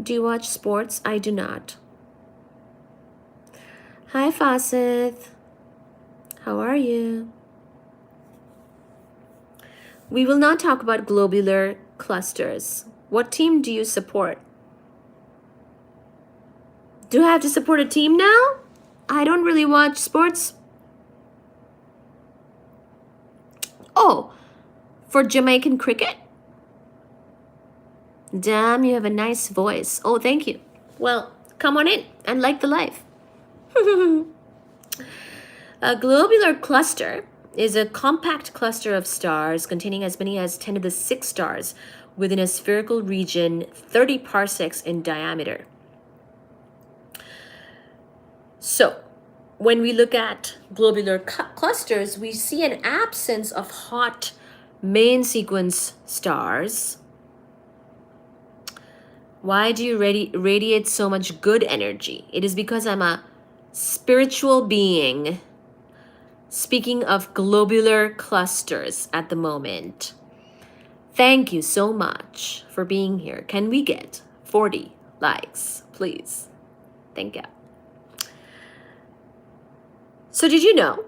Do you watch sports? I do not. Hi, Fawcett. How are you? We will not talk about globular clusters. What team do you support? Do I have to support a team now? I don't really watch sports. Oh, for Jamaican cricket? Damn, you have a nice voice. Oh, thank you. Well, come on in and like the live. A globular cluster is a compact cluster of stars containing as many as 10 to the 6 stars within a spherical region 30 parsecs in diameter. So, when we look at globular clusters, we see an absence of hot main sequence stars. Why do you radiate so much good energy? It is because I'm a spiritual being. Speaking of globular clusters at the moment. Thank you so much for being here. Can we get 40 likes, please? Thank you. So did you know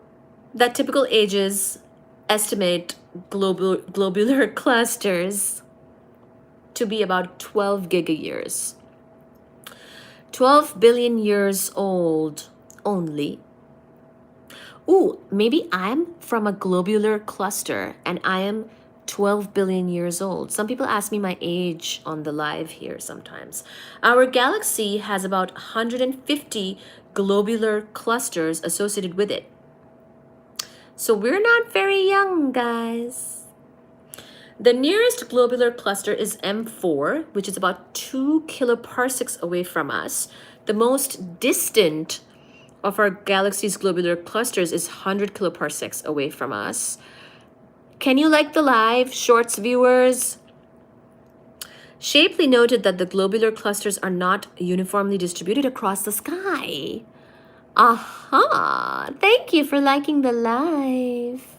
that typical ages estimate globular clusters to be about 12 gigayears? 12 billion years old only. Ooh, maybe I'm from a globular cluster and I am 12 billion years old. Some people ask me my age on the live here sometimes. Our galaxy has about 150 globular clusters associated with it. So we're not very young, guys. The nearest globular cluster is M4, which is about 2 kiloparsecs away from us. The most distant of our galaxy's globular clusters is 100 kiloparsecs away from us. Can you like the live, shorts viewers? Shapley noted that the globular clusters are not uniformly distributed across the sky. Aha! Thank you for liking the live.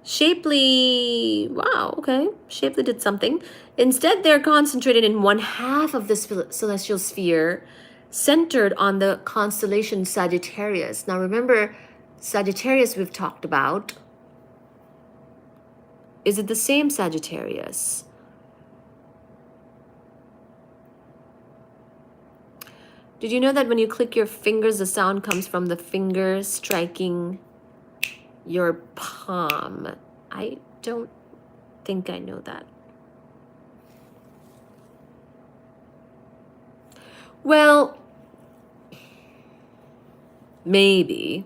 Shapley, wow, okay. Shapley did something. Instead, they're concentrated in one half of the celestial sphere, centered on the constellation Sagittarius. Now remember, Sagittarius we've talked about. Is it the same Sagittarius? Did you know that when you click your fingers, the sound comes from the finger striking your palm? I don't think I know that. Well, maybe.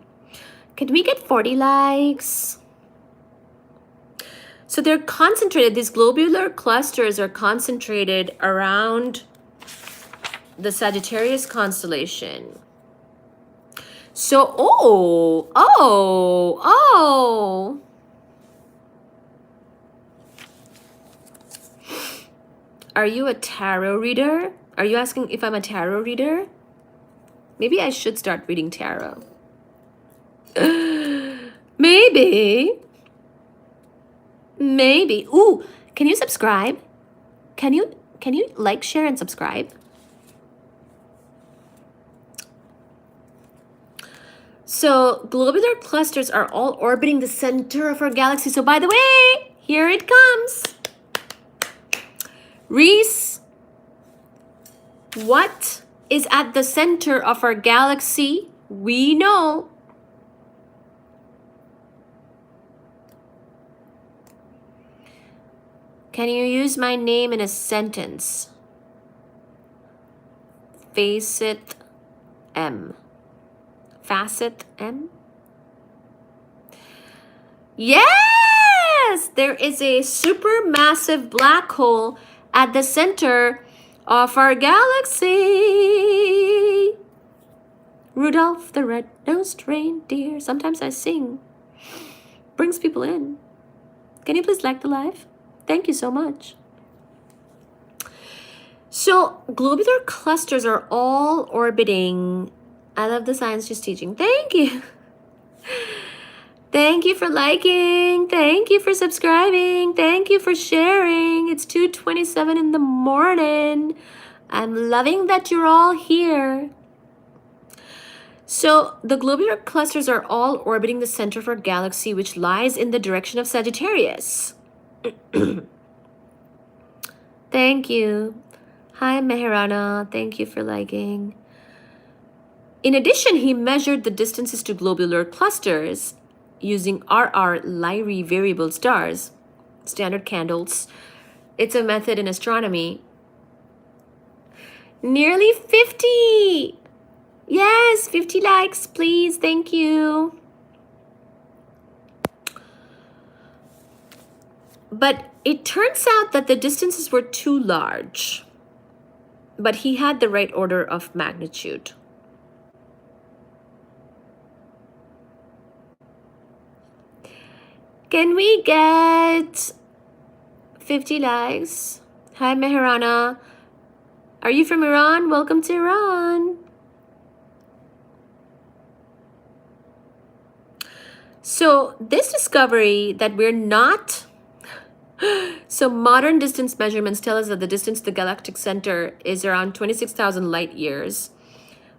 Can we get 40 likes? So they're concentrated, these globular clusters are concentrated around the Sagittarius constellation. So, oh. Are you a tarot reader? Are you asking if I'm a tarot reader? Maybe I should start reading tarot. Maybe. Ooh, can you subscribe? Can you like, share, and subscribe? So globular clusters are all orbiting the center of our galaxy. So by the way, here it comes. Reese, what is at the center of our galaxy? We know. Can you use my name in a sentence? Facet M. Facet M? Yes! there is a supermassive black hole at the center of our galaxy. Rudolph the red-nosed reindeer. Sometimes I sing. Brings people in. Can you please like the live? Thank you so much. So globular clusters are all orbiting. I love the science she's teaching. Thank you. Thank you for liking. Thank you for subscribing. Thank you for sharing. It's 2:27 in the morning. I'm loving that you're all here. So the globular clusters are all orbiting the center of our galaxy, which lies in the direction of Sagittarius. Thank you. Hi, Mehrana. Thank you for liking. In addition, he measured the distances to globular clusters using RR Lyrae variable stars, standard candles. It's a method in astronomy. Nearly 50! Yes, 50 likes, please. Thank you. But it turns out that the distances were too large. But he had the right order of magnitude. Can we get 50 likes? Hi, Mehrana. Are you from Iran? Welcome to Iran. So this discovery that we're not, so modern distance measurements tell us that the distance to the galactic center is around 26,000 light years,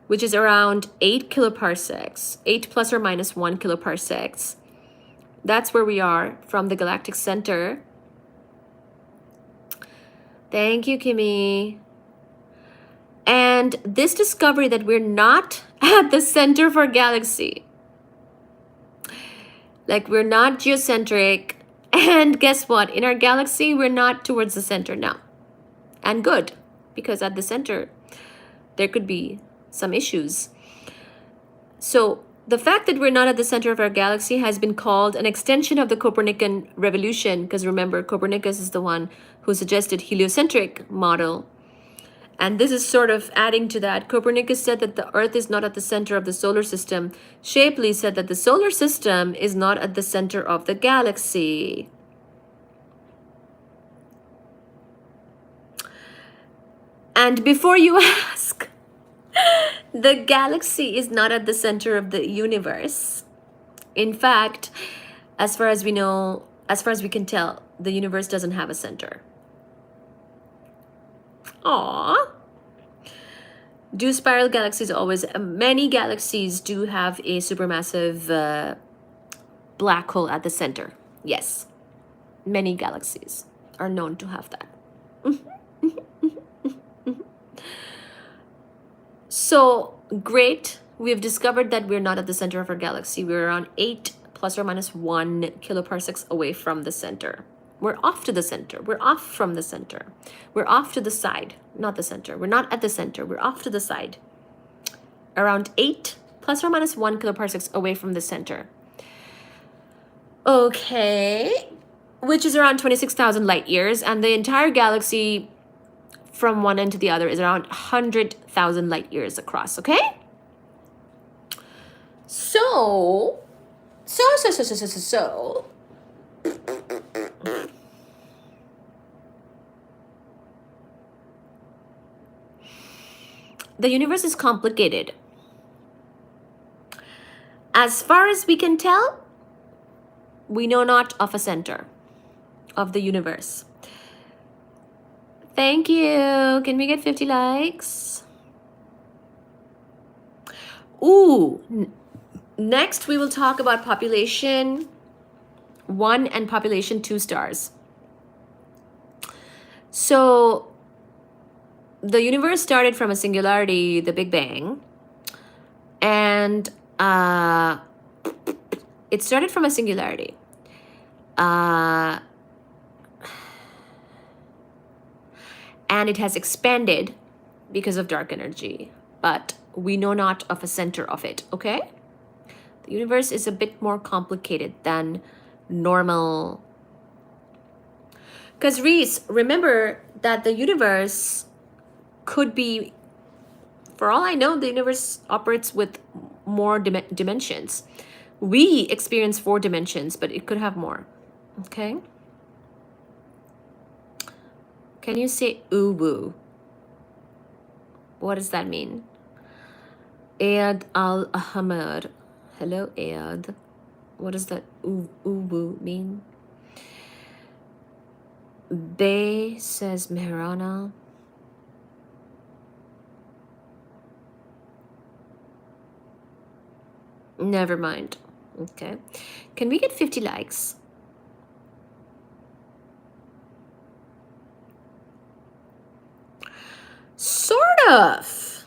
which is around 8 kiloparsecs, 8 plus or minus 1 kiloparsecs. That's where we are from the galactic center. Thank you, Kimmy. And this discovery that we're not at the center of our galaxy, like we're not geocentric, and guess what? In our galaxy, we're not towards the center now. And good, because at the center, there could be some issues. So the fact that we're not at the center of our galaxy has been called an extension of the Copernican revolution, because remember, Copernicus is the one who suggested heliocentric model. And this is sort of adding to that. Copernicus said that the Earth is not at the center of the solar system. Shapley said that the solar system is not at the center of the galaxy. And before you ask, the galaxy is not at the center of the universe. In fact, as far as we know, as far as we can tell, the universe doesn't have a center. Aww. Do spiral galaxies always? Many galaxies do have a supermassive black hole at the center. Yes. Many galaxies are known to have that. So, great. We've discovered that we're not at the center of our galaxy. We're around 8 plus or minus 1 kiloparsecs away from the center. We're off to the center. We're off from the center. We're off to the side, not the center. We're not at the center. We're off to the side. Around 8 plus or minus 1 kiloparsecs away from the center. Okay. Which is around 26,000 light years. And the entire galaxy from one end to the other is around 100,000 light years across. Okay? So. The universe is complicated. As far as we can tell, we know not of a center of the universe. Thank you. Can we get 50 likes? Ooh. Next, we will talk about population 1 and population 2 stars. So, the universe started from a singularity, the Big Bang, and it started from a singularity. And it has expanded because of dark energy, but we know not of a center of it, okay? The universe is a bit more complicated than normal Because Reese, remember that the universe could be, for all I know, the universe operates with more dimensions. We experience 4 dimensions, but it could have more. Okay? Can you say ubu? What does that mean? Ayad Al-Ahmad. Hello, Ayad. What does that ubu mean? Bay says Mehrana. Never mind. Okay. Can we get 50 likes? Sort of.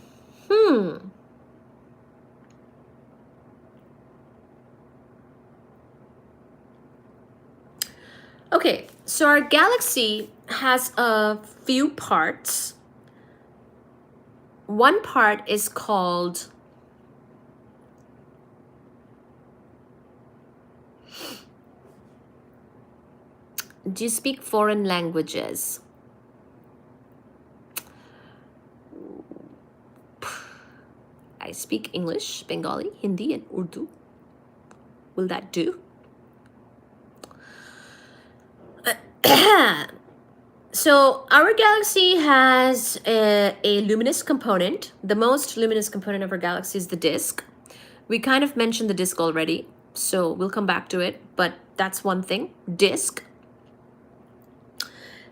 Okay, so our galaxy has a few parts. One part is called do you speak foreign languages? I speak English, Bengali, Hindi, and Urdu. Will that do? So our galaxy has a luminous component. The most luminous component of our galaxy is the disk. We kind of mentioned the disk already, so we'll come back to it, but that's one thing, disk.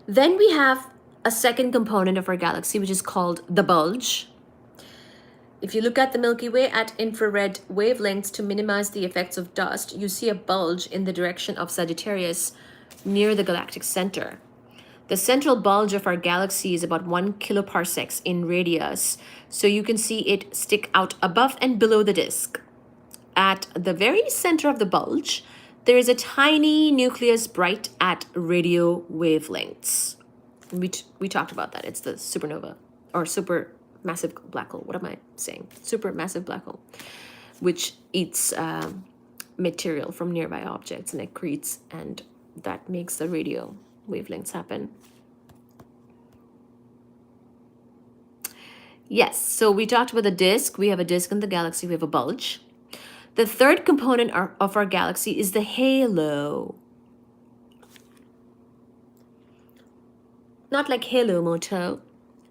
Then we have a second component of our galaxy, which is called the bulge. If you look at the Milky Way at infrared wavelengths to minimize the effects of dust, you see a bulge in the direction of Sagittarius near the galactic center. The central bulge of our galaxy is about 1 kiloparsecs in radius, so you can see it stick out above and below the disk. At the very center of the bulge, there is a tiny nucleus bright at radio wavelengths. We talked about that. It's the supernova, or supermassive black hole. What am I saying? Supermassive black hole, which eats material from nearby objects and accretes, and that makes the radio wavelengths happen. Yes, so we talked about the disk. We have a disk in the galaxy. We have a bulge. The third component of our galaxy is the halo. Not like Halo Moto,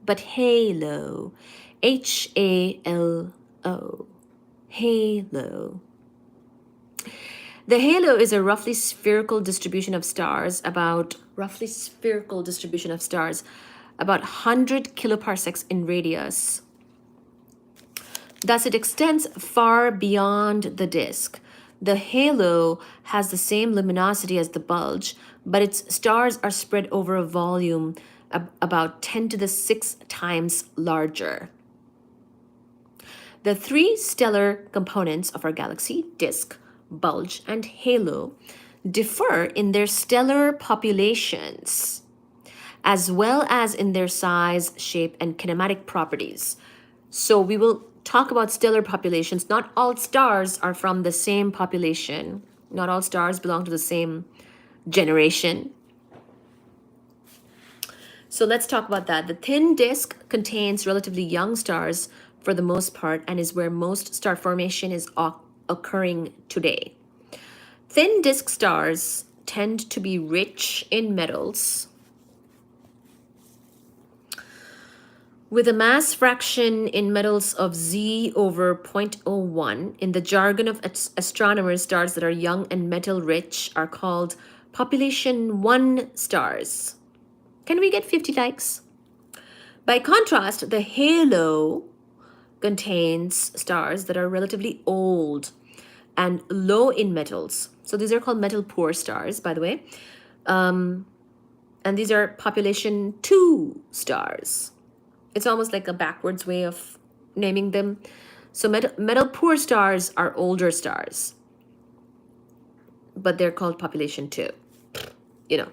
but halo. H-A-L-O. Halo. The halo is a roughly spherical distribution of stars, about 100 kiloparsecs in radius. Thus, it extends far beyond the disk. The halo has the same luminosity as the bulge, but its stars are spread over a volume about 10 to the 6 times larger. The 3 stellar components of our galaxy, disk, bulge, and halo, differ in their stellar populations, as well as in their size, shape, and kinematic properties. So we will talk about stellar populations. Not all stars are from the same population. Not all stars belong to the same generation. So let's talk about that. The thin disk contains relatively young stars for the most part and is where most star formation is occurring today. Thin disk stars tend to be rich in metals, with a mass fraction in metals of Z over 0.01. In the jargon of astronomers, stars that are young and metal rich are called population 1 stars. Can we get 50 likes? By contrast, the halo contains stars that are relatively old and low in metals. So these are called metal poor stars, by the way. And these are population 2 stars. It's almost like a backwards way of naming them. So metal poor stars are older stars, but they're called population 2. You know,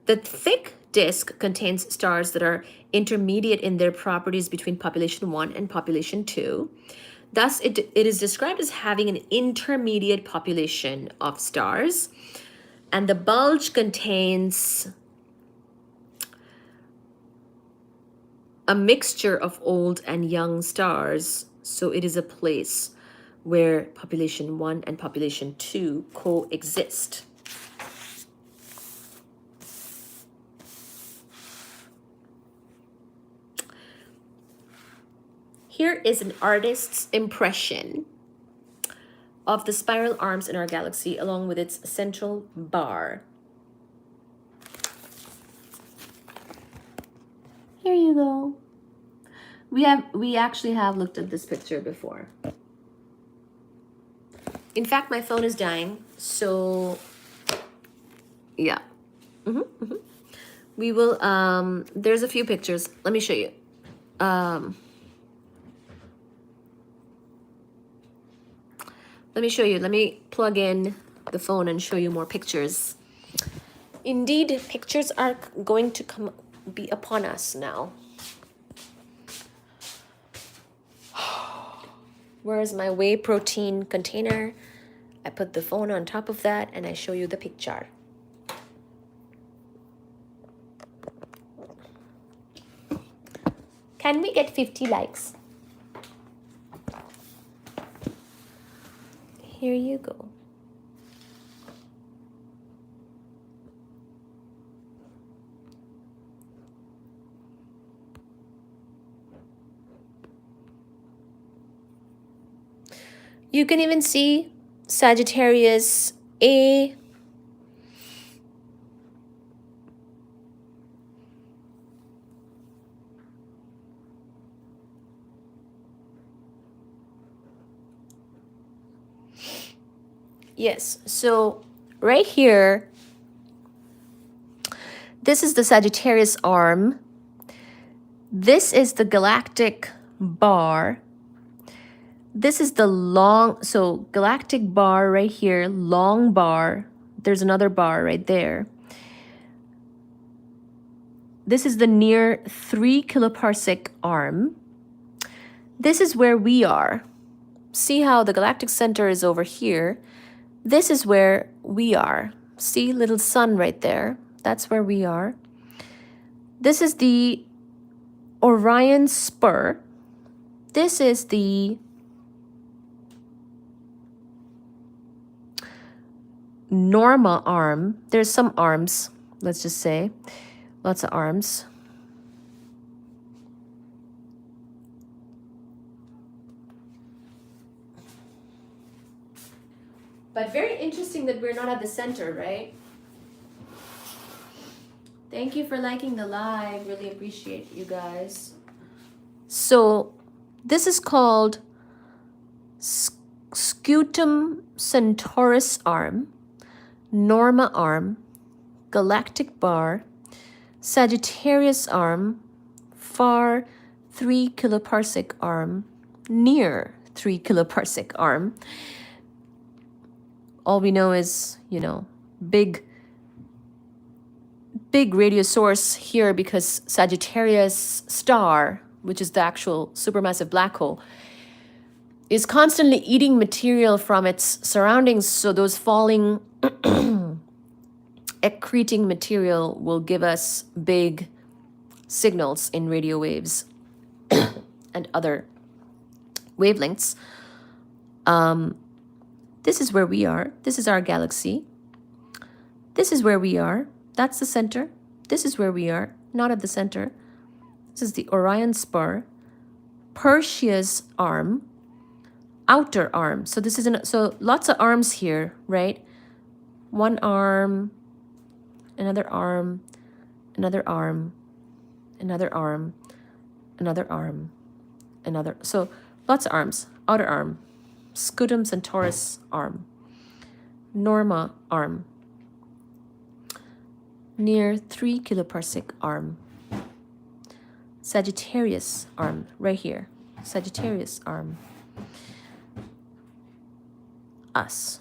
the thick disk contains stars that are intermediate in their properties between population 1 and population 2. Thus, it is described as having an intermediate population of stars. And the bulge contains a mixture of old and young stars, so it is a place where population 1 and population 2 coexist. Here is an artist's impression of the spiral arms in our galaxy along with its central bar. Here you go. We actually have looked at this picture before. In fact, my phone is dying, so yeah. We will there's a few pictures. Let me show you. Let me show you. Let me plug in the phone and show you more pictures. Indeed, pictures are going to be upon us now. Where is my whey protein container? I put the phone on top of that and I show you the picture. Can we get 50 likes? Here you go. You can even see Sagittarius A. Yes, so right here, this is the Sagittarius arm. This is the galactic bar. This is the long, so galactic bar right here, long bar. There's another bar right there. This is the near 3 kiloparsec arm. This is where we are. See how the galactic center is over here? This is where we are. See, little sun right there. That's where we are. This is the Orion spur. This is the Norma arm. There's some arms, let's just say. Lots of arms. But very interesting that we're not at the center, right? Thank you for liking the live. Really appreciate you guys. So this is called Scutum Centaurus arm, Norma arm, galactic bar, Sagittarius arm, far 3 kiloparsec arm, near 3 kiloparsec arm. All we know is, you know, big radio source here because Sagittarius star, which is the actual supermassive black hole, is constantly eating material from its surroundings. So those falling accreting material will give us big signals in radio waves and other wavelengths. This is where we are. This is our galaxy. This is where we are. That's the center. This is where we are, not at the center. This is the Orion spur, Perseus arm, outer arm. So this is so lots of arms here, right? One arm, another arm, another arm, another arm, another arm, another. So lots of arms. Outer arm, Scutum Centaurus arm, Norma arm, near 3 kiloparsec arm, Sagittarius arm, right here, Sagittarius arm, us,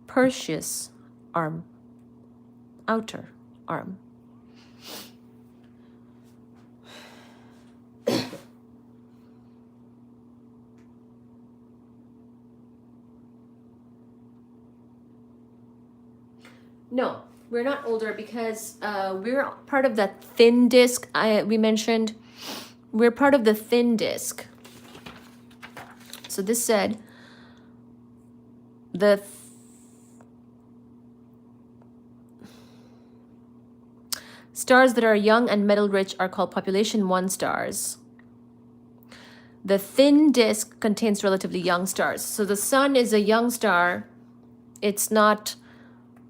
Perseus arm, outer arm. No, We're not older because we're part of that thin disk we mentioned. We're part of the thin disk. So this said, the stars that are young and metal rich are called population 1 stars. The thin disk contains relatively young stars. So the sun is a young star. It's not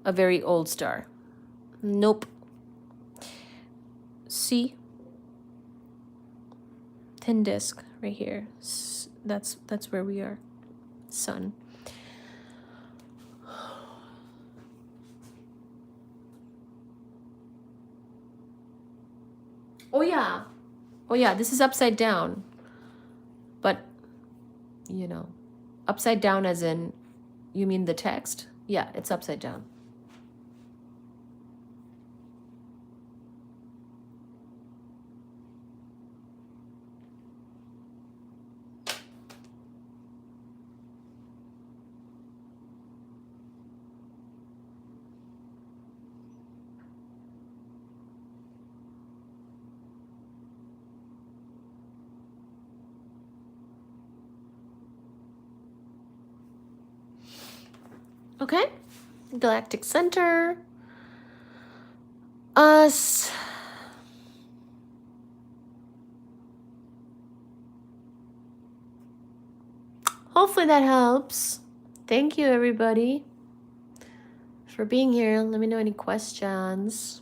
a very old star. Nope. See? Thin disk right here. That's where we are. Sun. Oh yeah. Oh yeah, this is upside down. But, you know, upside down as in, you mean the text? Yeah, it's upside down. Okay, galactic center, us. Hopefully that helps. Thank you, everybody, for being here. Let me know any questions.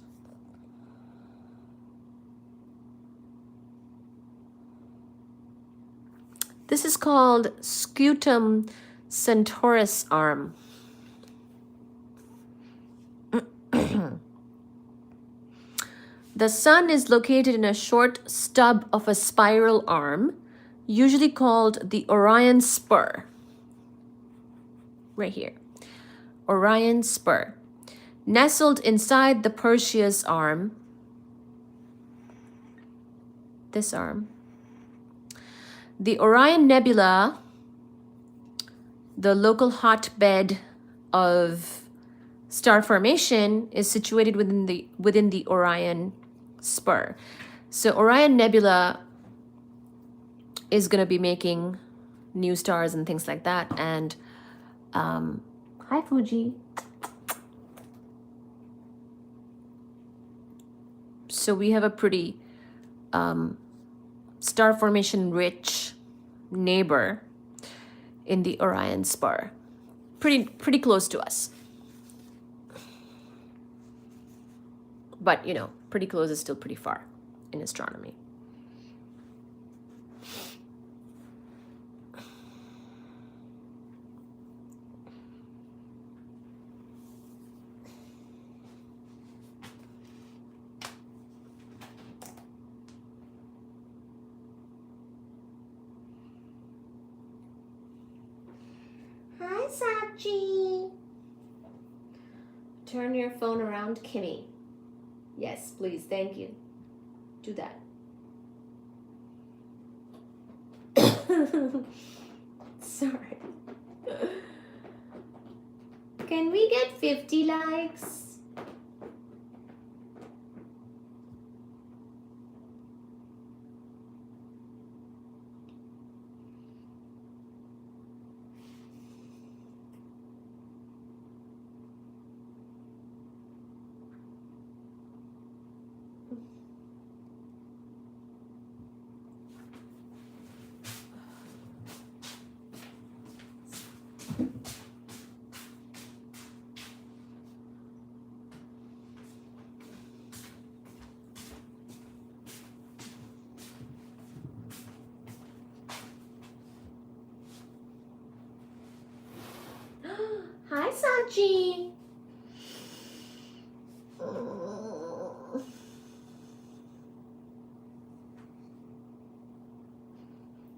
This is called scutum Centaurus arm. The sun is located in a short stub of a spiral arm, usually called the Orion spur. Right here. Orion spur. Nestled inside the Perseus arm. This arm. The Orion Nebula, the local hotbed of star formation, is situated within the Orion spur. So Orion Nebula is going to be making new stars and things like that. And hi Fuji. So we have a pretty star formation rich neighbor in the Orion spur. Pretty close to us. But, you know, pretty close is still pretty far in astronomy. Hi, Sachi. Turn your phone around, Kimmy. Yes, please. Thank you. Do that. Sorry. Can we get 50 likes? Hi, Sachi.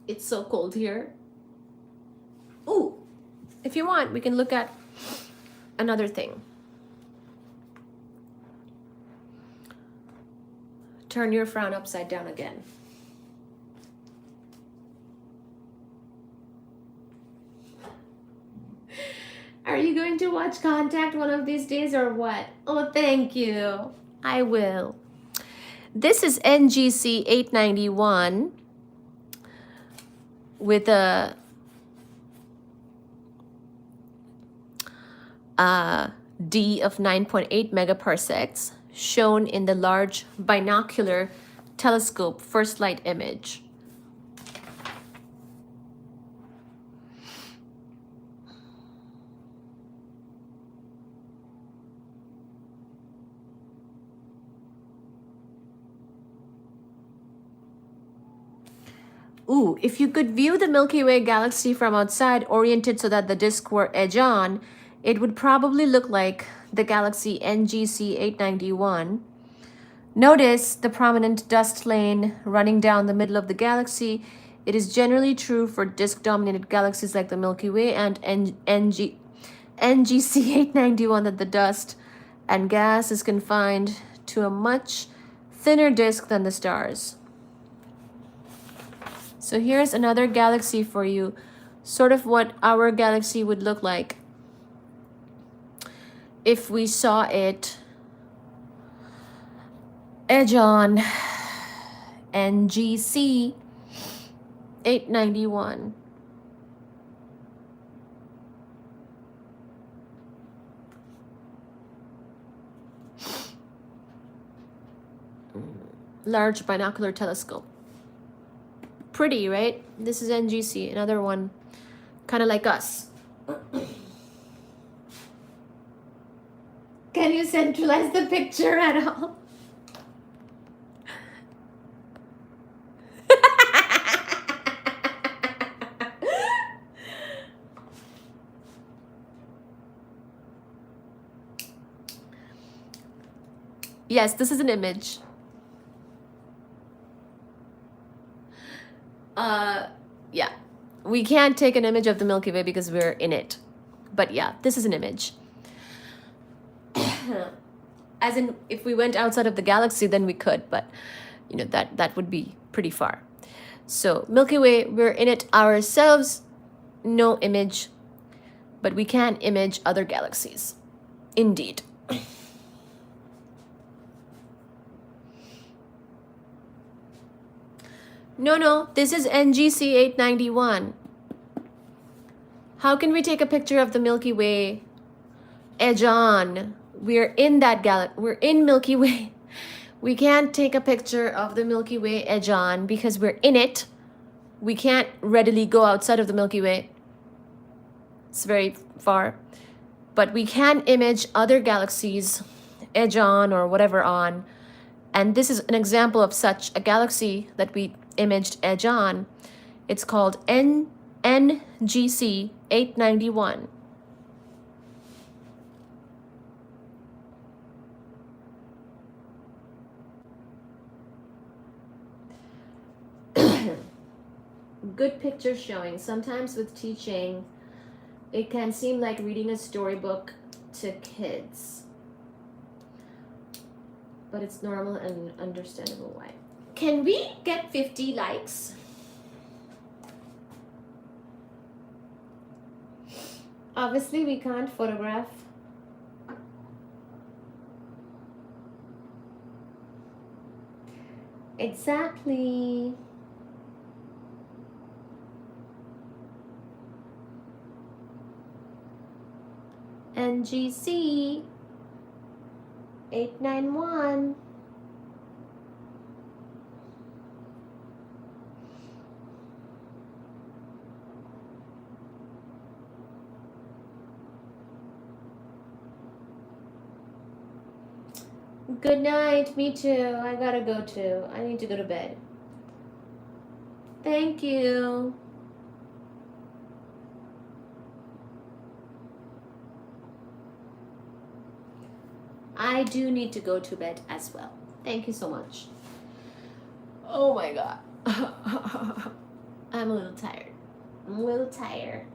It's so cold here. Ooh, if you want, we can look at another thing. Turn your frown upside down again. Are you going to watch Contact one of these days or what? Oh, thank you. I will. This is NGC 891 with a D of 9.8 megaparsecs, shown in the Large Binocular Telescope first light image. Ooh, if you could view the Milky Way galaxy from outside, oriented so that the disk were edge-on, it would probably look like the galaxy NGC 891. Notice the prominent dust lane running down the middle of the galaxy. It is generally true for disk-dominated galaxies like the Milky Way and NGC 891 that the dust and gas is confined to a much thinner disk than the stars. So here's another galaxy for you, sort of what our galaxy would look like if we saw it edge on. NGC 891. Large Binocular Telescope. Pretty, right? This is NGC, another one kind of like us. Can you centralize the picture at all? Yes, this is an image. Yeah, we can't take an image of the Milky Way because we're in it. But yeah, this is an image. As in, if we went outside of the galaxy, then we could, but you know, that would be pretty far. So Milky Way, we're in it ourselves, no image, but we can image other galaxies. Indeed. No, this is NGC 891. How can we take a picture of the Milky Way edge on? We're in that galaxy. We're in Milky Way. We can't take a picture of the Milky Way edge on because we're in it. We can't readily go outside of the Milky Way. It's very far. But we can image other galaxies edge on or whatever on. And this is an example of such a galaxy that we imaged edge on. It's called NGC 891. Good picture showing. Sometimes with teaching, it can seem like reading a storybook to kids. But it's normal and understandable why. Can we get 50 likes? Obviously, we can't photograph. Exactly. NGC 891. Good night. Me too. I gotta go too. I need to go to bed. Thank you. I do need to go to bed as well. Thank you so much. Oh my God. I'm a little tired. I'm a little tired.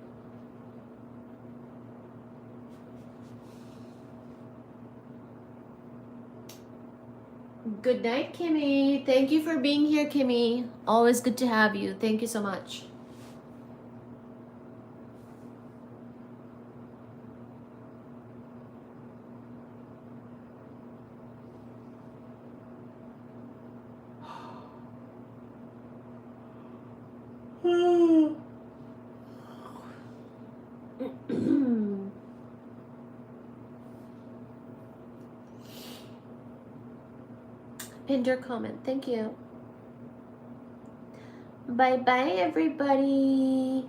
Good night, Kimmy. Thank you for being here, Kimmy. Always good to have you. Thank you so much. Pinned your comment. Thank you. Bye bye, everybody.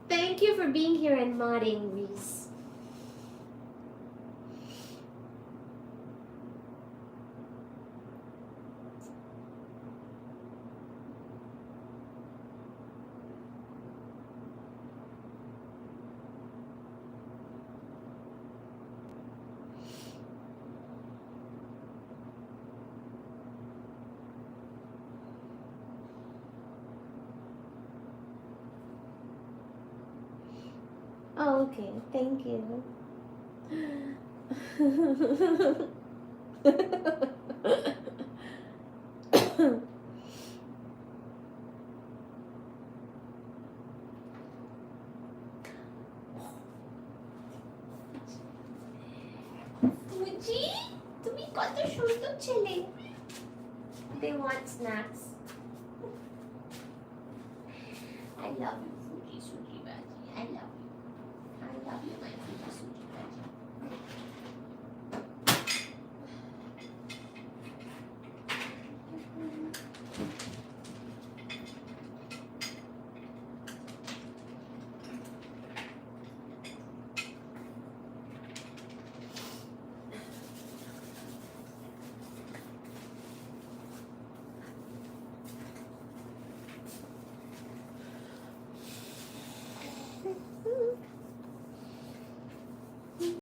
Thank you for being here and modding, Reese. Oh, okay. Thank you. Fuji, তুমি কত সুন্দর ছেলে. They want snacks. I love you, Fuji, Suji, Baji. I love you. I love you, my Fuji, Suji, Baji.